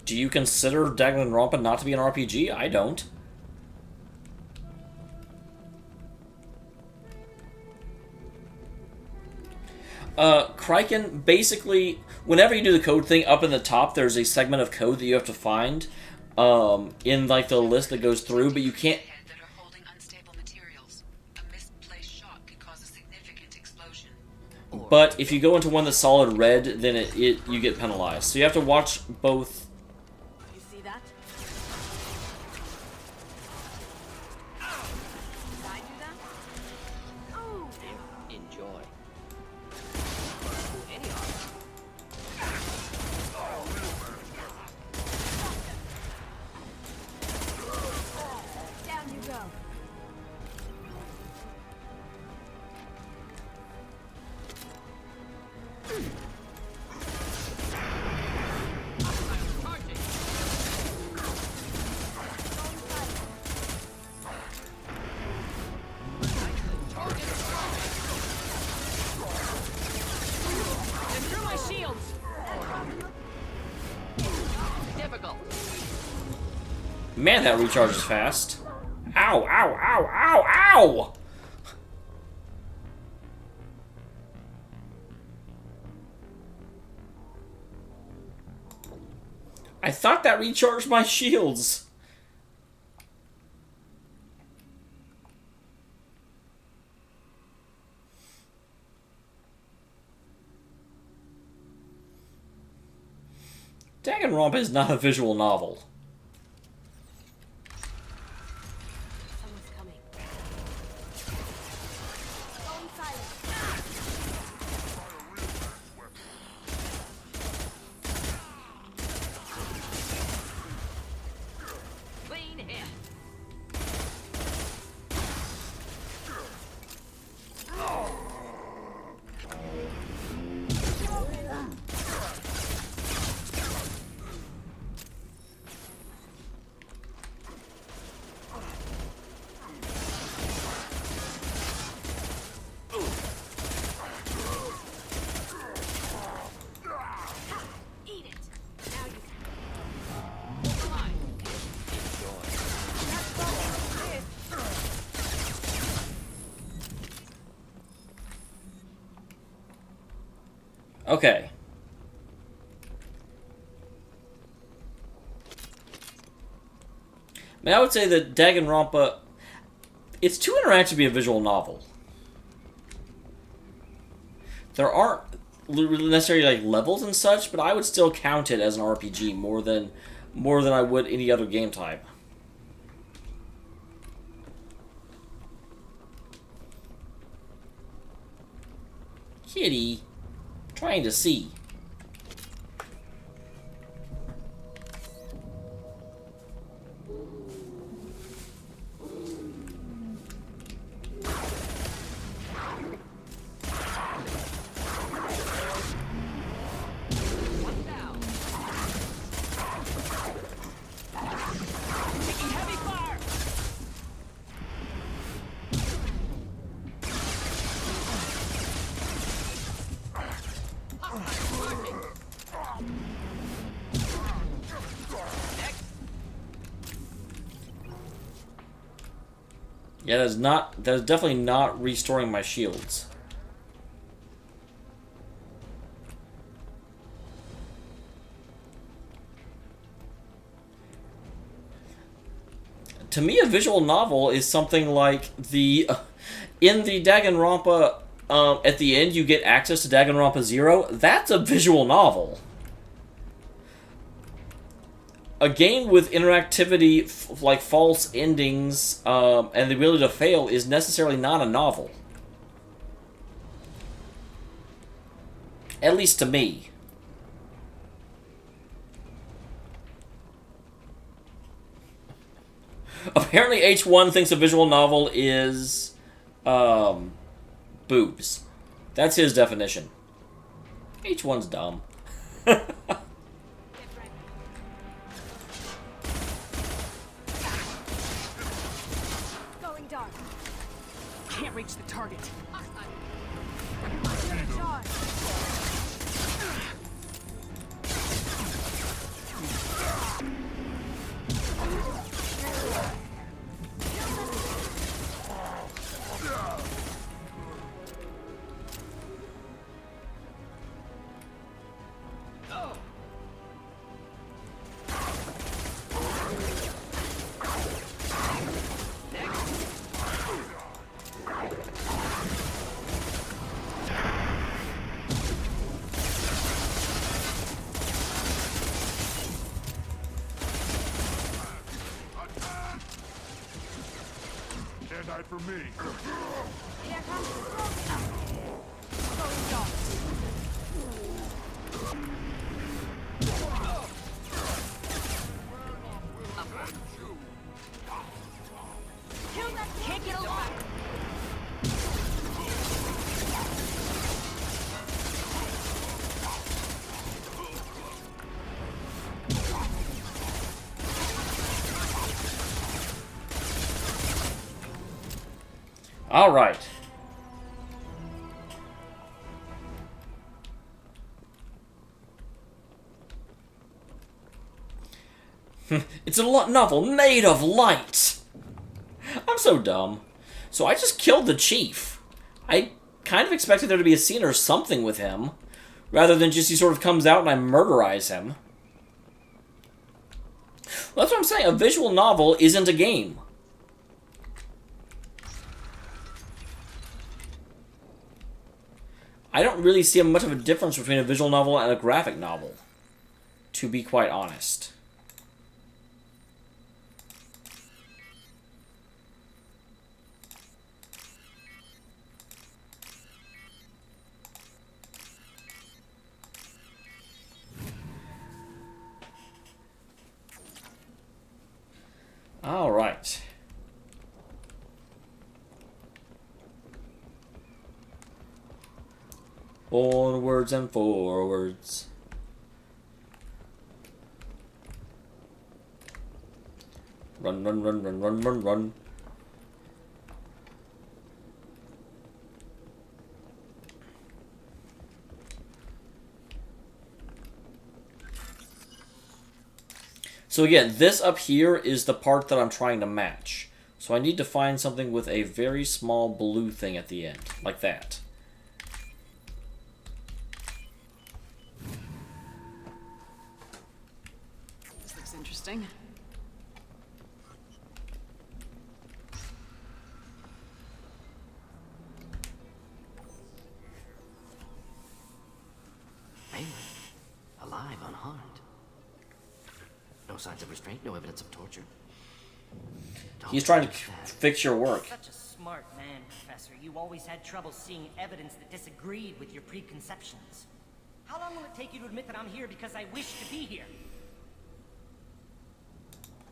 Do you consider Danganronpa not to be an RPG? I don't. Kraken, basically, whenever you do the code thing, up in the top, there's a segment of code that you have to find in like the list that goes through, but you can't... But if you go into one that's solid red, then you get penalized. So you have to watch both. You see that? Did I do that? Oh! Enjoy. Down you go. Man, that recharges fast. Ow, ow, ow, ow, ow! I thought that recharged my shields. Danganronpa is not a visual novel. Okay. I mean, I would say that Danganronpa, it's too interactive to be a visual novel. There aren't necessarily like levels and such, but I would still count it as an RPG more than I would any other game type. Kitty. Trying to see. Yeah, that's definitely not restoring my shields. To me, a visual novel is something like the in the Danganronpa. At the end, you get access to Danganronpa 0. That's a visual novel. A game with interactivity, like false endings, and the ability to fail is necessarily not a novel. At least to me. Apparently H1 thinks a visual novel is boobs. That's his definition. H1's dumb. Going dark. Can't reach the target. For me. Here comes the going dark. Kill that! Can't get along. All right. It's a novel made of light. I'm so dumb. So I just killed the chief. I kind of expected there to be a scene or something with him, rather than just he sort of comes out and I murderize him. Well, that's what I'm saying. A visual novel isn't a game. I don't really see much of a difference between a visual novel and a graphic novel, to be quite honest. All right. Onwards and forwards. Run, run, run, run, run, run, run. So again, this up here is the part that I'm trying to match. So I need to find something with a very small blue thing at the end, like that. This looks interesting. Mainly alive, unharmed. No signs of restraint, no evidence of torture. He's trying to fix your work. Such a smart man, Professor. You always had trouble seeing evidence that disagreed with your preconceptions. How long will it take you to admit that I'm here because I wish to be here?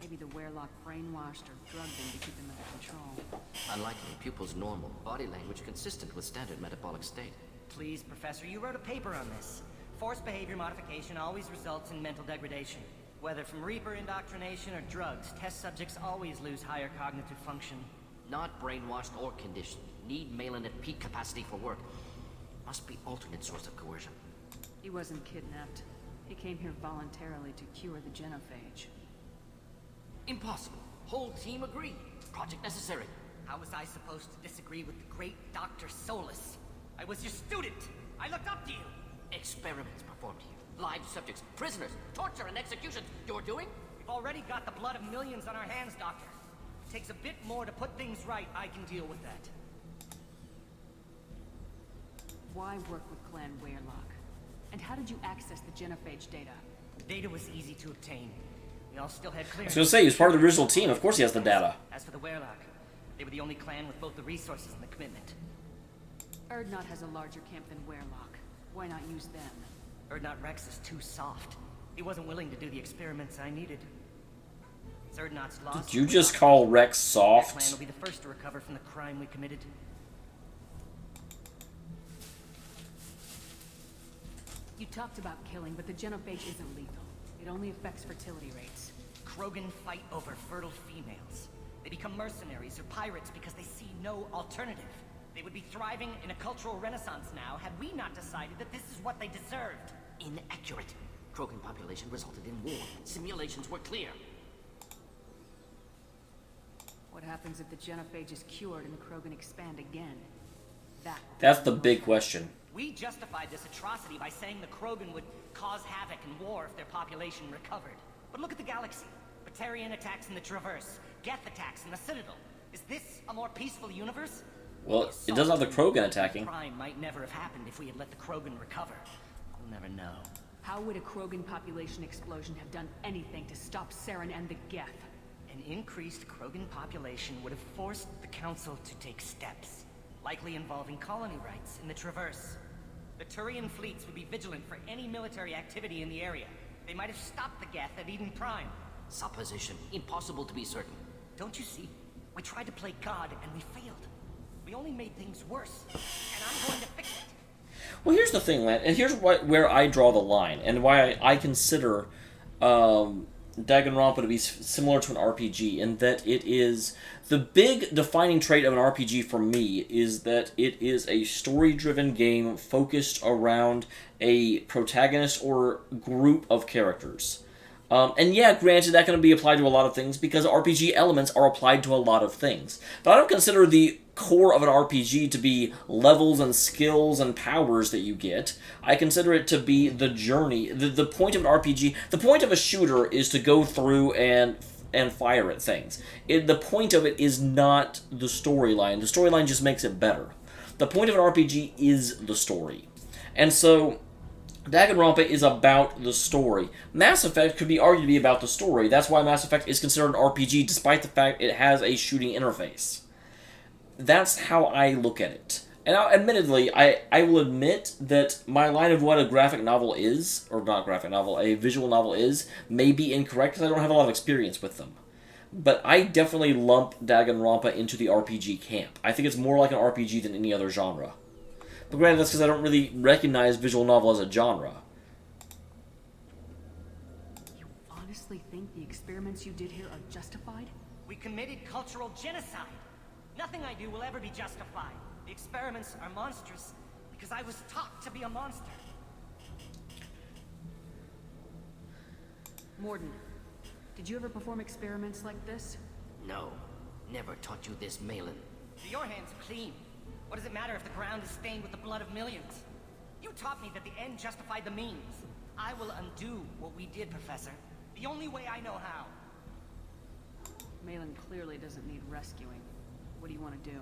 Maybe the Werelock brainwashed or drugged him to keep him under control. Unlikely, pupil's normal. Body language consistent with standard metabolic state. Please, Professor, you wrote a paper on this. Forced behavior modification always results in mental degradation. Whether from Reaper indoctrination or drugs, test subjects always lose higher cognitive function. Not brainwashed or conditioned. Need Malin at peak capacity for work. Must be alternate source of coercion. He wasn't kidnapped. He came here voluntarily to cure the genophage. Impossible. Whole team agreed. Project necessary. How was I supposed to disagree with the great Dr. Solus? I was your student. I looked up to you. Experiments performed here. Live subjects, prisoners, torture and executions. You're doing? We've already got the blood of millions on our hands, Doctor. It takes a bit more to put things right. I can deal with that. Why work with Clan Werelock? And how did you access the genophage data? The data was easy to obtain. We all still had clearance. I was going to say, he was part of the original team. Of course he has the data. As for the Werelock, they were the only clan with both the resources and the commitment. Erdnot has a larger camp than Werelock. Why not use them? Erdnot Rex is too soft. He wasn't willing to do the experiments I needed. Erdnot's lost. Did you just call Rex soft? That clan will be the first to recover from the crime we committed. You talked about killing, but the genophage isn't lethal. It only affects fertility rates. Krogan fight over fertile females. They become mercenaries or pirates because they see no alternative. They would be thriving in a cultural renaissance now had we not decided that this is what they deserved. Inaccurate. Krogan population resulted in war. Simulations were clear. What happens if the genophage is cured and the Krogan expand again? That's the big question. We justified this atrocity by saying the Krogan would cause havoc and war if their population recovered. But look at the galaxy. Batarian attacks in the Traverse. Geth attacks in the Citadel. Is this a more peaceful universe? Well, it does have the Krogan attacking. Crime might never have happened if we had let the Krogan recover. We'll never know. How would a Krogan population explosion have done anything to stop Saren and the Geth? An increased Krogan population would have forced the Council to take steps, likely involving colony rights in the Traverse. The Turian fleets would be vigilant for any military activity in the area. They might have stopped the Geth at Eden Prime. Supposition. Impossible to be certain. Don't you see? We tried to play God and we failed. We only made things worse, and I'm going to fix it. Well, here's the thing, Lance, and here's where I draw the line, and why I consider Danganronpa to be similar to an RPG, in that it is the big defining trait of an RPG for me is that it is a story-driven game focused around a protagonist or group of characters. And yeah, granted, that can be applied to a lot of things because RPG elements are applied to a lot of things. But I don't consider the core of an RPG to be levels and skills and powers that you get. I consider it to be the journey. The point of an RPG, the point of a shooter is to go through and fire at things. The point of it is not the storyline. The storyline just makes it better. The point of an RPG is the story. And so Danganronpa is about the story. Mass Effect could be argued to be about the story. That's why Mass Effect is considered an RPG, despite the fact it has a shooting interface. That's how I look at it. And admittedly, I will admit that my line of what a graphic novel is, or not graphic novel, a visual novel is, may be incorrect because I don't have a lot of experience with them. But I definitely lump Danganronpa into the RPG camp. I think it's more like an RPG than any other genre. But granted, that's because I don't really recognize visual novel as a genre. You honestly think the experiments you did here are justified? We committed cultural genocide. Nothing I do will ever be justified. The experiments are monstrous because I was taught to be a monster. Mordin, did you ever perform experiments like this? No. Never taught you this, Malin. So your hands are clean. What does it matter if the ground is stained with the blood of millions? You taught me that the end justified the means. I will undo what we did, Professor. The only way I know how. Malin clearly doesn't need rescuing. What do you want to do?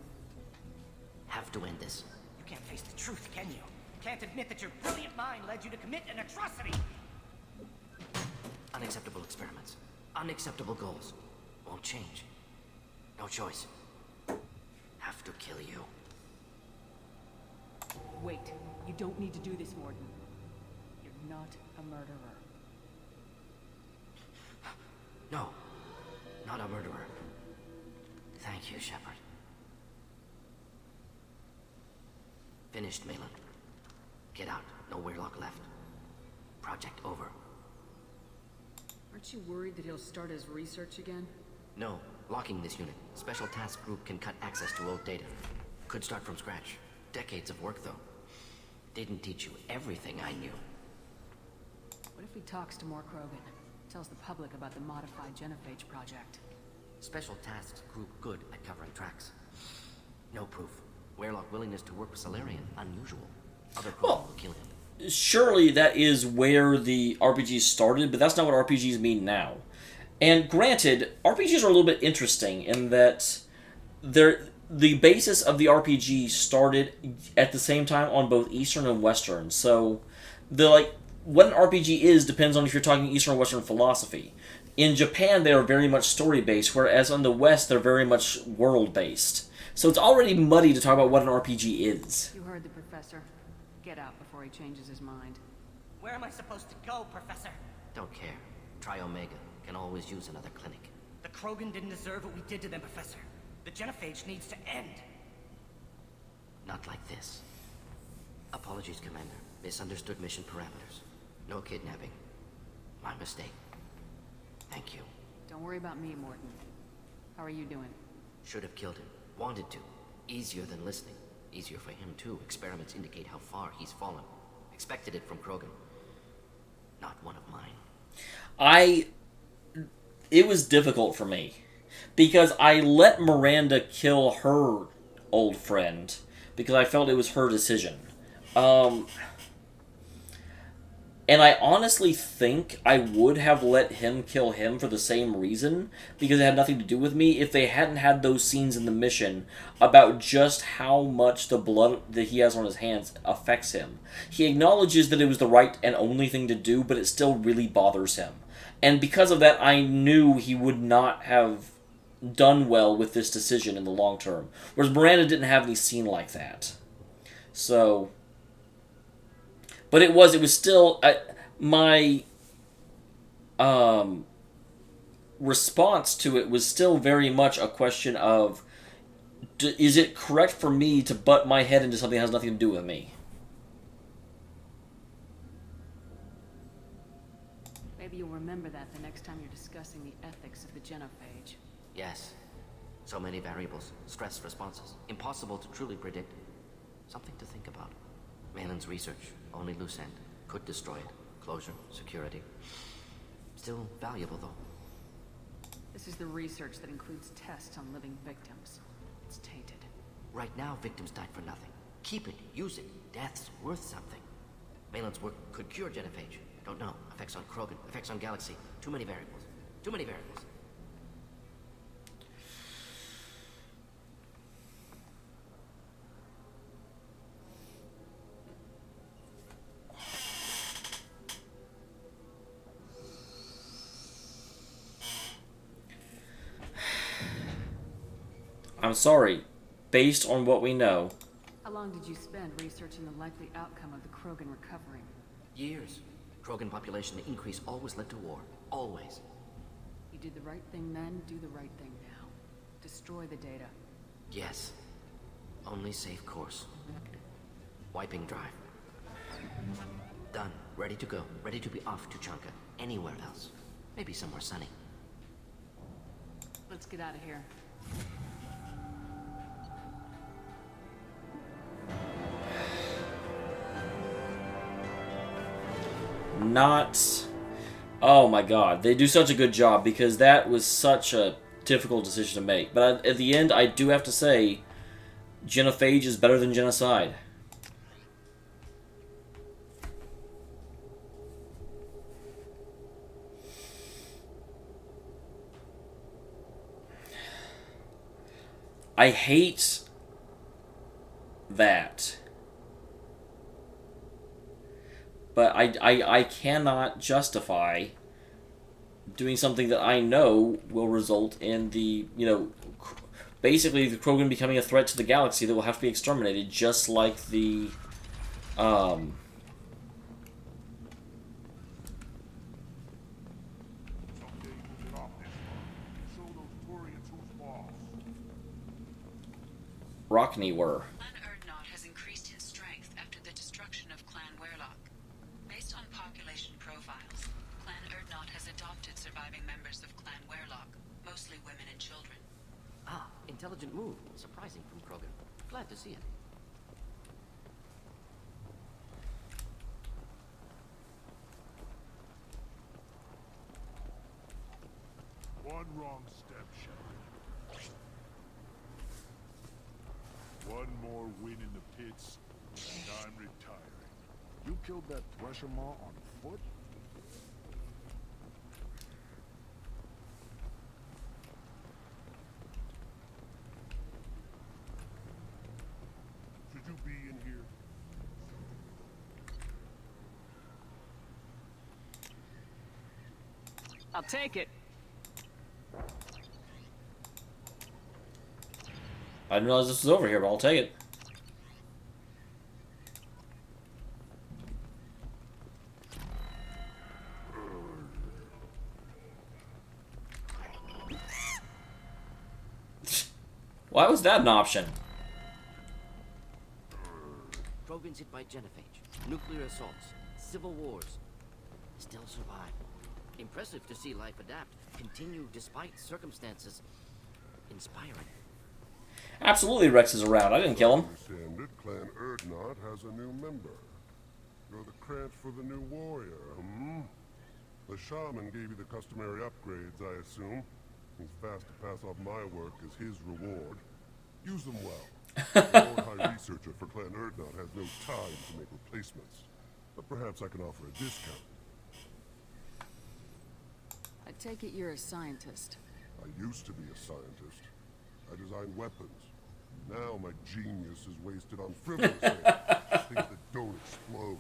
Have to end this. You can't face the truth, can you? Can't admit that your brilliant mind led you to commit an atrocity. Unacceptable experiments. Unacceptable goals. Won't change. No choice. have to kill you. Wait, you don't need to do this, Mordin. You're not a murderer. No, not a murderer. Thank you, Shepard. Finished, Malin. Get out. No Weirlock left. Project over. Aren't you worried that he'll start his research again? No. Locking this unit. Special Task Group can cut access to old data. Could start from scratch. Decades of work, though. Didn't teach you everything I knew. What if he talks to more Krogan? Tells the public about the modified genophage project? Special Tasks Group good at covering tracks. No proof. Weirlock willingness to work with Salarian, unusual. Other Krogan will kill him. Surely that is where the RPGs started, but that's not what RPGs mean now. And granted, RPGs are a little bit interesting in that the basis of the RPG started at the same time on both Eastern and Western. So what an RPG is depends on if you're talking Eastern or Western philosophy. In Japan, they are very much story-based, whereas in the West, they're very much world-based. So it's already muddy to talk about what an RPG is. You heard the professor. Get out before he changes his mind. Where am I supposed to go, Professor? Don't care. Try Omega. Can always use another clinic. The Krogan didn't deserve what we did to them, Professor. The genophage needs to end. Not like this. Apologies, Commander. Misunderstood mission parameters. No kidnapping. My mistake. Thank you. Don't worry about me, Mordin. How are you doing? Should have killed him. Wanted to. Easier than listening. Easier for him, too. Experiments indicate how far he's fallen. Expected it from Krogan. Not one of mine. It was difficult for me. Because I let Miranda kill her old friend. Because I felt it was her decision. And I honestly think I would have let him kill him for the same reason, because it had nothing to do with me, if they hadn't had those scenes in the mission about just how much the blood that he has on his hands affects him. He acknowledges that it was the right and only thing to do, but it still really bothers him. And because of that, I knew he would not have done well with this decision in the long term. Whereas Miranda didn't have any scene like that. So... But it was still... my response to it was still very much a question of, is it correct for me to butt my head into something that has nothing to do with me? Maybe you'll remember that the next time you're discussing the ethics of the genophage. Yes. So many variables. Stress responses. Impossible to truly predict. Something to think about. Malin's research. Only loose end. Could destroy it. Closure. Security. Still valuable, though. This is the research that includes tests on living victims. It's tainted. Right now, victims died for nothing. Keep it. Use it. Death's worth something. Malin's work could cure genophage. Don't know. Effects on Krogan. Effects on Galaxy. Too many variables. Too many variables. I'm sorry. Based on what we know... How long did you spend researching the likely outcome of the Krogan recovering? Years. Krogan population increase always led to war. Always. You did the right thing then, do the right thing now. Destroy the data. Yes. Only safe course. Wiping drive. Done. Ready to go. Ready to be off to Chanka. Anywhere else. Maybe somewhere sunny. Let's get out of here. Not... Oh my god, they do such a good job, because that was such a difficult decision to make. But at the end, I do have to say, genophage is better than genocide. I hate that. But I cannot justify doing something that I know will result in the, basically the Krogan becoming a threat to the galaxy that will have to be exterminated, just like the Rockney were. Clan Erdnot has increased in strength after the destruction of Clan Werlock. Based on population profiles, Clan Erdnot has adopted surviving members of Clan Werlock, mostly women and children. Ah, intelligent move. Surprising from Krogan. Glad to see it. One wrong step, Shepard. One more win in the pits, and I'm retiring. You killed that Thresher Maw on foot? Should you be in here? I'll take it. I didn't realize this was over here, but I'll take it. Why was that an option? Krogans hit by genophage, nuclear assaults, civil wars. Still survive. Impressive to see life adapt, continue despite circumstances. Inspiring. Absolutely, Rex is around. I didn't kill him. Understand it, Clan Erdnot has a new member. You're the Krant for the new warrior, hmm? The shaman gave you the customary upgrades, I assume. He's fast to pass off my work as his reward. Use them well. The Lord High Researcher for Clan Erdnot has no time to make replacements. But perhaps I can offer a discount. I take it you're a scientist. I used to be a scientist. I designed weapons. Now my genius is wasted on frivolous things that don't explode.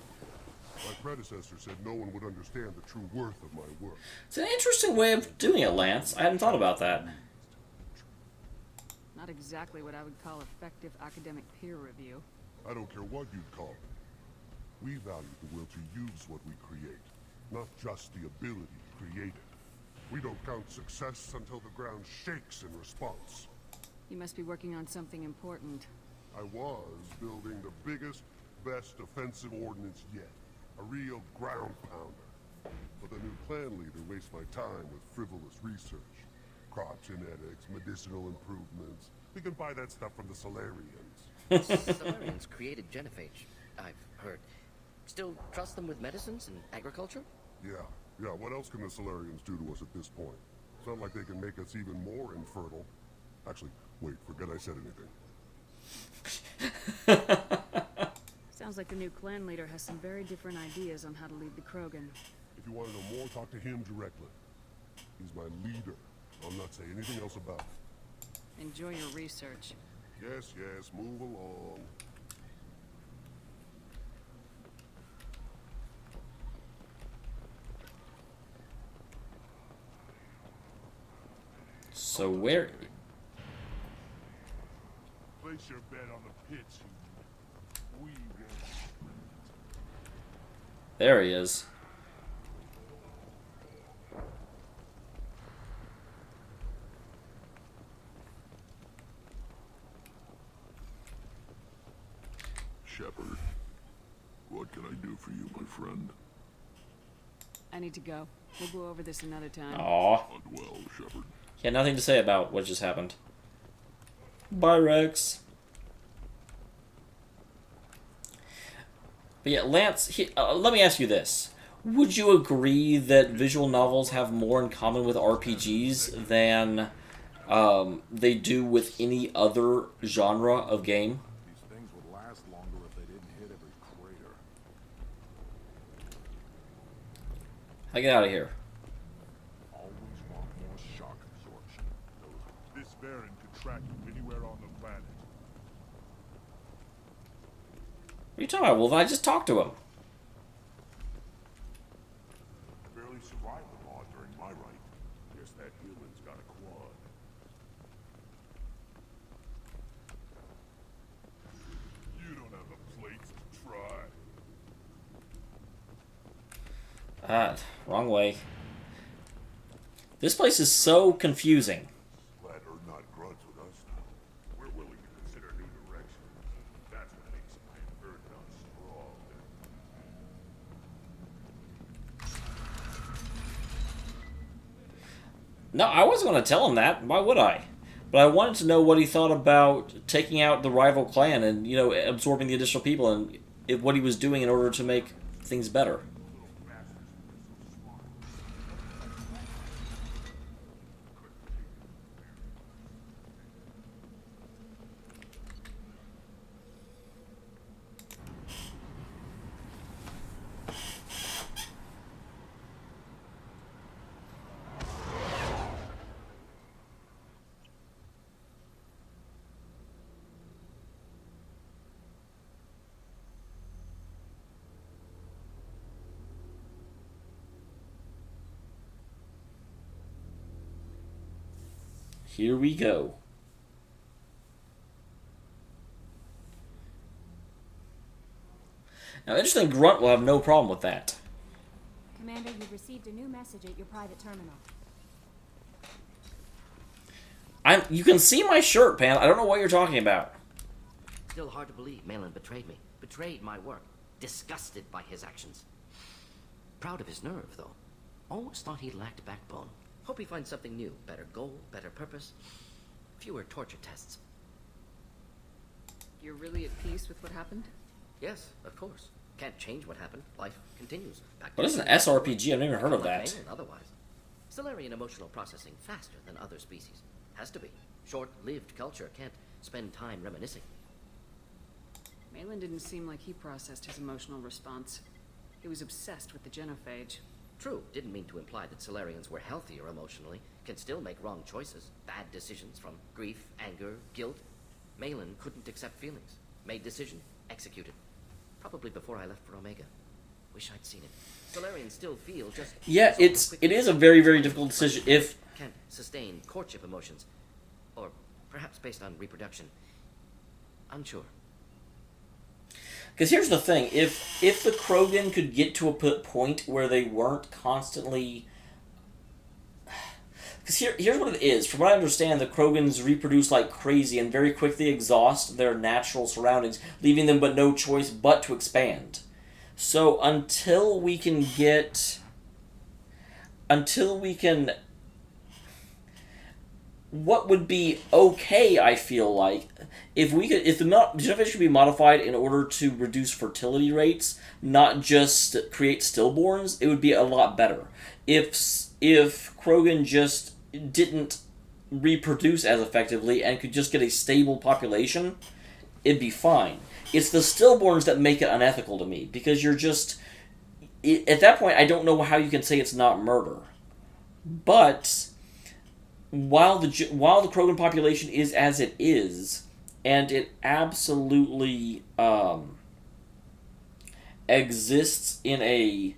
My predecessor said no one would understand the true worth of my work. It's an interesting way of doing it, Lance. I hadn't thought about that. Not exactly what I would call effective academic peer review. I don't care what you'd call it. We value the will to use what we create, not just the ability to create it. We don't count success until the ground shakes in response. You must be working on something important. I was building the biggest, best offensive ordnance yet. A real ground pounder. But the new clan leader wastes my time with frivolous research. Crop genetics, medicinal improvements. We can buy that stuff from the Solarians. Solarians created genophage, I've heard. Still trust them with medicines and agriculture? Yeah, what else can the Solarians do to us at this point? It's not like they can make us even more infertile. Actually, wait, forget I said anything. Sounds like the new clan leader has some very different ideas on how to lead the Krogan. If you want to know more, talk to him directly. He's my leader. I'll not say anything else about it. Enjoy your research. Yes, move along. So where... Place your bet on the pits. We won't. There he is. Shepard, what can I do for you, my friend? I need to go. We'll go over this another time. Aww. Well, Shepard. He had nothing to say about what just happened. Bye, Rex. But yeah, Lance, let me ask you this. Would you agree that visual novels have more in common with RPGs than they do with any other genre of game? These things would last longer if they didn't hit every crater. I get out of here. Always want more shock absorption. This Baron could track you anywhere on the planet. What are you talking about, Wolf? I just talked to him. Barely survived the law during my reign. Guess that human's got a quad. Wrong way. This place is so confusing. Glad they're not grunts with us now. We're willing to consider new directions. That's what makes Iron Earth strong. No, I wasn't going to tell him that. Why would I? But I wanted to know what he thought about taking out the rival clan and, you know, absorbing the additional people and what he was doing in order to make things better. Here we go. Now, interesting, Grunt will have no problem with that. Commander, you've received a new message at your private terminal. You can see my shirt, Pan. I don't know what you're talking about. Still hard to believe Malin betrayed me. Betrayed my work. Disgusted by his actions. Proud of his nerve, though. Always thought he lacked backbone. Hope he finds something new. Better goal, better purpose. Fewer torture tests. You're really at peace with what happened? Yes, of course. Can't change what happened. Life continues. What is an SRPG? I've never even heard of that. Otherwise. Solarian emotional processing faster than other species. Has to be. Short-lived culture can't spend time reminiscing. Malin didn't seem like he processed his emotional response. He was obsessed with the genophage. True, didn't mean to imply that Solarians were healthier emotionally, can still make wrong choices, bad decisions from grief, anger, guilt. Malin couldn't accept feelings. Made decision, executed. Probably before I left for Omega. Wish I'd seen it. Solarians still feel just... Yeah, it is a very, very difficult decision if... Can't sustain courtship emotions. Or perhaps based on reproduction. Unsure. Because here's the thing, if the Krogan could get to a point where they weren't constantly... Because here's what it is. From what I understand, the Krogans reproduce like crazy and very quickly exhaust their natural surroundings, leaving them but no choice but to expand. So until we can get... What would be okay, I feel like, if the genophage could be modified in order to reduce fertility rates, not just create stillborns, it would be a lot better. If Krogan just didn't reproduce as effectively and could just get a stable population, it'd be fine. It's the stillborns that make it unethical to me, because you're just... At that point, I don't know how you can say it's not murder. But... While the Krogan population is as it is, and it absolutely exists in a...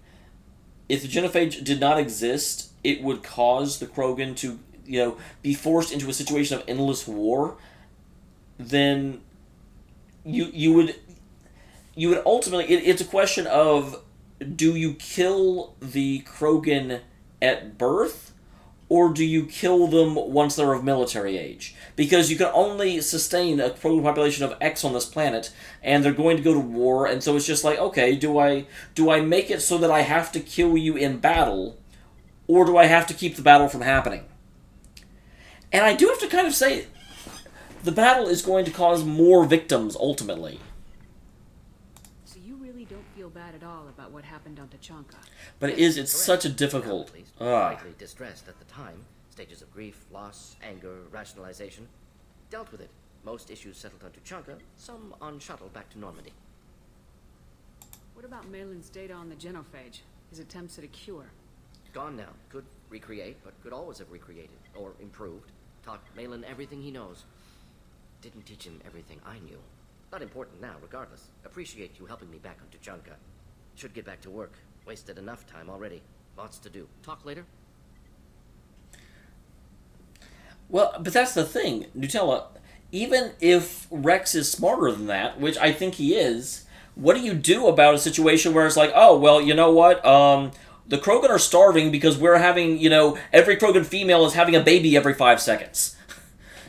If the genophage did not exist, it would cause the Krogan to, be forced into a situation of endless war. Then you would ultimately... It's a question of, do you kill the Krogan at birth? Or do you kill them once they're of military age? Because you can only sustain a Krogan population of X on this planet, and they're going to go to war, and so it's just like, okay, do I make it so that I have to kill you in battle, or do I have to keep the battle from happening? And I do have to kind of say, the battle is going to cause more victims, ultimately. So you really don't feel bad at all about what happened on Tachanka? But it's such a difficult... Rightly distressed at the time. Stages of grief, loss, anger, rationalization. Dealt with it. Most issues settled on Tachanka, some on shuttle back to Normandy. What about Malin's data on the genophage? His attempts at a cure? Gone now. Could recreate, but could always have recreated. Or improved. Taught Malin everything he knows. Didn't teach him everything I knew. Not important now, regardless. Appreciate you helping me back on Tachanka. Should get back to work. Wasted enough time already. Lots to do. Talk later? Well, but that's the thing, Nutella. Even if Rex is smarter than that, which I think he is, what do you do about a situation where it's like, oh, well, you know what? the Krogan are starving because we're having, you know, every Krogan female is having a baby every 5 seconds.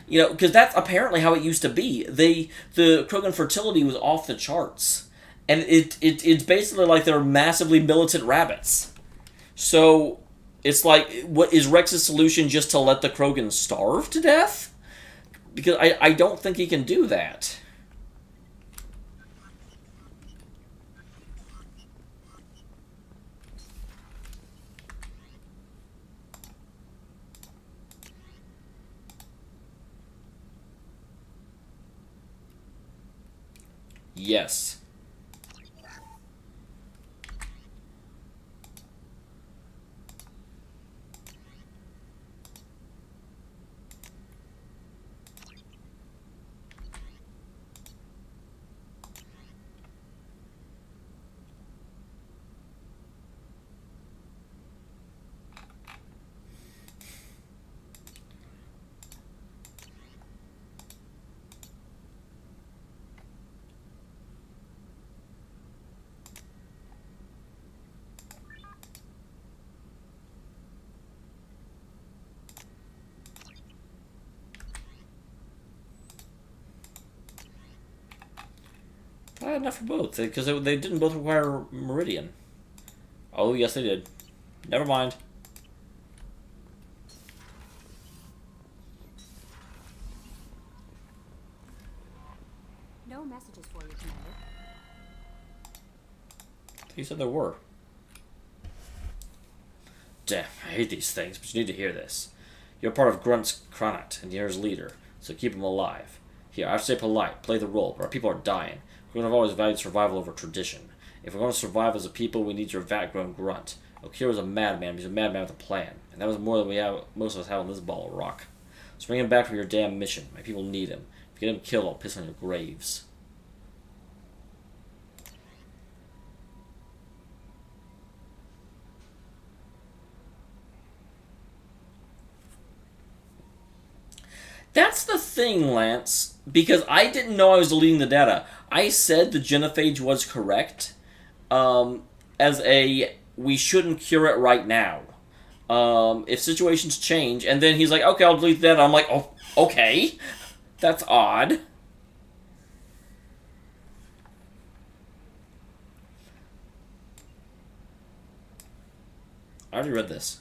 You know, because that's apparently how it used to be. The Krogan fertility was off the charts. And it's basically like they're massively militant rabbits. So, it's like, what is Rex's solution, just to let the Krogan starve to death? Because I don't think he can do that. Yes. I had enough for both, because they didn't both require Meridian. Oh, yes, they did. Never mind. No messages for you, Commander. He said there were. Damn, I hate these things, but you need to hear this. You're part of Grunt's Kranat, and you're his leader, so keep him alive. Here, I have to stay polite, play the role, but our people are dying. We're going to have always valued survival over tradition. If we're going to survive as a people, we need your vat-grown Grunt. Okira was a madman, but he's a madman with a plan. And that was more than most of us have on this ball of rock. So bring him back for your damn mission. My people need him. If you get him killed, I'll piss on your graves. That's the thing, Lance, because I didn't know I was deleting the data. I said the genophage was correct, as a, we shouldn't cure it right now. If situations change, and then he's like, okay, I'll delete the data. I'm like, oh, okay. That's odd. I already read this.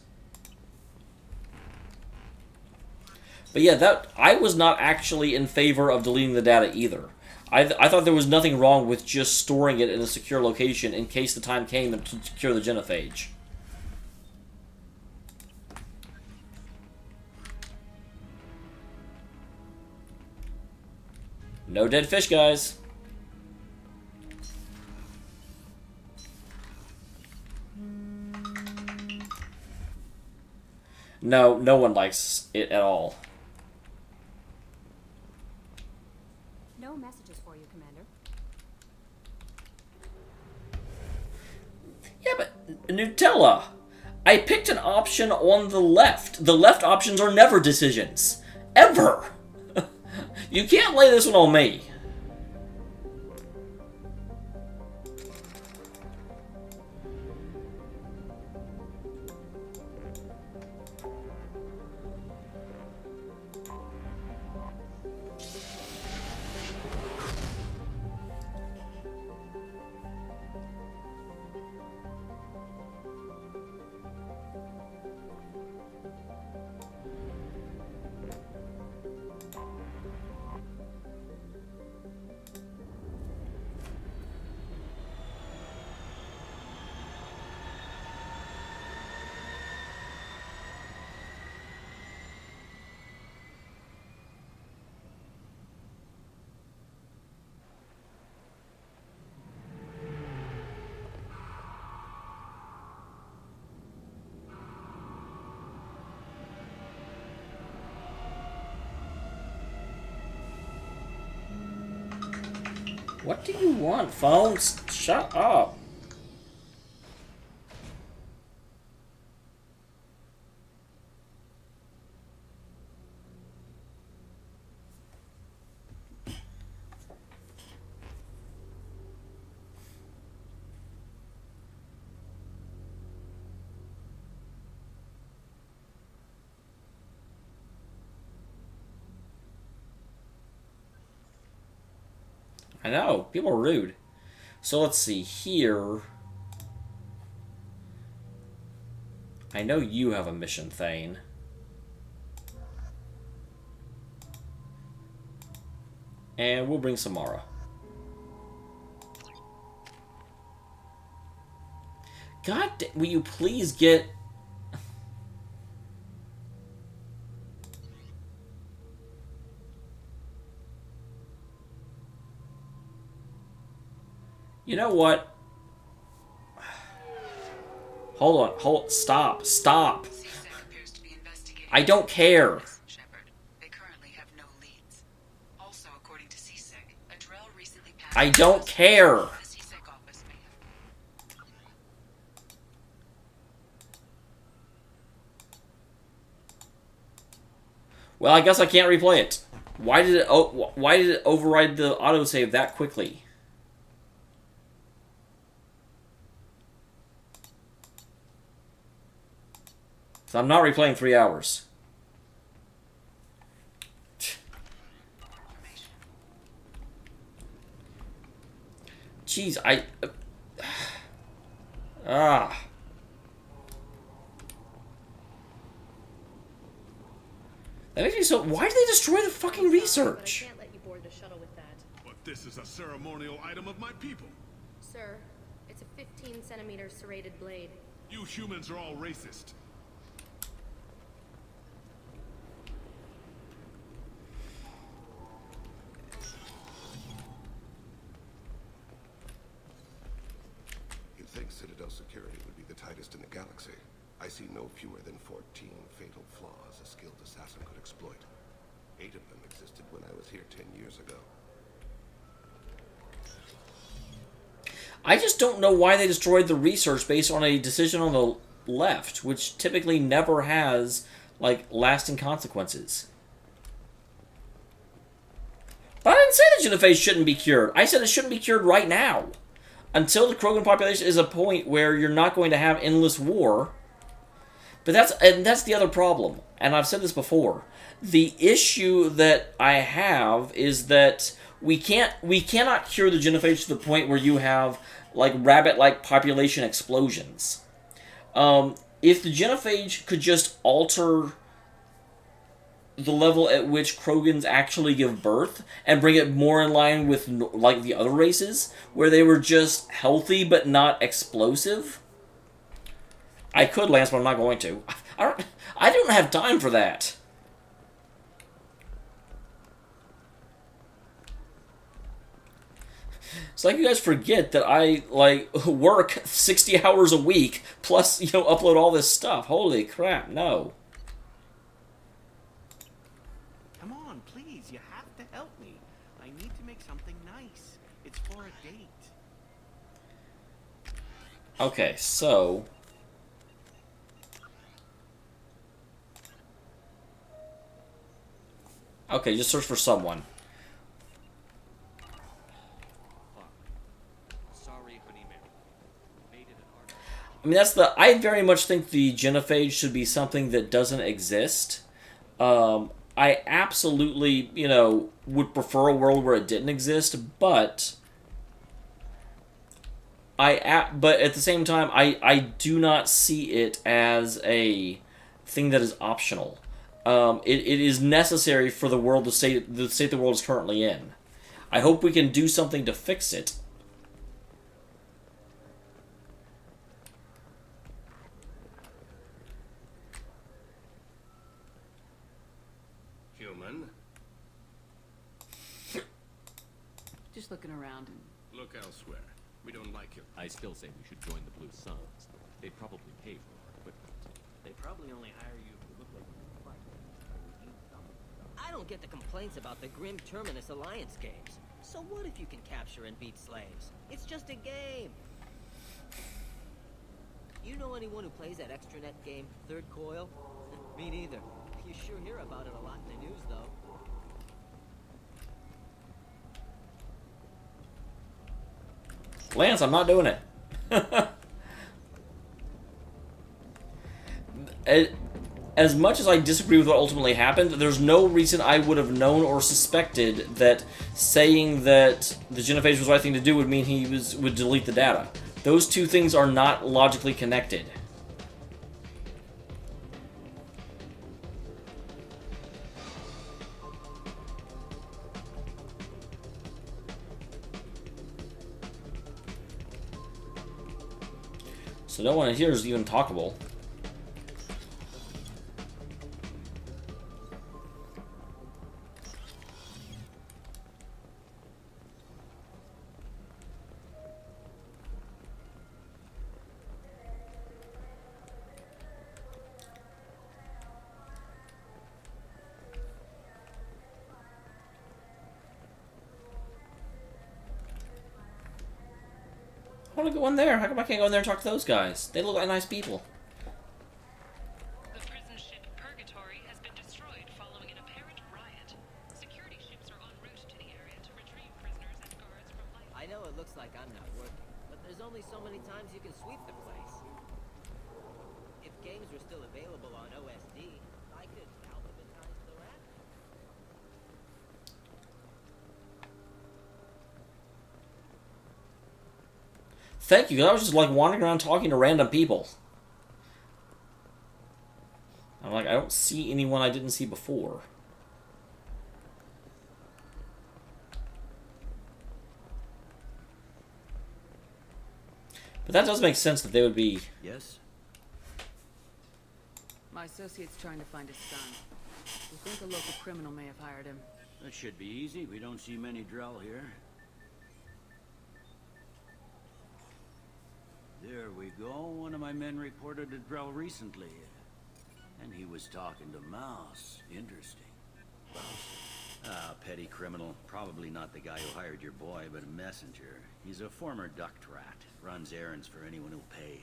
But yeah, I was not actually in favor of deleting the data either. I thought there was nothing wrong with just storing it in a secure location in case the time came to cure the genophage. No dead fish, guys. No, no one likes it at all. No messages for you, Commander. Yeah, but Nutella, I picked an option on the left. The left options are never decisions. Ever. You can't lay this one on me. What do you want, phones? Shut up. I know, people are rude. So let's see here. I know you have a mission, Thane. And we'll bring Samara. God, will you please get... You know what? Hold, stop. I don't care. I don't care. Well, I guess I can't replay it. Why did it override the autosave that quickly? So I'm not replaying 3 hours. Jeez, That makes me so... Why did they destroy the fucking research? I can't let you board the shuttle with that. But this is a ceremonial item of my people. Sir, it's a 15-centimeter serrated blade. You humans are all racist. You'd think Citadel security would be the tightest in the galaxy. I see no fewer than 14 fatal flaws a skilled assassin could exploit. 8 of them existed when I was here 10 years ago. I just don't know why they destroyed the research based on a decision on the left, which typically never has, like, lasting consequences. But I didn't say the genophage shouldn't be cured. I said it shouldn't be cured right now. Until the Krogan population is a point where you're not going to have endless war. But that's the other problem. And I've said this before. The issue that I have is that we cannot cure the genophage to the point where you have like rabbit-like population explosions. If the genophage could just alter the level at which Krogans actually give birth and bring it more in line with like the other races, where they were just healthy but not explosive. I could, Lance, but I'm not going to. I don't have time for that. It's like you guys forget that I, like, work 60 hours a week, plus, you know, upload all this stuff. Holy crap, no. Come on, please, you have to help me. I need to make something nice. It's for a date. Okay, so... Okay, just search for someone. I mean, I very much think the genophage should be something that doesn't exist. I absolutely, you know, would prefer a world where it didn't exist, but at the same time, I do not see it as a thing that is optional. It is necessary for the world to the state the world is currently in. I hope we can do something to fix it. Human? Just looking around and... Look elsewhere. We don't like him. I still say we should join the Blue Suns. They'd probably pay for our equipment. They probably only hire you if you look like you fight. I don't get the complaints about the Grim Terminus Alliance games. So what if you can capture and beat slaves? It's just a game. You know anyone who plays that extranet game, Third Coil? Me neither. You sure hear about it a lot in the news, though. Lance, I'm not doing it. as much as I disagree with what ultimately happened, there's no reason I would have known or suspected that saying that the genophage was the right thing to do would mean he would delete the data. Those two things are not logically connected. So no one here is even talkable. I want to go in there. How come I can't go in there and talk to those guys? They look like nice people. The prison ship Purgatory has been destroyed following an apparent riot. Security ships are en route to the area to retrieve prisoners and guards from life. I know it looks like I'm not working, but there's only so many times you can sweep the place. If games were still available on OSD, I could alphabetize the rat. Thank you. I was just like wandering around talking to random people. I'm like, I don't see anyone I didn't see before. But that does make sense that they would be... Yes? My associate's trying to find his son. We think a local criminal may have hired him. That should be easy. We don't see many Drell here. There we go. One of my men reported to Drell recently. And he was talking to Mouse. Interesting. Petty criminal. Probably not the guy who hired your boy, but a messenger. He's a former duct rat. Runs errands for anyone who'll pay.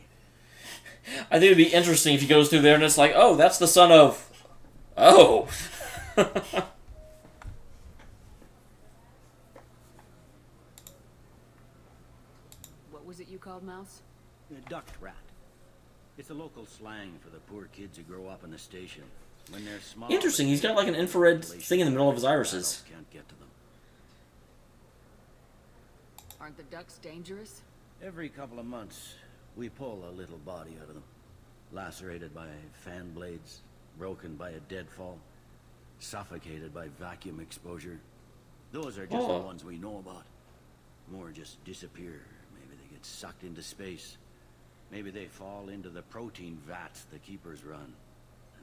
I think it'd be interesting if he goes through there and it's like, oh, that's the son of... Oh! What was it you called Mouse? A duct rat. It's a local slang for the poor kids who grow up in the station. When they're small... Interesting, he's got like an infrared thing in the middle of his irises. Can't get to them. Aren't the ducks dangerous? Every couple of months, we pull a little body out of them. Lacerated by fan blades, broken by a deadfall, suffocated by vacuum exposure. Those are just the ones we know about. More just disappear. Maybe they get sucked into space. Maybe they fall into the protein vats the keepers run.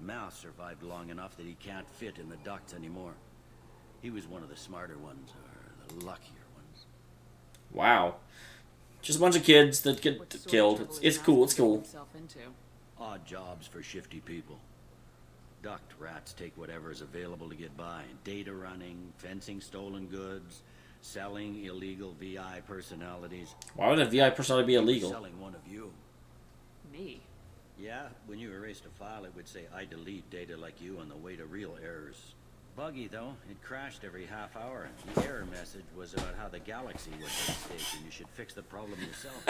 Mouse survived long enough that he can't fit in the ducts anymore. He was one of the smarter ones, or the luckier ones. Wow. Just a bunch of kids that get killed. It's cool, it's cool. Odd jobs for shifty people. Duct rats take whatever is available to get by. Data running, fencing stolen goods, selling illegal VI personalities. Why would a VI personality be illegal? Selling one of you. Me? Yeah, when you erased a file, it would say, I delete data like you on the way to real errors. Buggy, though. It crashed every half hour. The error message was about how the galaxy was at stake, and you should fix the problem yourself.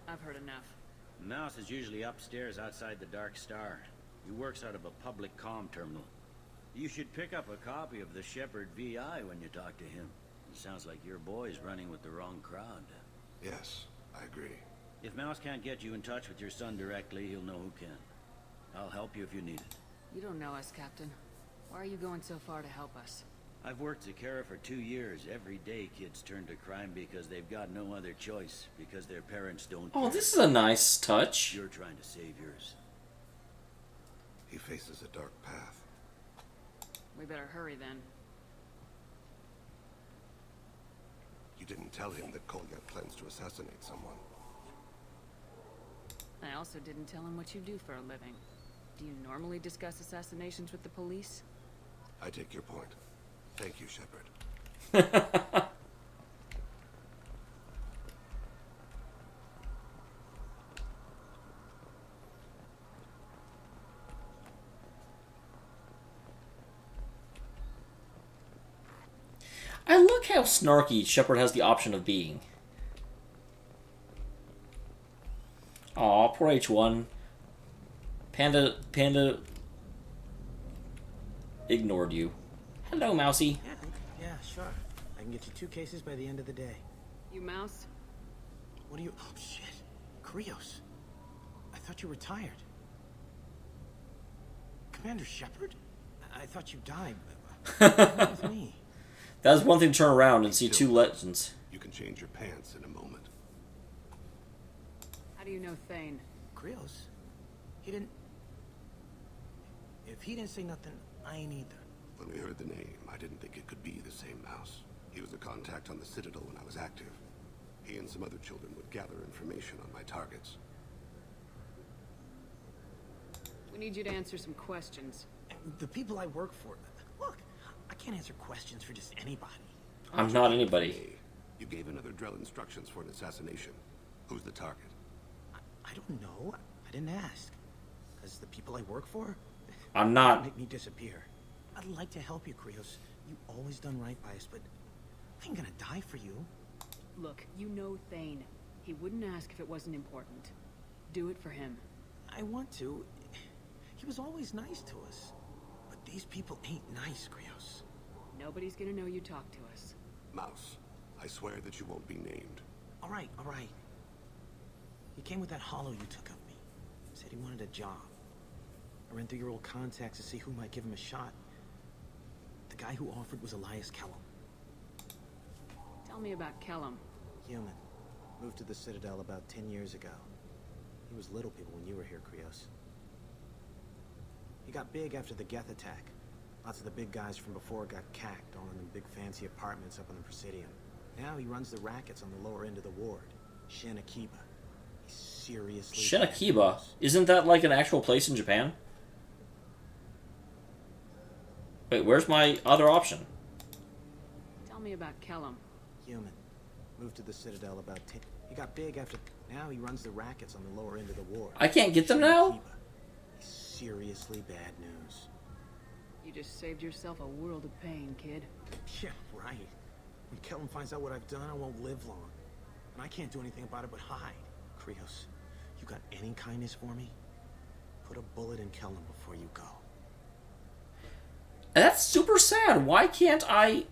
I've heard enough. Mouse is usually upstairs outside the Dark Star. He works out of a public comm terminal. You should pick up a copy of the Shepherd VI when you talk to him. It sounds like your boy's running with the wrong crowd. Yes, I agree. If Mouse can't get you in touch with your son directly, he'll know who can. I'll help you if you need it. You don't know us, Captain. Why are you going so far to help us? I've worked Zakara for 2 years. Every day kids turn to crime because they've got no other choice. Because their parents don't Oh, care. this is a nice touch. You're trying to save yours. He faces a dark path. We better hurry then. You didn't tell him that Kolya plans to assassinate someone. I also didn't tell him what you do for a living. Do you normally discuss assassinations with the police? I take your point. Thank you, Shepard. I look how snarky Shepard has the option of being. Aw, poor H1. Panda ignored you. Hello, Mousy. Yeah, sure. I can get you 2 cases by the end of the day. You mouse? What do you... Oh, shit. Krios. I thought you retired. Commander Shepard? I thought you died. What's with me? That was one thing to turn around and see 2 legends. You can change your pants in a moment. How do you know Thane? Krios? He didn't... If he didn't say nothing, I ain't either. When we heard the name, I didn't think it could be the same mouse. He was a contact on the Citadel when I was active. He and some other children would gather information on my targets. We need you to answer some questions. The people I work for... Look, I can't answer questions for just anybody. I'm not anybody. You gave another Drell instructions for an assassination. Who's the target? I don't know. I didn't ask. Because the people I work for... I'm not. Make me disappear. I'd like to help you, Krios. You always done right by us, but I ain't gonna die for you. Look, you know Thane. He wouldn't ask if it wasn't important. Do it for him. I want to. He was always nice to us. But these people ain't nice, Krios. Nobody's gonna know you talk to us. Mouse, I swear that you won't be named. All right, all right. He came with that hollow you took of me. Said he wanted a job. I ran through your old contacts to see who might give him a shot. The guy who offered was Elias Kellum. Tell me about Kellum. Human. Moved to the Citadel about 10 years ago. He was little people when you were here, Krios. He got big after the Geth attack. Lots of the big guys from before got cacked, all in them big fancy apartments up on the Presidium. Now he runs the rackets on the lower end of the ward. Shanakiba. He's seriously... Shanakiba? Isn't that like an actual place in Japan? Wait, where's my other option? Tell me about Kellum. Human. Moved to the Citadel about 10... He got big after... Now he runs the rackets on the lower end of the ward. I can't get them now? He's seriously bad news. You just saved yourself a world of pain, kid. Yeah, right. When Kellum finds out what I've done, I won't live long. And I can't do anything about it but hide. Krios, you got any kindness for me? Put a bullet in Kellum before you go. That's super sad. Why can't I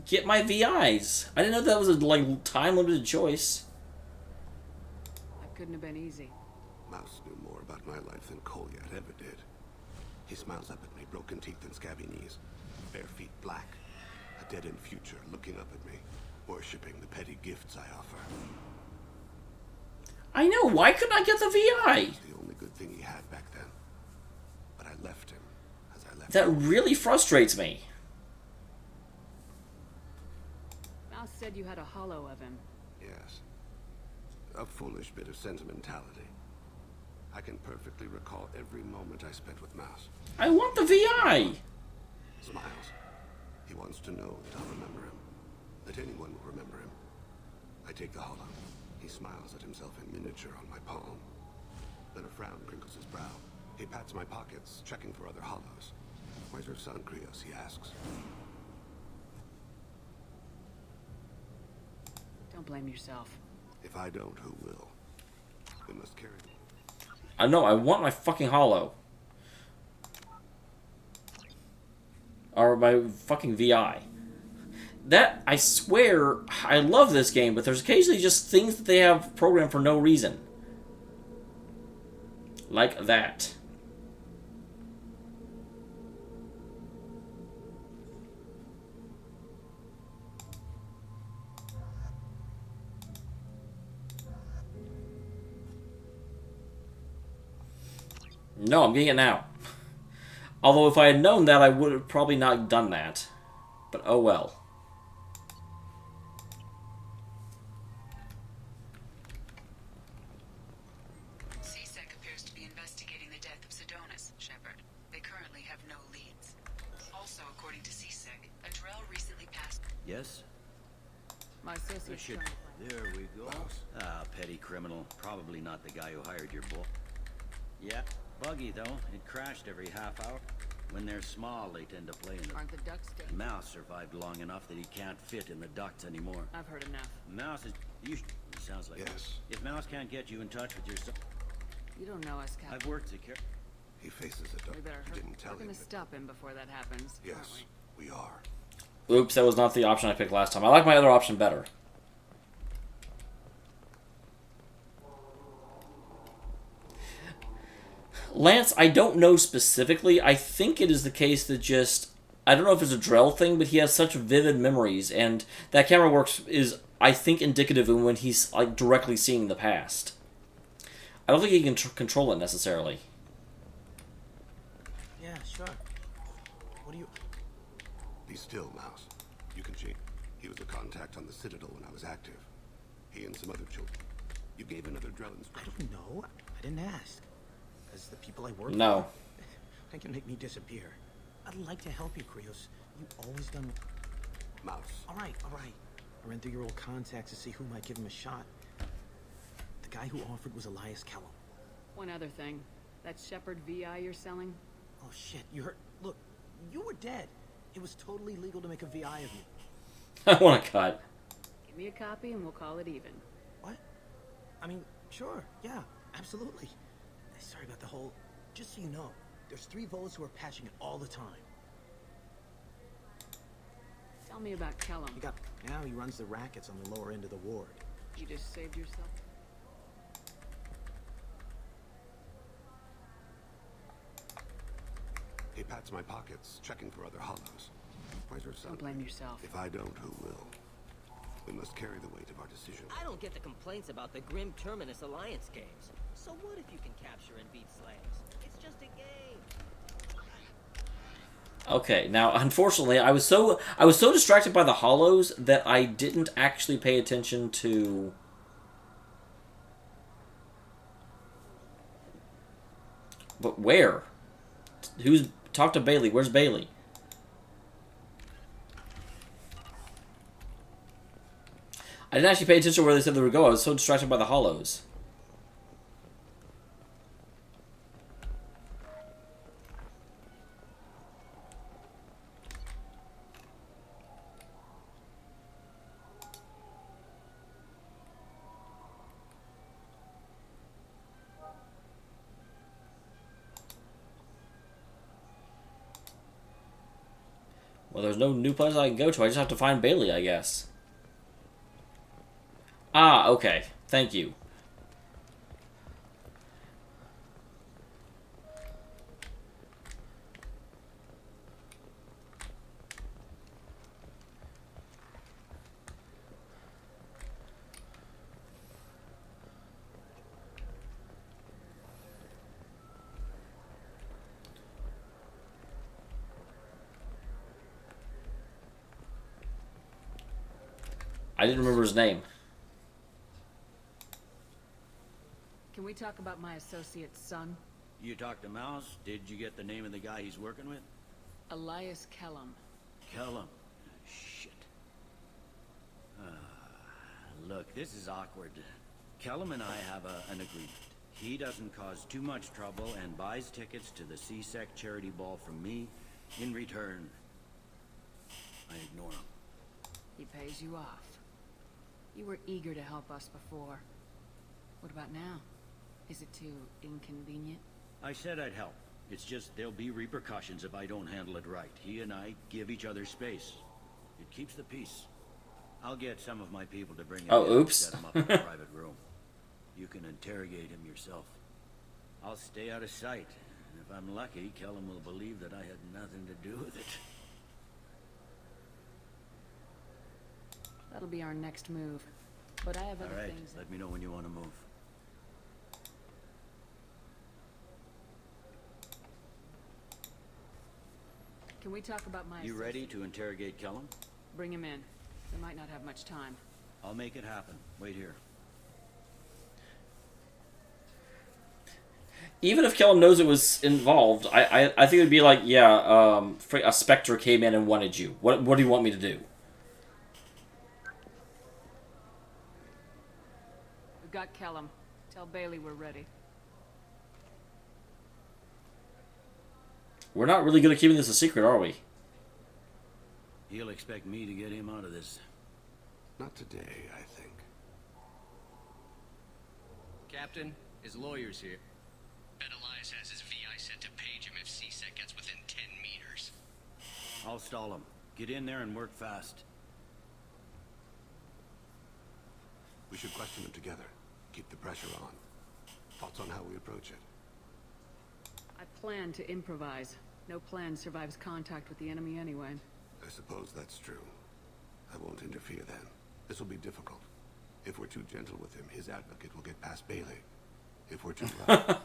get my VIs? I didn't know that was a like time-limited choice. That couldn't have been easy. Mouse knew more about my life than Kolyat ever did. He smiles up at me, broken teeth and scabby knees, bare feet black, a dead-end future looking up at me, worshipping the petty gifts I offer. I know. Why couldn't I get the VI? It's the only good thing he had back then. But I left him as I left That him. really frustrates me. Mouse said you had a hollow of him. Yes. A foolish bit of sentimentality. I can perfectly recall every moment I spent with Mouse. I want the VI. Smiles. He wants to know that I'll remember him. That anyone will remember him. I take the hollow. He smiles at himself in miniature on my palm. Then a frown crinkles his brow. He pats my pockets, checking for other hollows. Where's your son, Krios? He asks. Don't blame yourself. If I don't, who will? We must carry him. I know. I want my fucking hollow. Or my fucking VI. That, I swear, I love this game, but there's occasionally just things that they have programmed for no reason. Like that. No, I'm getting it now. Although if I had known that, I would have probably not done that. But oh well. CSEC appears to be investigating the death of Sedonis, Shepard. They currently have no leads. Also, according to CSEC, a Drell recently passed... Yes? My associate's Should... trying to find There we go. Ah, petty criminal. Probably not the guy who hired your boy. Yeah, buggy though. It crashed every half hour. When they're small, they tend to play in the... Aren't the ducks dead? Mouse survived long enough that he can't fit in the ducts anymore. I've heard enough. Mouse is... You sounds like... Yes. If Mouse can't get you in touch with your son... You don't know us, Captain. I've worked to care. He faces it. We better You didn't tell We're him. gonna stop him before that happens. Yes, aren't we? we are. Oops, that was not the option I picked last time. I like my other option better. Lance, I don't know specifically. I think it is the case that just... I don't know if it's a Drell thing, but he has such vivid memories, and that camera works is, I think, indicative of when he's like directly seeing the past. I don't think he can control it necessarily. Yeah, sure. What do you... Be still, Mouse. You can cheat. He was a contact on the Citadel when I was active. He and some other children. You gave another Drell instruction. I don't know. I didn't ask. As the people I work No. with, they can make me disappear. I'd like to help you, Krios. You've always done... Mouse. All right. I ran through your old contacts to see who might give him a shot. The guy who offered was Elias Kellum. One other thing. That Shepherd VI you're selling? Oh, shit. You heard... Look, you were dead. It was totally legal to make a VI of you. I want a cut. Give me a copy and we'll call it even. What? I mean, sure. Yeah, absolutely. Sorry about the whole... Just so you know, there's 3 Volas who are patching it all the time. Tell me about Kellum. Now he runs the rackets on the lower end of the ward. You just saved yourself. He pats my pockets, checking for other hollows. Where's her son? Don't blame yourself. If I don't, who will? We must carry the weight of our decision. I don't get the complaints about the Grim Terminus Alliance games. So what if you can capture and beat slaves? It's just a game. Okay, now unfortunately, I was so distracted by the hollows that I didn't actually pay attention to. But where? Talk to Bailey? Where's Bailey? I didn't actually pay attention to where they said they would go. I was so distracted by the hollows. Well, there's no new place I can go to. I just have to find Bailey, I guess. Ah, okay. Thank you. I didn't remember his name. Can we talk about my associate's son? You talked to Mouse? Did you get the name of the guy he's working with? Elias Kellum. Kellum. Shit. Look, this is awkward. Kellum and I have an agreement. He doesn't cause too much trouble and buys tickets to the CSEC charity ball from me. In return, I ignore him. He pays you off. You were eager to help us before. What about now? Is it too inconvenient? I said I'd help. It's just there'll be repercussions if I don't handle it right. He and I give each other space. It keeps the peace. I'll get some of my people to bring him in and set him up in a private room. You can interrogate him yourself. I'll stay out of sight. And if I'm lucky, Kellum will believe that I had nothing to do with it. That'll be our next move. But I have other All right, things. let me know when you want to move. Can we talk about my You ready to interrogate Kellum? Bring him in. We might not have much time. I'll make it happen. Wait here. Even if Kellum knows it was involved, I think it would be like, yeah, a Spectre came in and wanted you. What do you want me to do? We've got Kellum. Tell Bailey we're ready. We're not really good at keeping this a secret, are we? He'll expect me to get him out of this. Not today, I think. Captain, his lawyer's here. I'll stall him. Get in there and work fast. We should question him together. Keep the pressure on. Thoughts on how we approach it? I plan to improvise. No plan survives contact with the enemy anyway. I suppose that's true. I won't interfere then. This will be difficult. If we're too gentle with him, his advocate will get past Bailey. If we're too rough,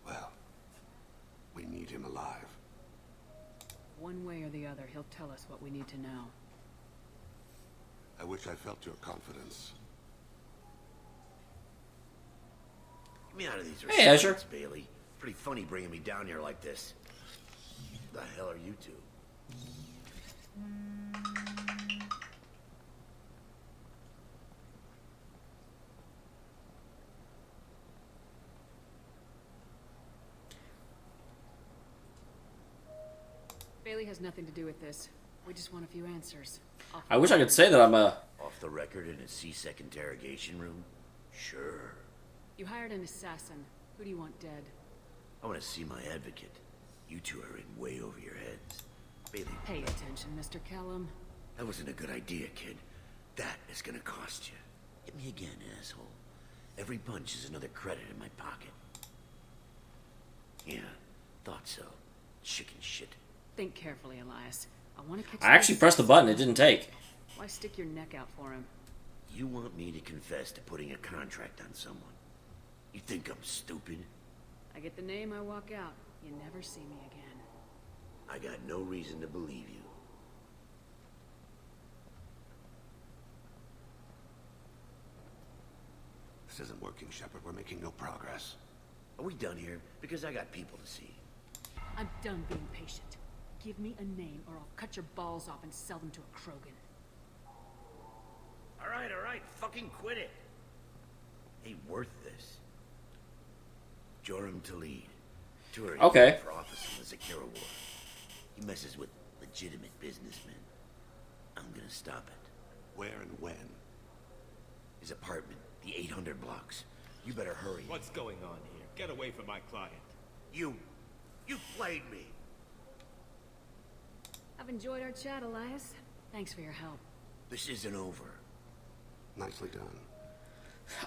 well, we need him alive. One way or the other, he'll tell us what we need to know. I wish I felt your confidence. Get me out of these Hey, Azure. restrictions, Bailey. Pretty funny bringing me down here like this. The hell are you two? Bailey has nothing to do with this. We just want a few answers. I wish I could say that I'm a... Off the record in a C-Sec interrogation room? Sure. You hired an assassin. Who do you want dead? I want to see my advocate. You two are in way over your heads. Bailey, Pay attention, Mr. Callum. that wasn't a good idea, kid. That is gonna cost you. Hit me again, asshole. Every punch is another credit in my pocket. Yeah, thought so. Chicken shit. Think carefully, Elias. I want to catch I actually pressed the button. It didn't take. Why stick your neck out for him? You want me to confess to putting a contract on someone? You think I'm stupid? I get the name, I walk out. You never see me again. I got no reason to believe you. This isn't working, Shepard. We're making no progress. Are we done here? Because I got people to see. I'm done being patient. Give me a name or I'll cut your balls off and sell them to a Krogan. All right. Fucking quit it. Ain't worth this. Joram Talid. Touring Okay. for office in the Zakira War. He messes with legitimate businessmen. I'm gonna stop it. Where and when? His apartment, the 800 blocks. You better hurry. What's going on here? Get away from my client. You played me. I've enjoyed our chat, Elias. Thanks for your help. This isn't over. Nicely done.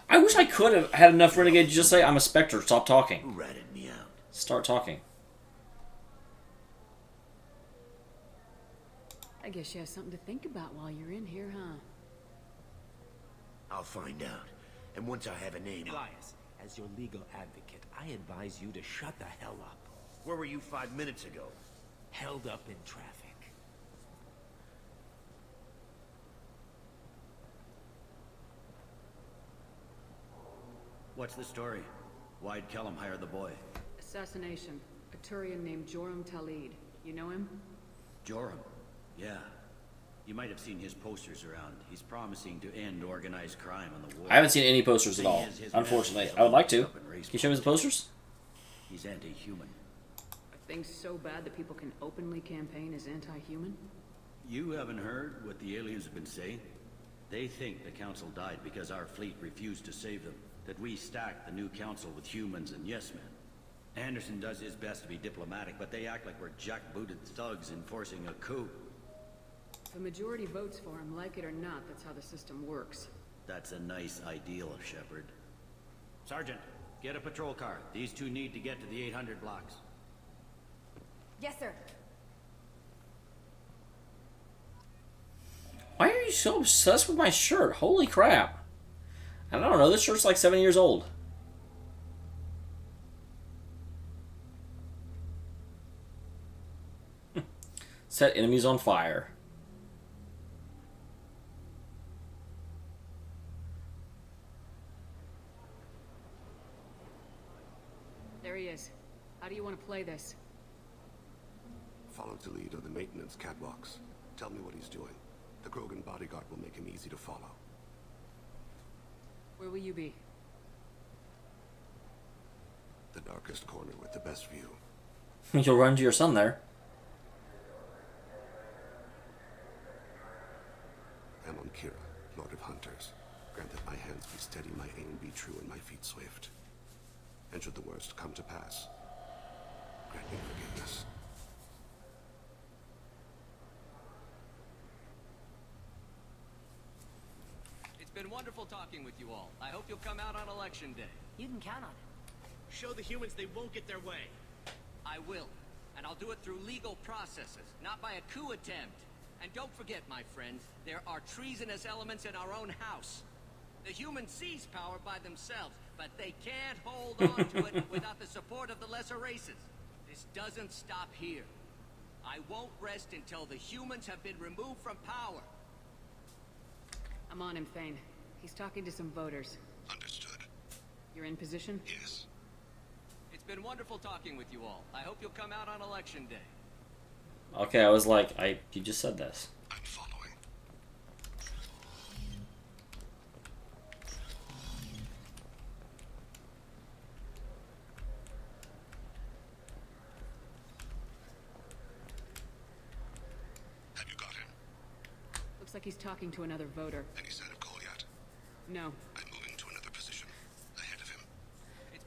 I wish I could have had enough renegade to just say, I'm a Spectre, stop talking. Who ratted me out? Start talking. I guess you have something to think about while you're in here, huh? I'll find out. And once I have a name... Elias, as your legal advocate, I advise you to shut the hell up. Where were you 5 minutes ago? Held up in traffic. What's the story? Why'd Kellum hire the boy? Assassination. A Turian named Joram Talid. You know him? Joram? Yeah. You might have seen his posters around. He's promising to end organized crime on the war. I haven't seen any posters at all, unfortunately. I would like to. Can you show me the posters? He's anti-human. Are things so bad that people can openly campaign as anti-human? You haven't heard what the aliens have been saying? They think the Council died because our fleet refused to save them. That we stacked the new Council with humans and yes-men. Anderson does his best to be diplomatic, but they act like we're jackbooted thugs enforcing a coup. If a majority votes for him, like it or not, that's how the system works. That's a nice ideal, Shepard. Sergeant, get a patrol car. These two need to get to the 800 blocks. Yes, sir. Why are you so obsessed with my shirt? Holy crap. I don't know, this shirt's like 7 years old. Set enemies on fire. There he is. How do you want to play this? Follow the lead of the maintenance catwalks. Tell me what he's doing. The Krogan bodyguard will make him easy to follow. Where will you be? The darkest corner with the best view. You'll run to your son there. I'm on Kira, Lord of Hunters. Grant that my hands be steady, my aim be true, and my feet swift. And should the worst come to pass, grant me forgiveness. been wonderful talking with you all. I hope you'll come out on election day. You can count on it. Show the humans they won't get their way. I will. And I'll do it through legal processes, not by a coup attempt. And don't forget, my friends, there are treasonous elements in our own house. The humans seize power by themselves, but they can't hold on to it without the support of the lesser races. This doesn't stop here. I won't rest until the humans have been removed from power. I'm on him, Thane. He's talking to some voters. Understood. You're in position? Yes. It's been wonderful talking with you all. I hope you'll come out on election day. Okay, I was like, you just said this. I'm following. Have you got him? Looks like he's talking to another voter. Any sign of Goliath? No. I'm moving to another position. Ahead of him.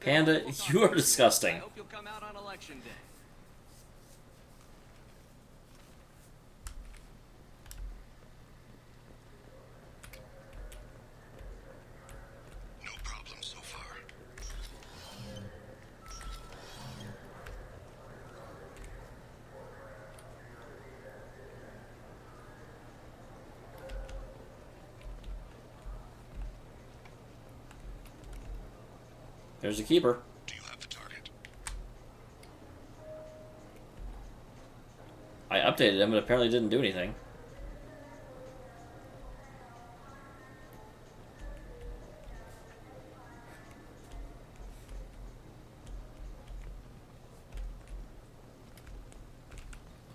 Panda, you are disgusting. I hope you'll come out on election day. No problem so far. There's a keeper. Do you have the target? I updated him, but apparently didn't do anything.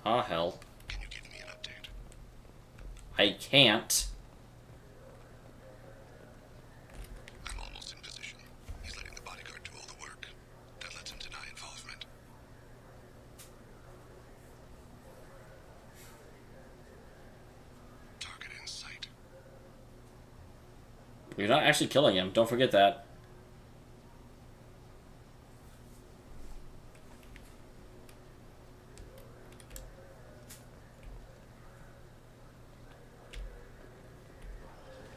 Ah, hell. Can you give me an update? I can't. I'm almost in position. He's letting the bodyguard do all the work. That lets him deny involvement. Target in sight. You're not actually killing him. Don't forget that.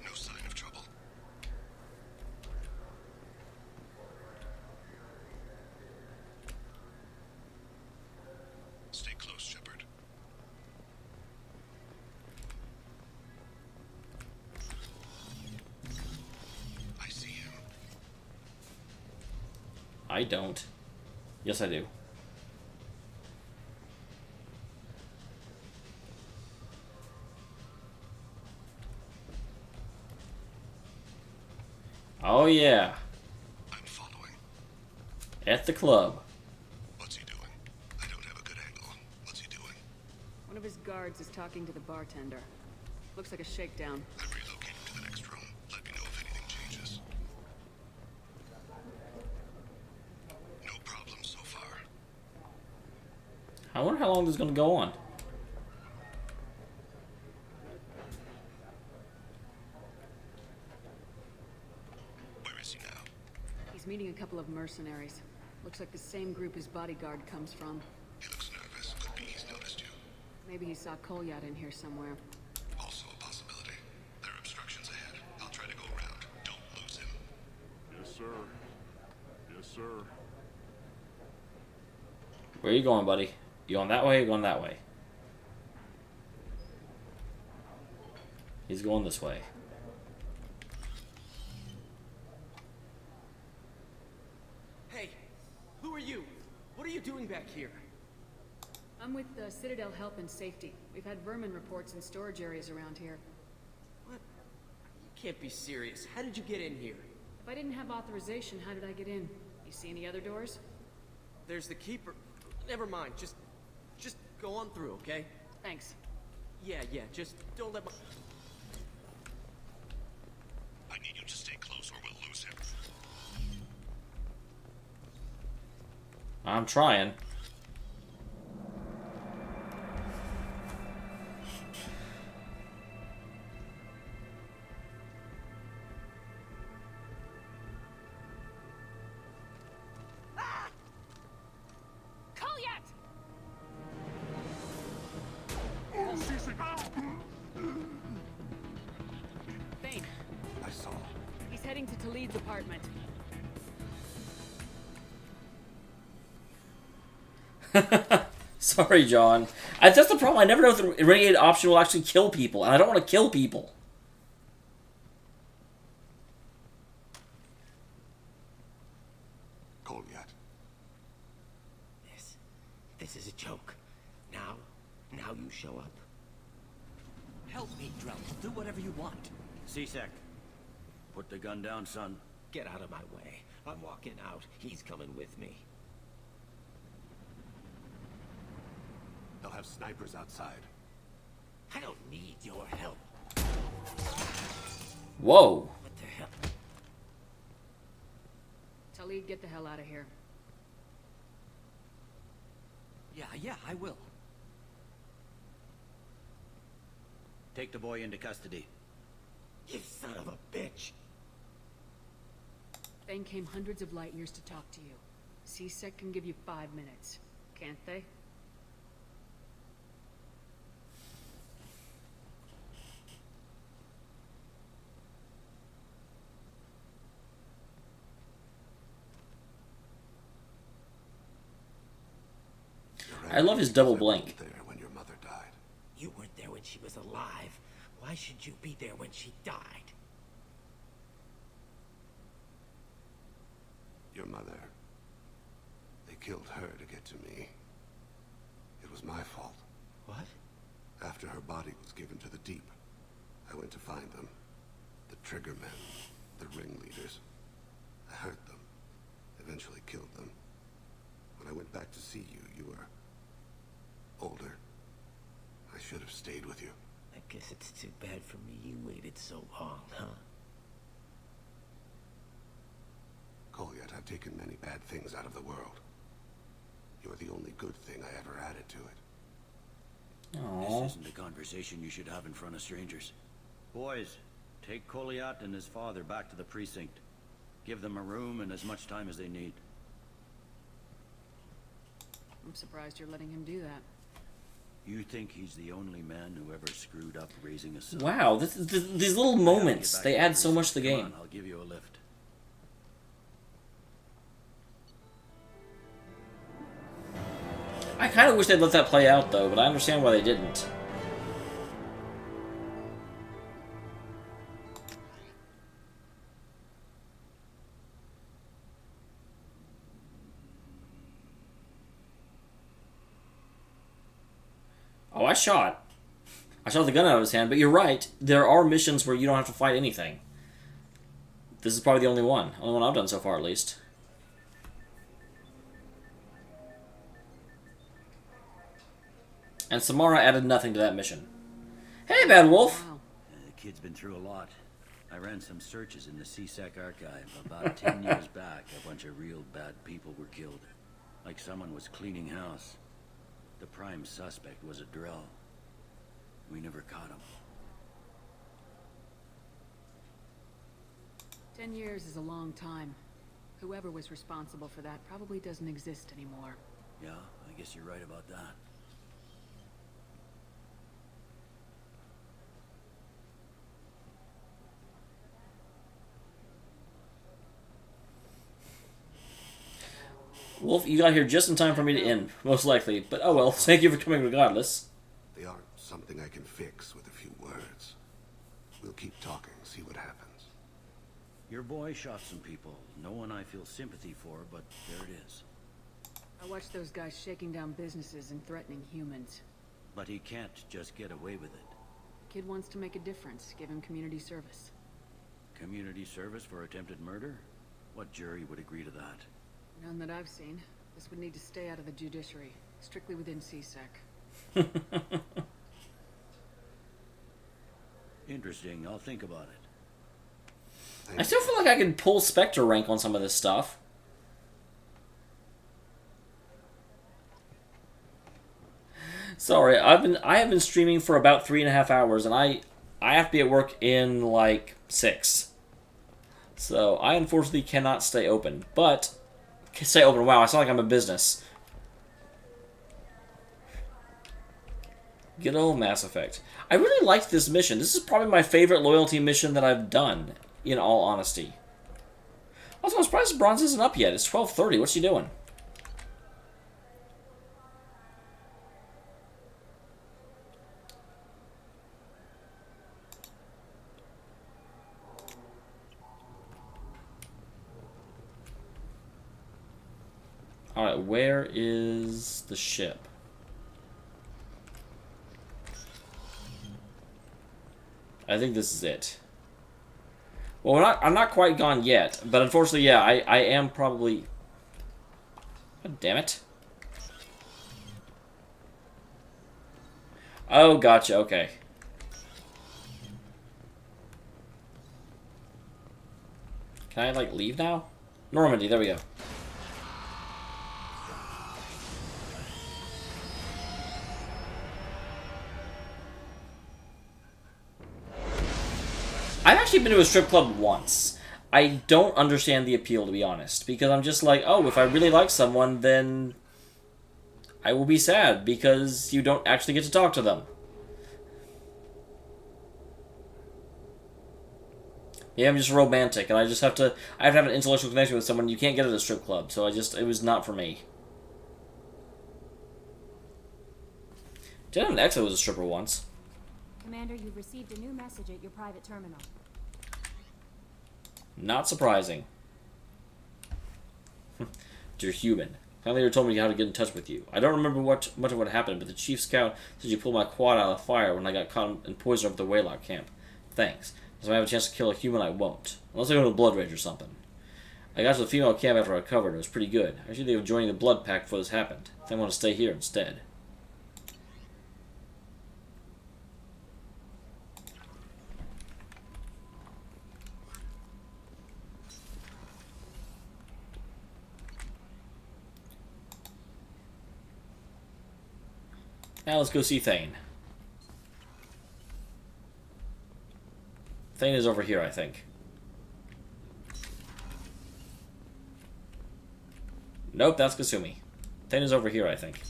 No sign of trouble. Stay close, Shepard. I see him. I don't. Yes, I do. Oh, yeah. I'm following. At the club. What's he doing? I don't have a good angle. What's he doing? One of his guards is talking to the bartender. Looks like a shakedown. I'm relocating to the next room. Let me know if anything changes. No problem so far. I wonder how long this is going to go on. Where is he now? He's meeting a couple of mercenaries. Looks like the same group his bodyguard comes from. He looks nervous. Could be he's noticed you. Maybe he saw Kolyat in here somewhere. Also a possibility. There are obstructions ahead. I'll try to go around. Don't lose him. Yes, sir. Yes, sir. Where are you going, buddy? You going that way or you going that way? He's going this way. Hey, who are you? What are you doing back here? I'm with the Citadel Help and Safety. We've had vermin reports in storage areas around here. What? You can't be serious. How did you get in here? If I didn't have authorization, how did I get in? You see any other doors? There's the keeper. Never mind. Just go on through, okay? Thanks. Yeah, just don't let my... I need you to stay close or we'll lose him. I'm trying. Kolyat! Thane, I saw heading to Talid's apartment. Sorry, John. That's the problem. I never know if the renegade option will actually kill people, and I don't want to kill people. Goliath. This is a joke. Now you show up. Help me, Grunt. Do whatever you want. C-Sec, put the gun down, son. Get out of my way. I'm walking out. He's coming with me. They'll have snipers outside. I don't need your help. Whoa. What the hell? Talid, get the hell out of here. Yeah, I will. Take the boy into custody. You son of a bitch! Thane came hundreds of light years to talk to you. C-Sec can give you 5 minutes. Can't they? I love his double blink. There when your mother died. You weren't there when she was alive. Why should you be there when she died? Your mother. They killed her to get to me. It was my fault. What? After her body was given to the deep, I went to find them. The trigger men, the ringleaders. I hurt them. Eventually killed them. When I went back to see you, you were older. I should have stayed with you. I guess it's too bad for me you waited so long, huh? Goliath, I've taken many bad things out of the world. You're the only good thing I ever added to it. Aww. This isn't a conversation you should have in front of strangers. Boys, take Goliath and his father back to the precinct. Give them a room and as much time as they need. I'm surprised you're letting him do that. You think he's the only man who ever screwed up raising a son? Wow, these little moments, they add so much to the game. Come on, I'll give you a lift. I kind of wish they'd let that play out, though, but I understand why they didn't. Oh, I shot the gun out of his hand, but you're right. There are missions where you don't have to fight anything. This is probably the only one. Only one I've done so far, at least. And Samara added nothing to that mission. Hey, Bad Wolf! Wow. The kid's been through a lot. I ran some searches in the C-Sec archive. About 10 years back, a bunch of real bad people were killed. Like someone was cleaning house. The prime suspect was a drill. We never caught him. 10 years is a long time. Whoever was responsible for that probably doesn't exist anymore. Yeah, I guess you're right about that. Wolf, you got here just in time for me to end, most likely. But oh well, thank you for coming regardless. They aren't something I can fix with a few words. We'll keep talking, see what happens. Your boy shot some people. No one I feel sympathy for, but there it is. I watched those guys shaking down businesses and threatening humans. But he can't just get away with it. Kid wants to make a difference. Give him community service. Community service for attempted murder? What jury would agree to that? None that I've seen. This would need to stay out of the judiciary. Strictly within C-Sec. Interesting. I'll think about it. I still feel like I can pull Spectre rank on some of this stuff. Sorry, I have been streaming for about 3.5 hours, and I have to be at work in like 6. So I unfortunately cannot stay open. But stay open. Wow, I sound like I'm a business. Good old Mass Effect. I really liked this mission. This is probably my favorite loyalty mission that I've done, in all honesty. Also, I'm surprised Bronze isn't up yet. It's 12:30. What's she doing? Alright, where is the ship? I think this is it. Well, I'm not quite gone yet, but unfortunately, yeah, I am probably... God damn it. Oh, gotcha, okay. Can I, like, leave now? Normandy, there we go. I've actually been to a strip club once. I don't understand the appeal, to be honest, because I'm just like, oh, if I really like someone, then I will be sad, because you don't actually get to talk to them. Yeah, I'm just romantic, and I have to have an intellectual connection with someone you can't get at a strip club, so it was not for me. Did have an ex that was a stripper once. Commander, you've received a new message at your private terminal. Not surprising. Dear human, finally you told me how to get in touch with you. I don't remember much of what happened, but the chief scout said you pulled my quad out of the fire when I got caught in poison over the Waylock camp. Thanks. If I have a chance to kill a human, I won't. Unless I go to a blood rage or something. I got to the female camp after I recovered. It was pretty good. I should think of joining the blood pack before this happened. I think I want to stay here instead. Now let's go see Thane. Thane is over here, I think. Nope, that's Kasumi. Thane is over here, I think.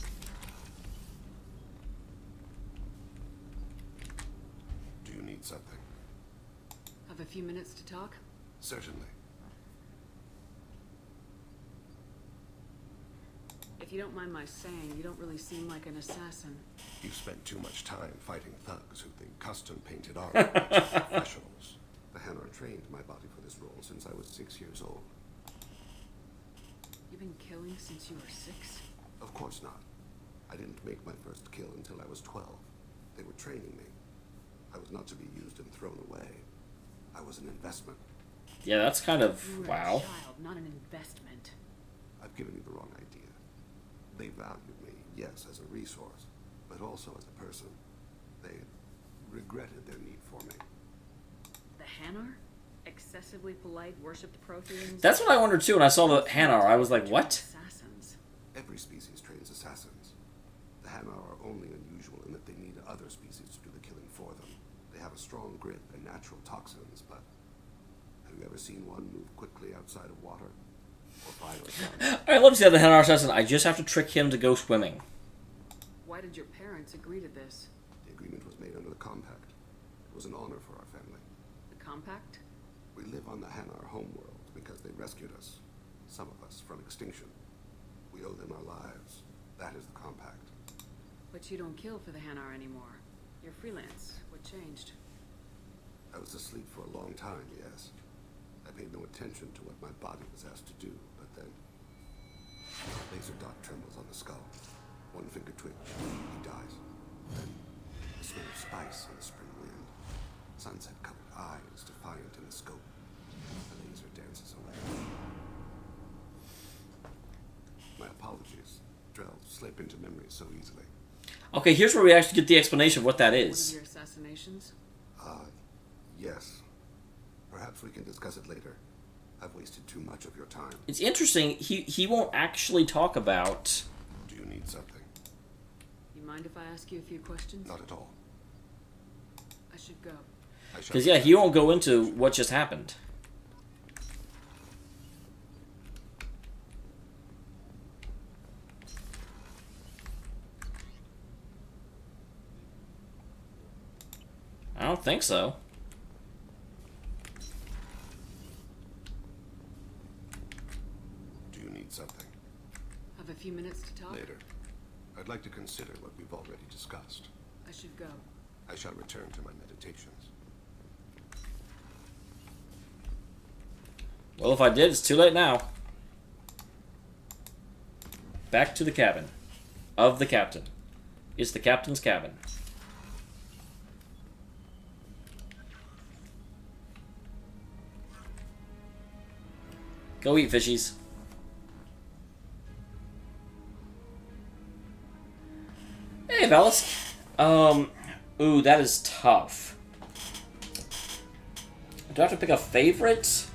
Do you need something? Have a few minutes to talk? Certainly. If you don't mind my saying, you don't really seem like an assassin. You spent too much time fighting thugs who think custom-painted armor makes them professionals. The Hanar trained my body for this role since I was 6 years old. You've been killing since you were 6? Of course not. I didn't make my first kill until I was 12. They were training me. I was not to be used and thrown away. I was an investment. Yeah, that's kind of... You were wow. a child, not an investment. I've given you the wrong idea. They valued me, yes, as a resource, but also as a person. They regretted their need for me. The Hanar? Excessively polite, worshipped Protheans? That's what I wondered too when I saw the Hanar. I was like, what? Assassins. Every species trains assassins. The Hanar are only unusual in that they need other species to do the killing for them. They have a strong grip and natural toxins, but have you ever seen one move quickly outside of water? Or fire a gun? I love to see the Hanar assassin. I just have to trick him to go swimming. Why did your parents agree to this? The agreement was made under the compact. It was an honor for our family. The compact? We live on the Hanar homeworld because they rescued us. Some of us from extinction. We owe them our lives. That is the compact. But you don't kill for the Hanar anymore. You're freelance. What changed? I was asleep for a long time, yes. I paid no attention to what my body was asked to do, but then... laser dot trembles on the skull. One finger twitch. He dies. Then the smell of spice on the spring wind. Sunset-colored eyes defiant in the scope. The laser dances away. My apologies. Drell slip into memory so easily. Okay, here's where we actually get the explanation of what that One is. of your assassinations? Yes. Perhaps we can discuss it later. I've wasted too much of your time. It's interesting, he won't actually talk about... Do you need something? You mind if I ask you a few questions? Not at all. I should go. Because, yeah, he won't go into what just happened. I don't think so. few minutes to talk? Later. I'd like to consider what we've already discussed. I should go. I shall return to my meditations. Well, if I did, it's too late now. Back to the cabin. Of the captain. It's the captain's cabin. Go eat, fishies. Hey, Valis. Ooh, that is tough. Do I have to pick a favorite?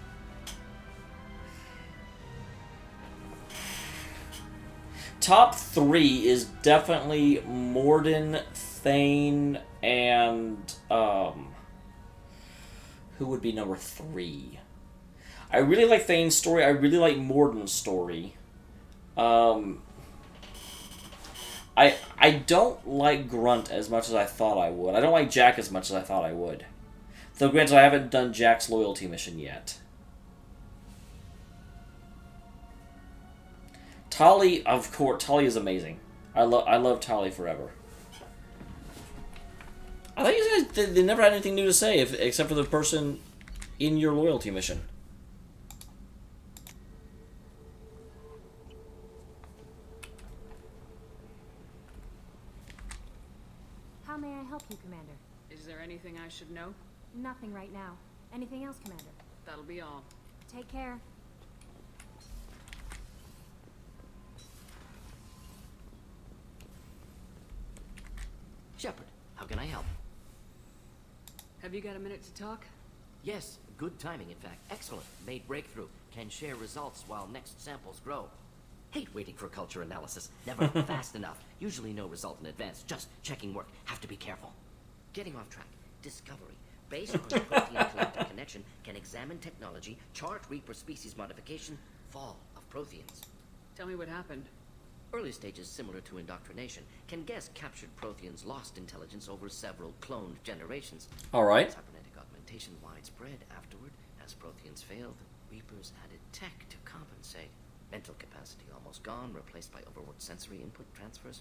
Top 3 is definitely Mordin, Thane, and who would be number 3? I really like Thane's story. I really like Mordin's story. I don't like Grunt as much as I thought I would. I don't like Jack as much as I thought I would. Though granted, I haven't done Jack's loyalty mission yet. Tali, of course, Tali is amazing. I love Tali forever. I think you guys, they never had anything new to say except for the person in your loyalty mission. How may I help you, Commander? Is there anything I should know? Nothing right now. Anything else, Commander? That'll be all. Take care. Shepard, how can I help? Have you got a minute to talk? Yes, good timing, in fact. Excellent. Made breakthrough. Can share results while next samples grow. Hate waiting for culture analysis. Never fast enough. Usually no result in advance. Just checking work. Have to be careful. Getting off track. Discovery. Based on protein-collector connection, can examine technology, chart Reaper species modification, fall of Protheans. Tell me what happened. Early stages similar to indoctrination. Can guess captured Protheans lost intelligence over several cloned generations. Alright. Cybernetic augmentation widespread afterward. As Protheans failed, Reapers added tech to compensate. Mental capacity almost gone, replaced by overworked sensory input transfers.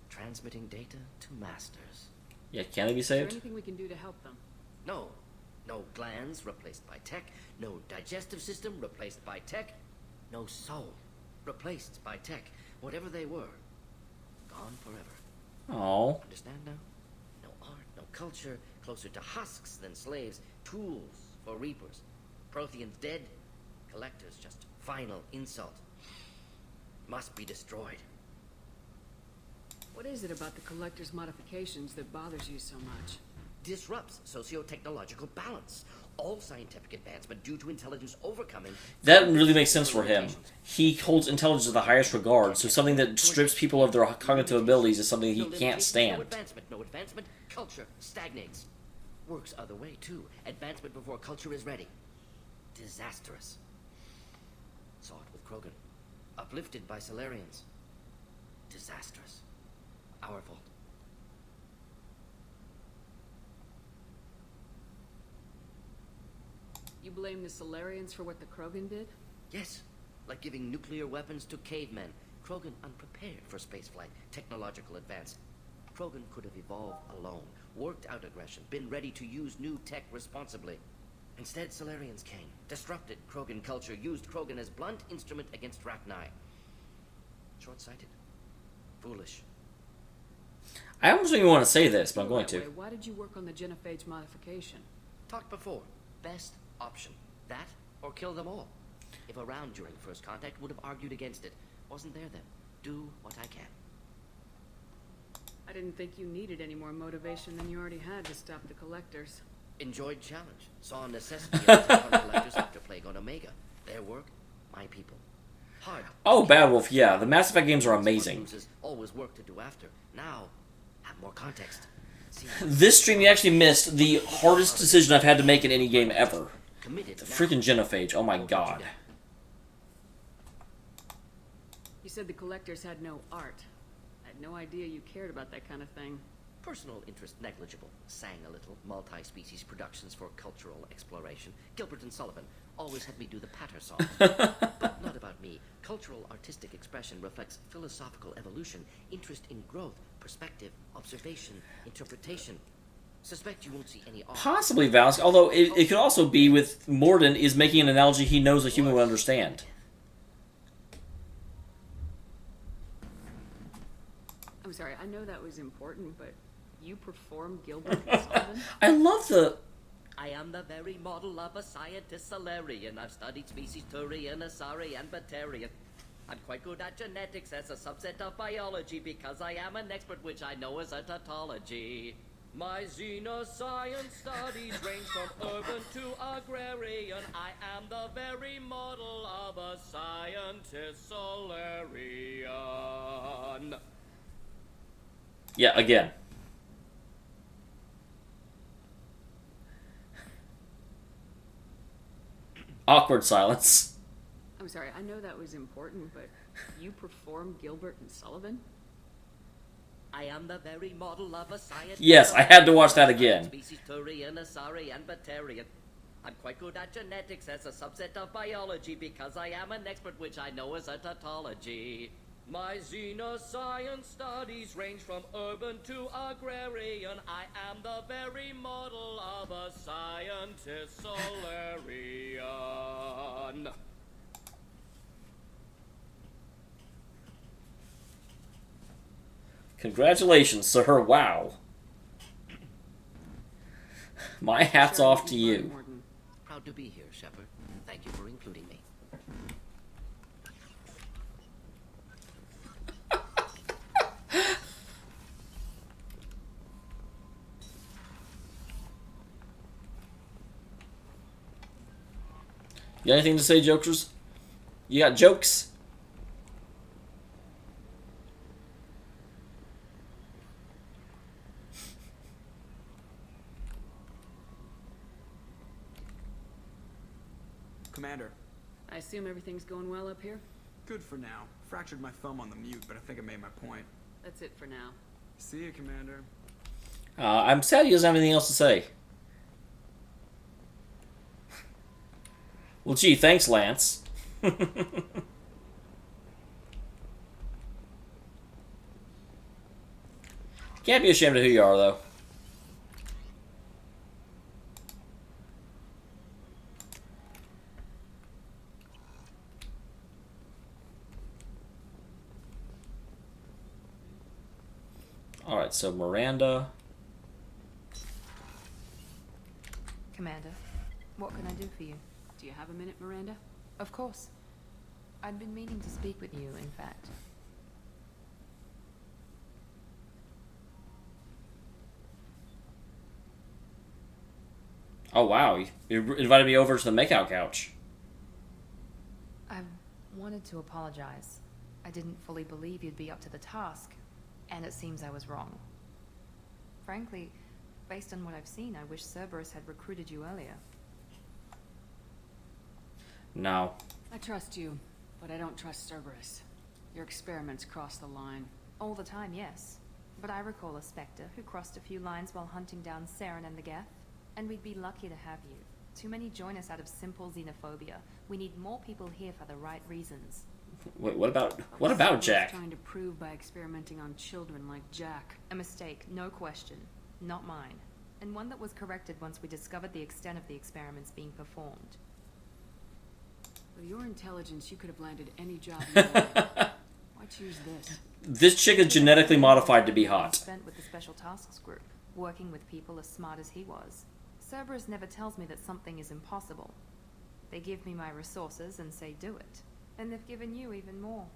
Transmitting data to masters. Yeah, can they be Is there saved? anything we can do to help them? No. No glands replaced by tech. No digestive system replaced by tech. No soul replaced by tech. Whatever they were, gone forever. Oh. Understand now? No art, no culture, closer to husks than slaves. Tools for Reapers. Protheans dead. Collectors just final insult. Must be destroyed. What is it about the Collector's modifications that bothers you so much? Disrupts socio-technological balance. All scientific advancement due to intelligence overcoming... That really makes sense for him. He holds intelligence in the highest regard, so something that strips people of their cognitive abilities is something he can't stand. No advancement. Culture stagnates. Works other way, too. Advancement before culture is ready. Disastrous. Saw it with Krogan. Uplifted by Solarians. Disastrous. Our fault. You blame the Solarians for what the Krogan did? Yes. Like giving nuclear weapons to cavemen. Krogan unprepared for spaceflight. Technological advance. Krogan could have evolved alone. Worked out aggression. Been ready to use new tech responsibly. Instead, Solarians came. Disrupted Krogan culture. Used Krogan as blunt instrument against Rachni. Short-sighted. Foolish. I almost don't even want to say this, but I'm going to. Why did you work on the genophage modification? Talked before. Best option. That or kill them all. If around during first contact, would have argued against it. Wasn't there then. Do what I can. I didn't think you needed any more motivation than you already had to stop the Collectors. Enjoyed challenge. Saw necessity in attack on Collectors after Plague on Omega. Their work, my people. Hard. Oh, Bad Wolf, yeah. The Mass Effect games are amazing. Always work to do after. Now, have more context. This stream, you actually missed the hardest decision I've had to make in any game ever. The freaking genophage. Oh my god. You said the Collectors had no art. I had no idea you cared about that kind of thing. Personal interest negligible. Sang a little. Multi-species productions for cultural exploration. Gilbert and Sullivan. always had me do the patter song. But not about me. Cultural artistic expression reflects philosophical evolution, interest in growth, perspective, observation, interpretation. Suspect you won't see any art. Possibly Valsk, although it could also be with Mordin is making an analogy he knows a human would understand. I'm sorry, I know that was important, but you perform Gilbert and Sullivan? I love the... I am the very model of a scientist Solarian. I've studied species Turian, Asari, and Batarian. I'm quite good at genetics as a subset of biology because I am an expert which I know as a tautology. My xenoscience studies range from urban to agrarian. I am the very model of a scientist Solarian. Yeah, again. Awkward silence. I'm sorry, I know that was important, but you perform Gilbert and Sullivan? I am the very model of a scientist. Yes, I had to watch that again. Species Turian, Asari, and Batarian. I'm quite good at genetics as a subset of biology because I am an expert which I know as a tautology. My xenoscience studies range from urban to agrarian. I am the very model of a scientist Solarian. Congratulations, sir. Wow. My hat's off to you. Proud to be here, Shepard. Thank you for including me. You got anything to say, jokers? You got jokes? Commander. I assume everything's going well up here? Good for now. Fractured my thumb on the mute, but I think I made my point. That's it for now. See you, Commander. I'm sad he doesn't have anything else to say. Well, gee, thanks, Lance. Can't be ashamed of who you are, though. Alright, so Miranda. Commander, what can I do for you? Do you have a minute, Miranda? Of course. I'd been meaning to speak with you, in fact. Oh, wow. You invited me over to the makeout couch. I wanted to apologize. I didn't fully believe you'd be up to the task, and it seems I was wrong. Frankly, based on what I've seen, I wish Cerberus had recruited you earlier. No. I trust you, but I don't trust Cerberus. Your experiments cross the line. All the time, yes. But I recall a Spectre who crossed a few lines while hunting down Saren and the Geth, and we'd be lucky to have you. Too many join us out of simple xenophobia. We need more people here for the right reasons. Wait, what about Jack? Trying to prove by experimenting on children like Jack. A mistake, no question. Not mine. And one that was corrected once we discovered the extent of the experiments being performed. With your intelligence, you could have landed any job you wanted. Why choose this? This chick is genetically modified to be hot. Spent with the Special Tasks Group, working with people as smart as he was. Cerberus never tells me that something is impossible. They give me my resources and say do it. And they've given you even more.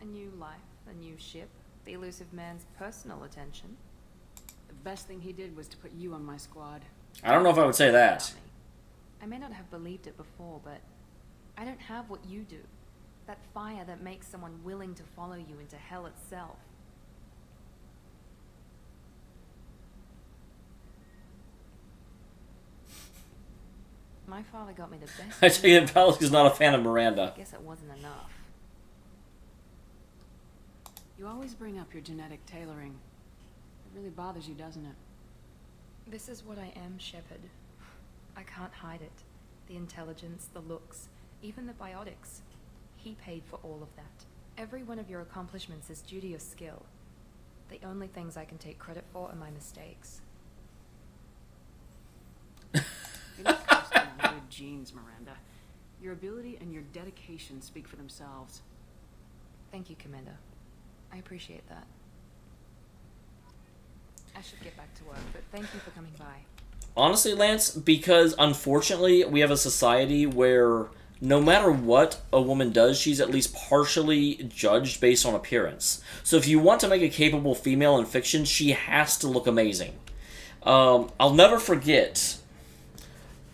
A new life, a new ship, the elusive man's personal attention. The best thing he did was to put you on my squad. I don't know if I would say that. I may not have believed it before, but I don't have what you do. That fire that makes someone willing to follow you into hell itself. My father got me the best. I take it Valsk is not a fan of Miranda. I guess it wasn't enough. You always bring up your genetic tailoring. It really bothers you, doesn't it? This is what I am, Shepard. I can't hide it. The intelligence, the looks, even the biotics. He paid for all of that. Every one of your accomplishments is due to your skill. The only things I can take credit for are my mistakes. You're not casting good genes, Miranda. Your ability and your dedication speak for themselves. Thank you, Commander. I appreciate that. I should get back to work, but thank you for coming by. Honestly, Lance, because unfortunately we have a society where no matter what a woman does, she's at least partially judged based on appearance. So if you want to make a capable female in fiction, she has to look amazing. I'll never forget.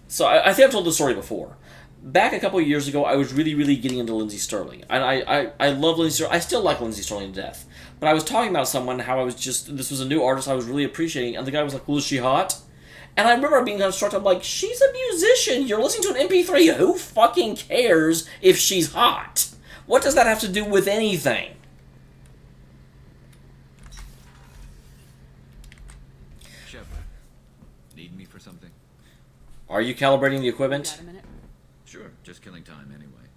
So I think I've told this story before. Back a couple of years ago, I was really getting into Lindsay Sterling. And I love Lindsay Sterling. I still like Lindsay Sterling to death. But I was talking about someone, how I was just, this was a new artist I was really appreciating, and the guy was like, well, is she hot? And I remember being kind of struck, I'm like, she's a musician. You're listening to an MP3. Who fucking cares if she's hot? What does that have to do with anything? Shepard, need me for something? Are you calibrating the equipment? Got a minute? Sure, just killing time anyway.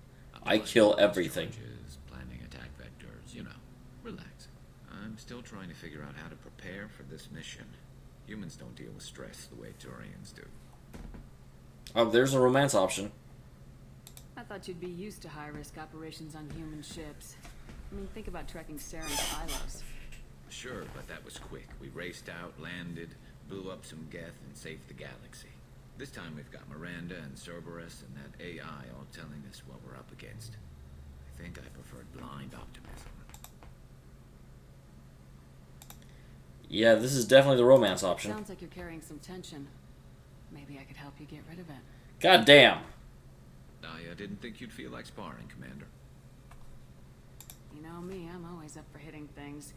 I kill everything. Planning attack vectors, you know. Relax. I'm still trying to figure out how to prepare for this mission. Humans don't deal with stress the way Turians do. Oh, there's a romance option. I thought you'd be used to high-risk operations on human ships. I mean, think about tracking Saren to Ilos. Sure, but that was quick. We raced out, landed, blew up some Geth, and saved the galaxy. This time we've got Miranda and Cerberus and that AI all telling us what we're up against. I think I preferred blind optimism. Yeah, this is definitely the romance option. Sounds like you're carrying some tension. Maybe I could help you get rid of it. God damn. I didn't think you'd feel like sparring, Commander. You know me, I'm always up for hitting things.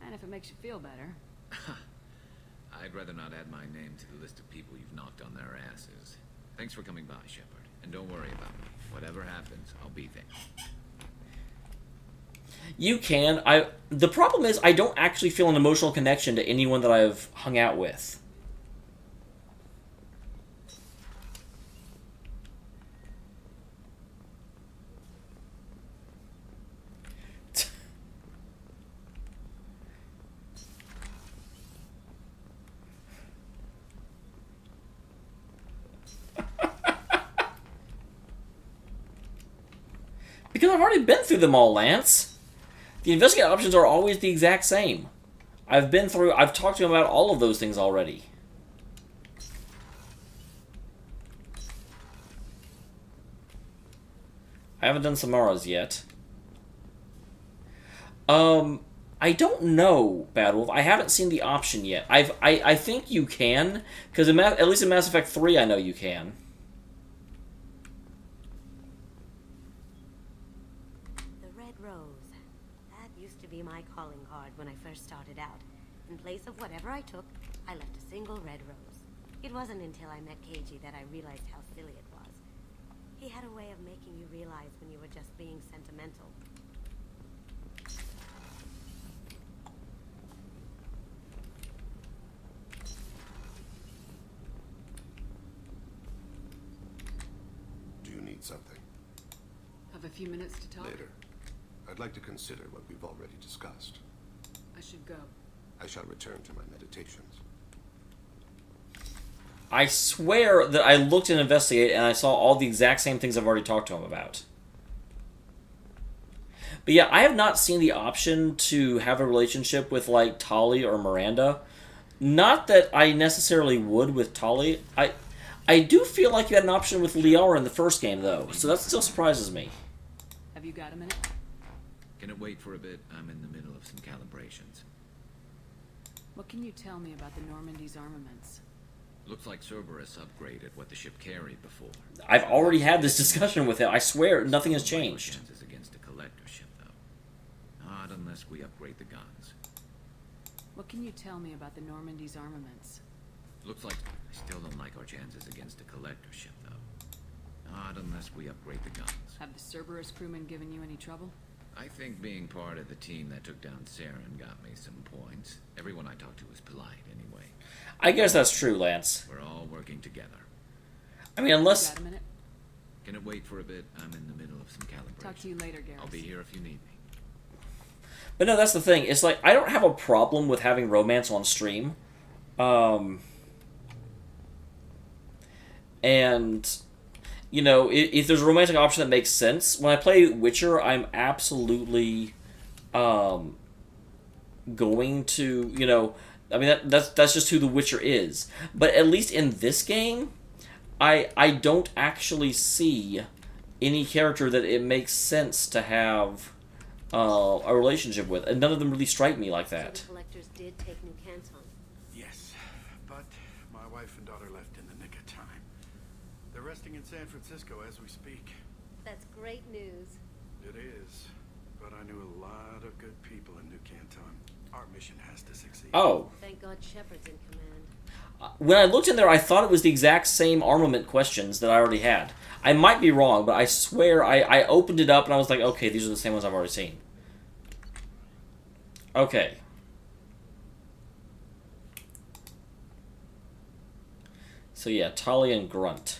And if it makes you feel better. I'd rather not add my name to the list of people you've knocked on their asses. Thanks for coming by, Shepard. And don't worry about me. Whatever happens, I'll be there. You can. The problem is I don't actually feel an emotional connection to anyone that I've hung out with. Because I've already been through them all, Lance. The investigate options are always the exact same. I've talked to him about all of those things already. I haven't done Samara's yet. I don't know, Bad Wolf. I haven't seen the option yet. I think you can, because at least in Mass Effect 3 I know you can. My calling card when I first started out. In place of whatever I took, I left a single red rose. It wasn't until I met KG that I realized how silly it was. He had a way of making you realize when you were just being sentimental. Do you need something? Have a few minutes to talk? Later. I'd like to consider what we've already discussed. I should go. I shall return to my meditations. I swear that I looked and investigated and I saw all the exact same things I've already talked to him about. But yeah, I have not seen the option to have a relationship with, like, Tali or Miranda. Not that I necessarily would with Tali. I do feel like you had an option with Liara in the first game, though, so that still surprises me. Have you got a minute? Can it wait for a bit? I'm in the middle of some calibrations. What can you tell me about the Normandy's armaments? Looks like Cerberus upgraded what the ship carried before. I've already had this discussion with him. I swear, nothing has changed. Chances against a collector ship, though. Not unless we upgrade the guns. What can you tell me about the Normandy's armaments? Looks like I still don't like our chances against a collector ship, though. Not unless we upgrade the guns. Have the Cerberus crewmen given you any trouble? I think being part of the team that took down Saren got me some points. Everyone I talked to was polite, anyway. I guess that's true, Lance. We're all working together. I mean, unless... Got a minute? Can it wait for a bit? I'm in the middle of some calibration. Talk to you later, Garrus. I'll be here if you need me. But no, that's the thing. It's like, I don't have a problem with having romance on stream. And, you know, if there's a romantic option that makes sense, when I play Witcher, I'm absolutely going to, you know, I mean, that's just who the Witcher is. But at least in this game, I don't actually see any character that it makes sense to have a relationship with, and none of them really strike me like that. So the collectors did take New Canton. Yes, but my wife and daughter left in the nick of time. They're resting in San Francisco as we speak. That's great news. It is, but I knew a lot of good people in New Canton. Our mission has to succeed. Oh. Thank God Shepard's in command. When I looked in there, I thought it was the exact same armament questions that I already had. I might be wrong, but I swear I opened it up and I was like, okay, these are the same ones I've already seen. Okay. So yeah, Talia and Grunt.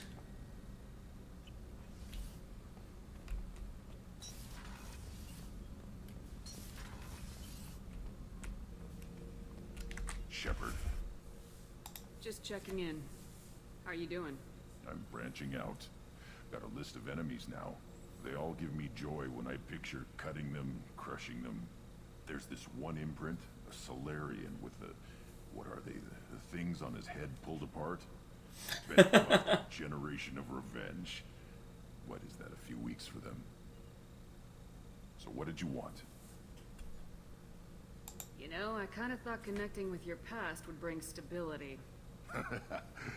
Shepard, Just checking in. How are you doing? I'm branching out. Got a list of enemies now. They all give me joy when I picture cutting them, crushing them. There's this one imprint, a Solarian with the, what are they, the things on his head pulled apart? Bet you like a generation of revenge. What is that, a few weeks for them? So what did you want? You know, I kind of thought connecting with your past would bring stability.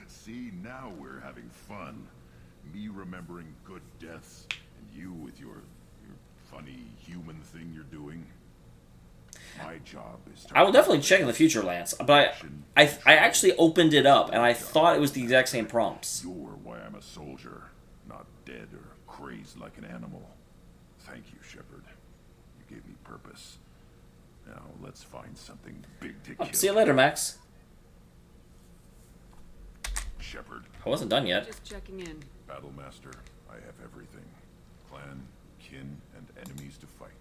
See, now we're having fun. Me remembering good deaths, and you with your funny human thing you're doing. My job is to... I will definitely check in the future, Lance, but I actually opened it up, and I thought it was the exact same prompts. You're why I'm a soldier, not dead or crazed like an animal. Thank you, Shepard. You gave me purpose. Now, let's find something big to kill. See you later, Max. Shepard. I wasn't done yet. Just checking in. Battlemaster, I have everything. Clan, kin, and enemies to fight.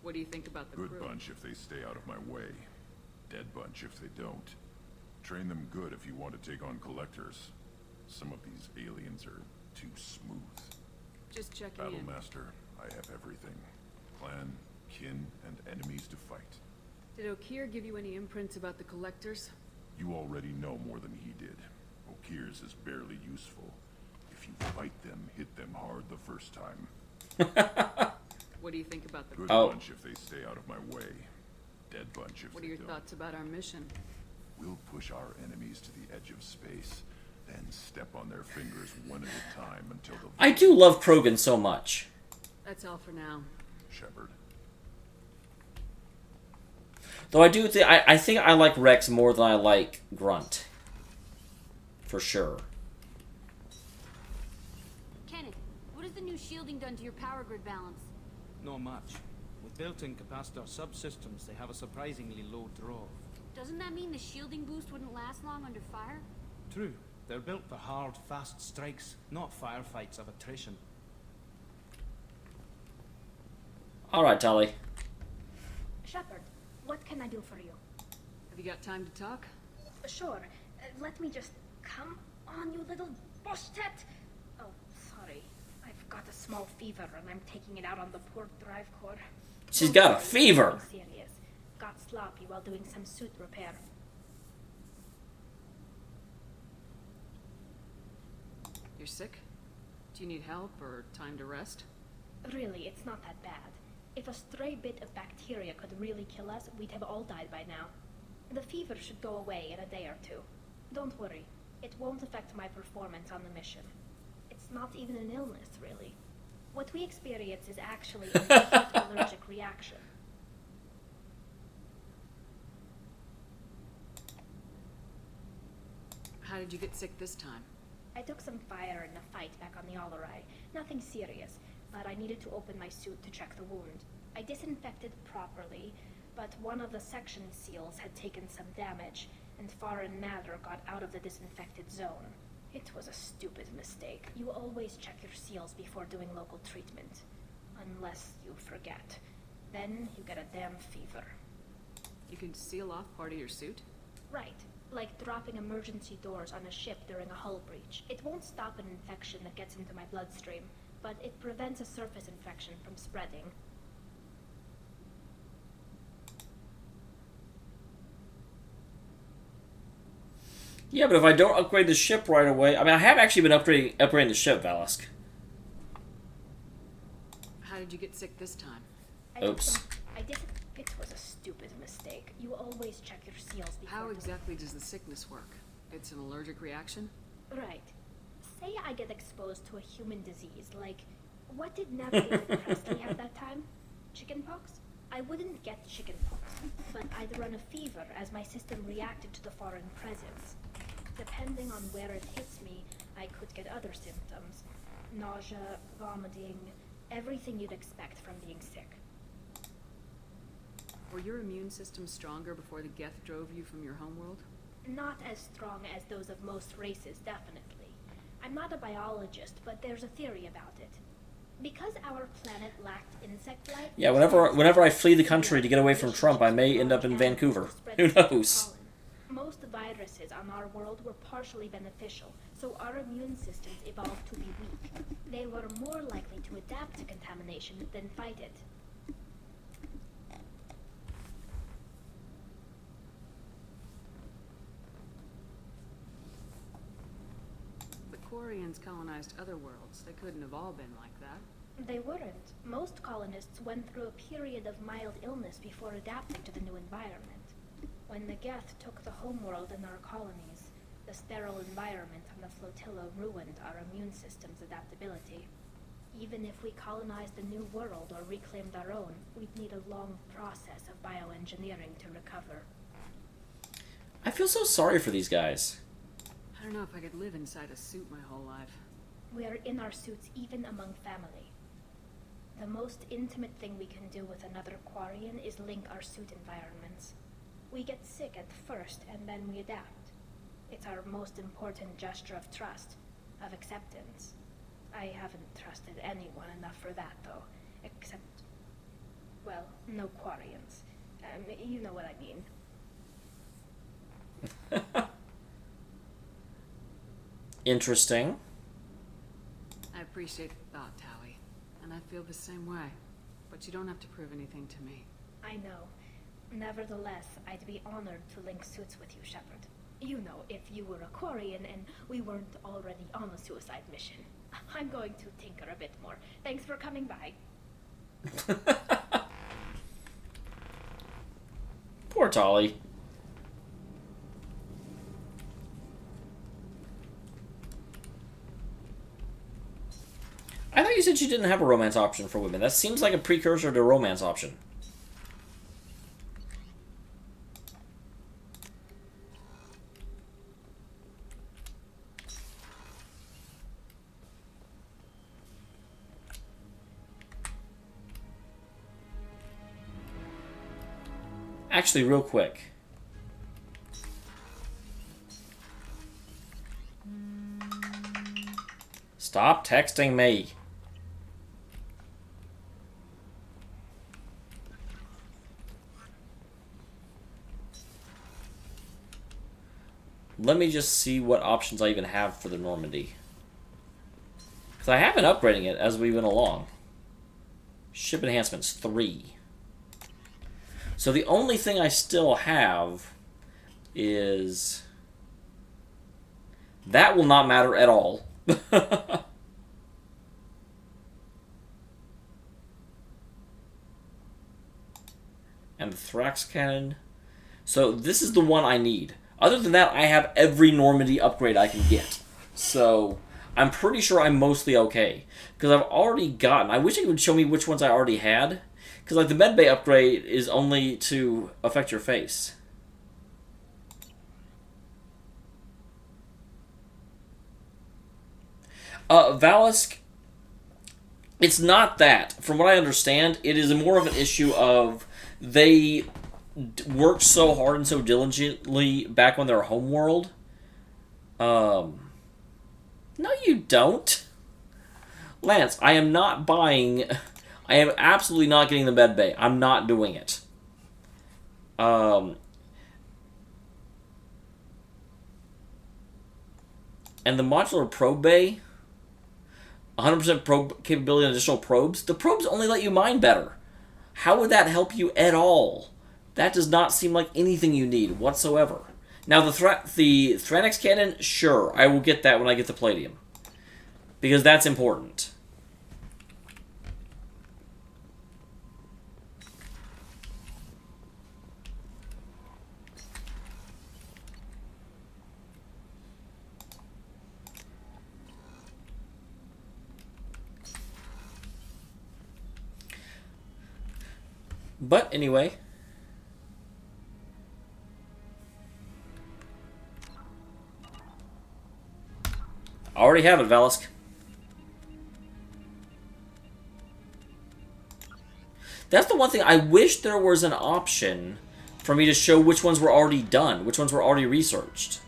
What do you think about the Good crew? bunch if they stay out of my way. Dead bunch if they don't. Train them good if you want to take on collectors. Some of these aliens are too smooth. Just checking in. Battlemaster, I have everything. Clan, kin, and enemies to fight. Did Okeer give you any imprints about the collectors? You already know more than he did. Okeer's is barely useful. If you fight them, hit them hard the first time. What do you think about the Good crew? bunch if they stay out of my way. Dead bunch if What are they your don't. thoughts about our mission? We'll push our enemies to the edge of space, then step on their fingers one at a time until the... I do love Krogan so much. That's all for now. Shepard. Though I do I think I like Rex more than I like Grunt. For sure. Kenneth, what has the new shielding done to your power grid balance? Not much. With built-in capacitor subsystems, they have a surprisingly low draw. Doesn't that mean the shielding boost wouldn't last long under fire? True. They're built for hard, fast strikes, not firefights of attrition. Alright, Tali. Shepard, what can I do for you? Have you got time to talk? Sure. Let me just... Come on, you little bushtet! Oh, sorry. I've got a small fever and I'm taking it out on the poor drive core. She's got a fever! Serious. Got sloppy while doing some suit repair. You're sick? Do you need help or time to rest? Really, it's not that bad. If a stray bit of bacteria could really kill us, we'd have all died by now. The fever should go away in a day or two. Don't worry. It won't affect my performance on the mission. It's not even an illness, really. What we experience is actually an acute allergic reaction. How did you get sick this time? I took some fire in a fight back on the Allerai. Nothing serious, but I needed to open my suit to check the wound. I disinfected properly, but one of the section seals had taken some damage, and foreign matter got out of the disinfected zone. It was a stupid mistake. You always check your seals before doing local treatment. Unless you forget. Then you get a damn fever. You can seal off part of your suit? Right. Like dropping emergency doors on a ship during a hull breach. It won't stop an infection that gets into my bloodstream, but it prevents a surface infection from spreading. Yeah, but if I don't upgrade the ship right away... I mean, I have actually been upgrading the ship, Valisk. How did you get sick this time? Oops. It was a stupid mistake. You always check your seals before... How exactly does the sickness work? It's an allergic reaction? Right. Say I get exposed to a human disease, like... What did Navigator Presley have that time? Chickenpox? I wouldn't get chickenpox, but I'd run a fever as my system reacted to the foreign presence. Depending on where it hits me, I could get other symptoms. Nausea, vomiting, everything you'd expect from being sick. Were your immune system stronger before the Geth drove you from your homeworld? Not as strong as those of most races, definitely. I'm not a biologist, but there's a theory about it. Because our planet lacked insect life... Yeah, whenever I flee the country to get away from Trump, I may end up in Vancouver. Who knows? Most viruses on our world were partially beneficial, so our immune systems evolved to be weak. They were more likely to adapt to contamination than fight it. The Quarians colonized other worlds. They couldn't have all been like that. They weren't. Most colonists went through a period of mild illness before adapting to the new environment. When the Geth took the homeworld in our colonies, the sterile environment on the flotilla ruined our immune system's adaptability. Even if we colonized a new world or reclaimed our own, we'd need a long process of bioengineering to recover. I feel so sorry for these guys. I don't know if I could live inside a suit my whole life. We are in our suits even among family. The most intimate thing we can do with another Quarian is link our suit environments. We get sick at first, and then we adapt. It's our most important gesture of trust, of acceptance. I haven't trusted anyone enough for that, though. Except, well, no Quarians. You know what I mean. Interesting. I appreciate the thought, Tally. And I feel the same way. But you don't have to prove anything to me. I know. Nevertheless, I'd be honored to link suits with you, Shepard. You know, if you were a Quarian and we weren't already on a suicide mission. I'm going to tinker a bit more. Thanks for coming by. Poor Tolly. I thought you said you didn't have a romance option for women. That seems like a precursor to a romance option. Actually, real quick. Stop texting me. Let me just see what options I even have for the Normandy. Because I have been upgrading it as we went along. Ship enhancements 3. So the only thing I still have is... That will not matter at all. And the Thrax Cannon. So this is the one I need. Other than that, I have every Normandy upgrade I can get. So I'm pretty sure I'm mostly okay. Because I've already gotten... I wish it would show me which ones I already had. Because like the medbay upgrade is only to affect your face. Valisk, it's not that. From what I understand, it is more of an issue of they worked so hard and so diligently back on their homeworld. No, you don't. Lance, I am not buying... I am absolutely not getting the med bay. I'm not doing it. And the modular probe bay, 100% probe capability and additional probes. The probes only let you mine better. How would that help you at all? That does not seem like anything you need whatsoever. Now, the Thranex cannon, sure, I will get that when I get the Palladium. Because that's important. But anyway, I already have it, Valisk. That's the one thing. I wish there was an option for me to show which ones were already done, which ones were already researched.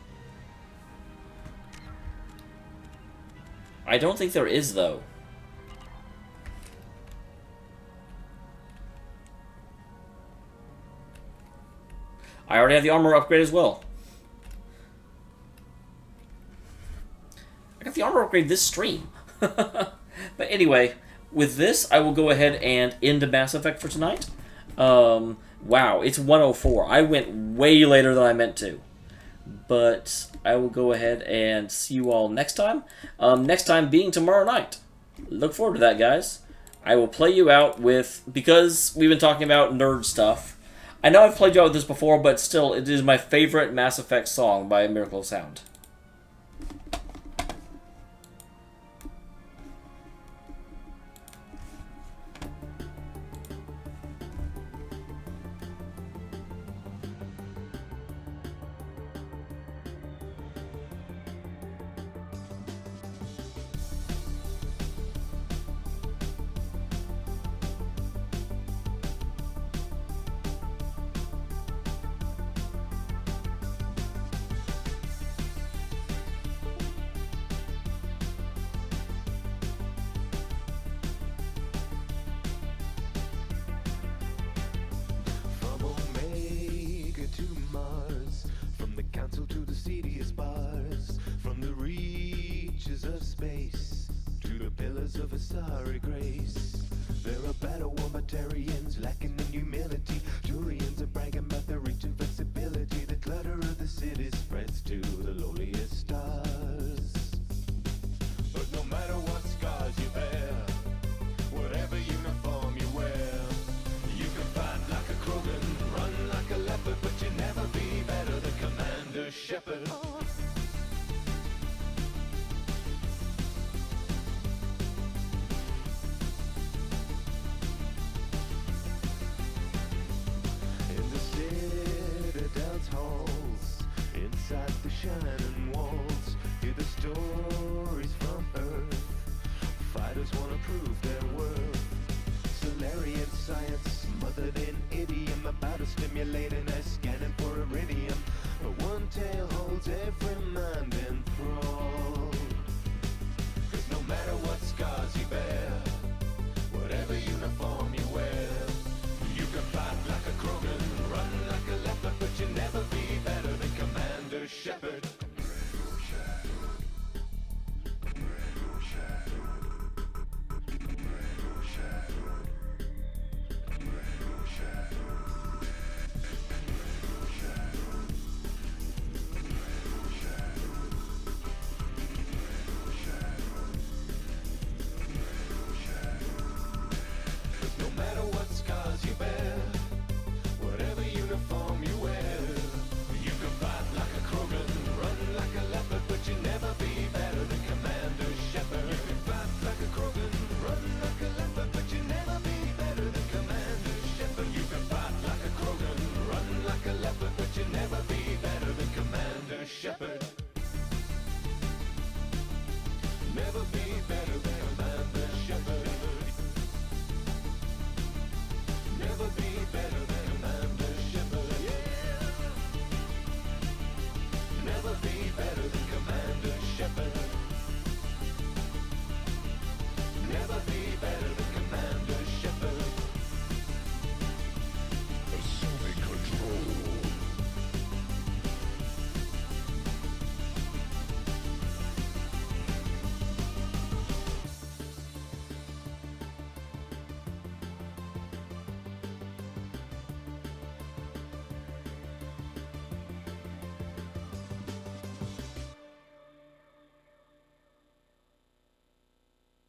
I don't think there is, though. I already have the armor upgrade as well. I got the armor upgrade this stream. But anyway, with this, I will go ahead and end Mass Effect for tonight. Wow, it's 1:04. I went way later than I meant to. But I will go ahead and see you all next time. Next time being tomorrow night. Look forward to that, guys. I will play you out with... Because we've been talking about nerd stuff, I know I've played you out with this before, but still, it is my favorite Mass Effect song by Miracle of Sound. To the seediest bars, from the reaches of space to the pillars of a sorry grace. There are battle wombitarians lacking in humility. Turians are bragging about their reach and flexibility. The clutter of the city spreads to the lowliest stars. But no matter what scars you bear, whatever uniform you wear, you can fight like a Krogan, run like a leopard, but you never be better than Commander Shepard. In the Citadel's halls, inside the shining walls, hear the stories from Earth. Fighters want to prove their worth. Solarian science smothered in idiom about a stimulating a scanning for iridium. But one tale holds every mind enthralled. 'Cause no matter what scars you bear, whatever uniform you wear, you can fight like a Krogan, run like a leopard, but you'll never be better than Commander Shepard.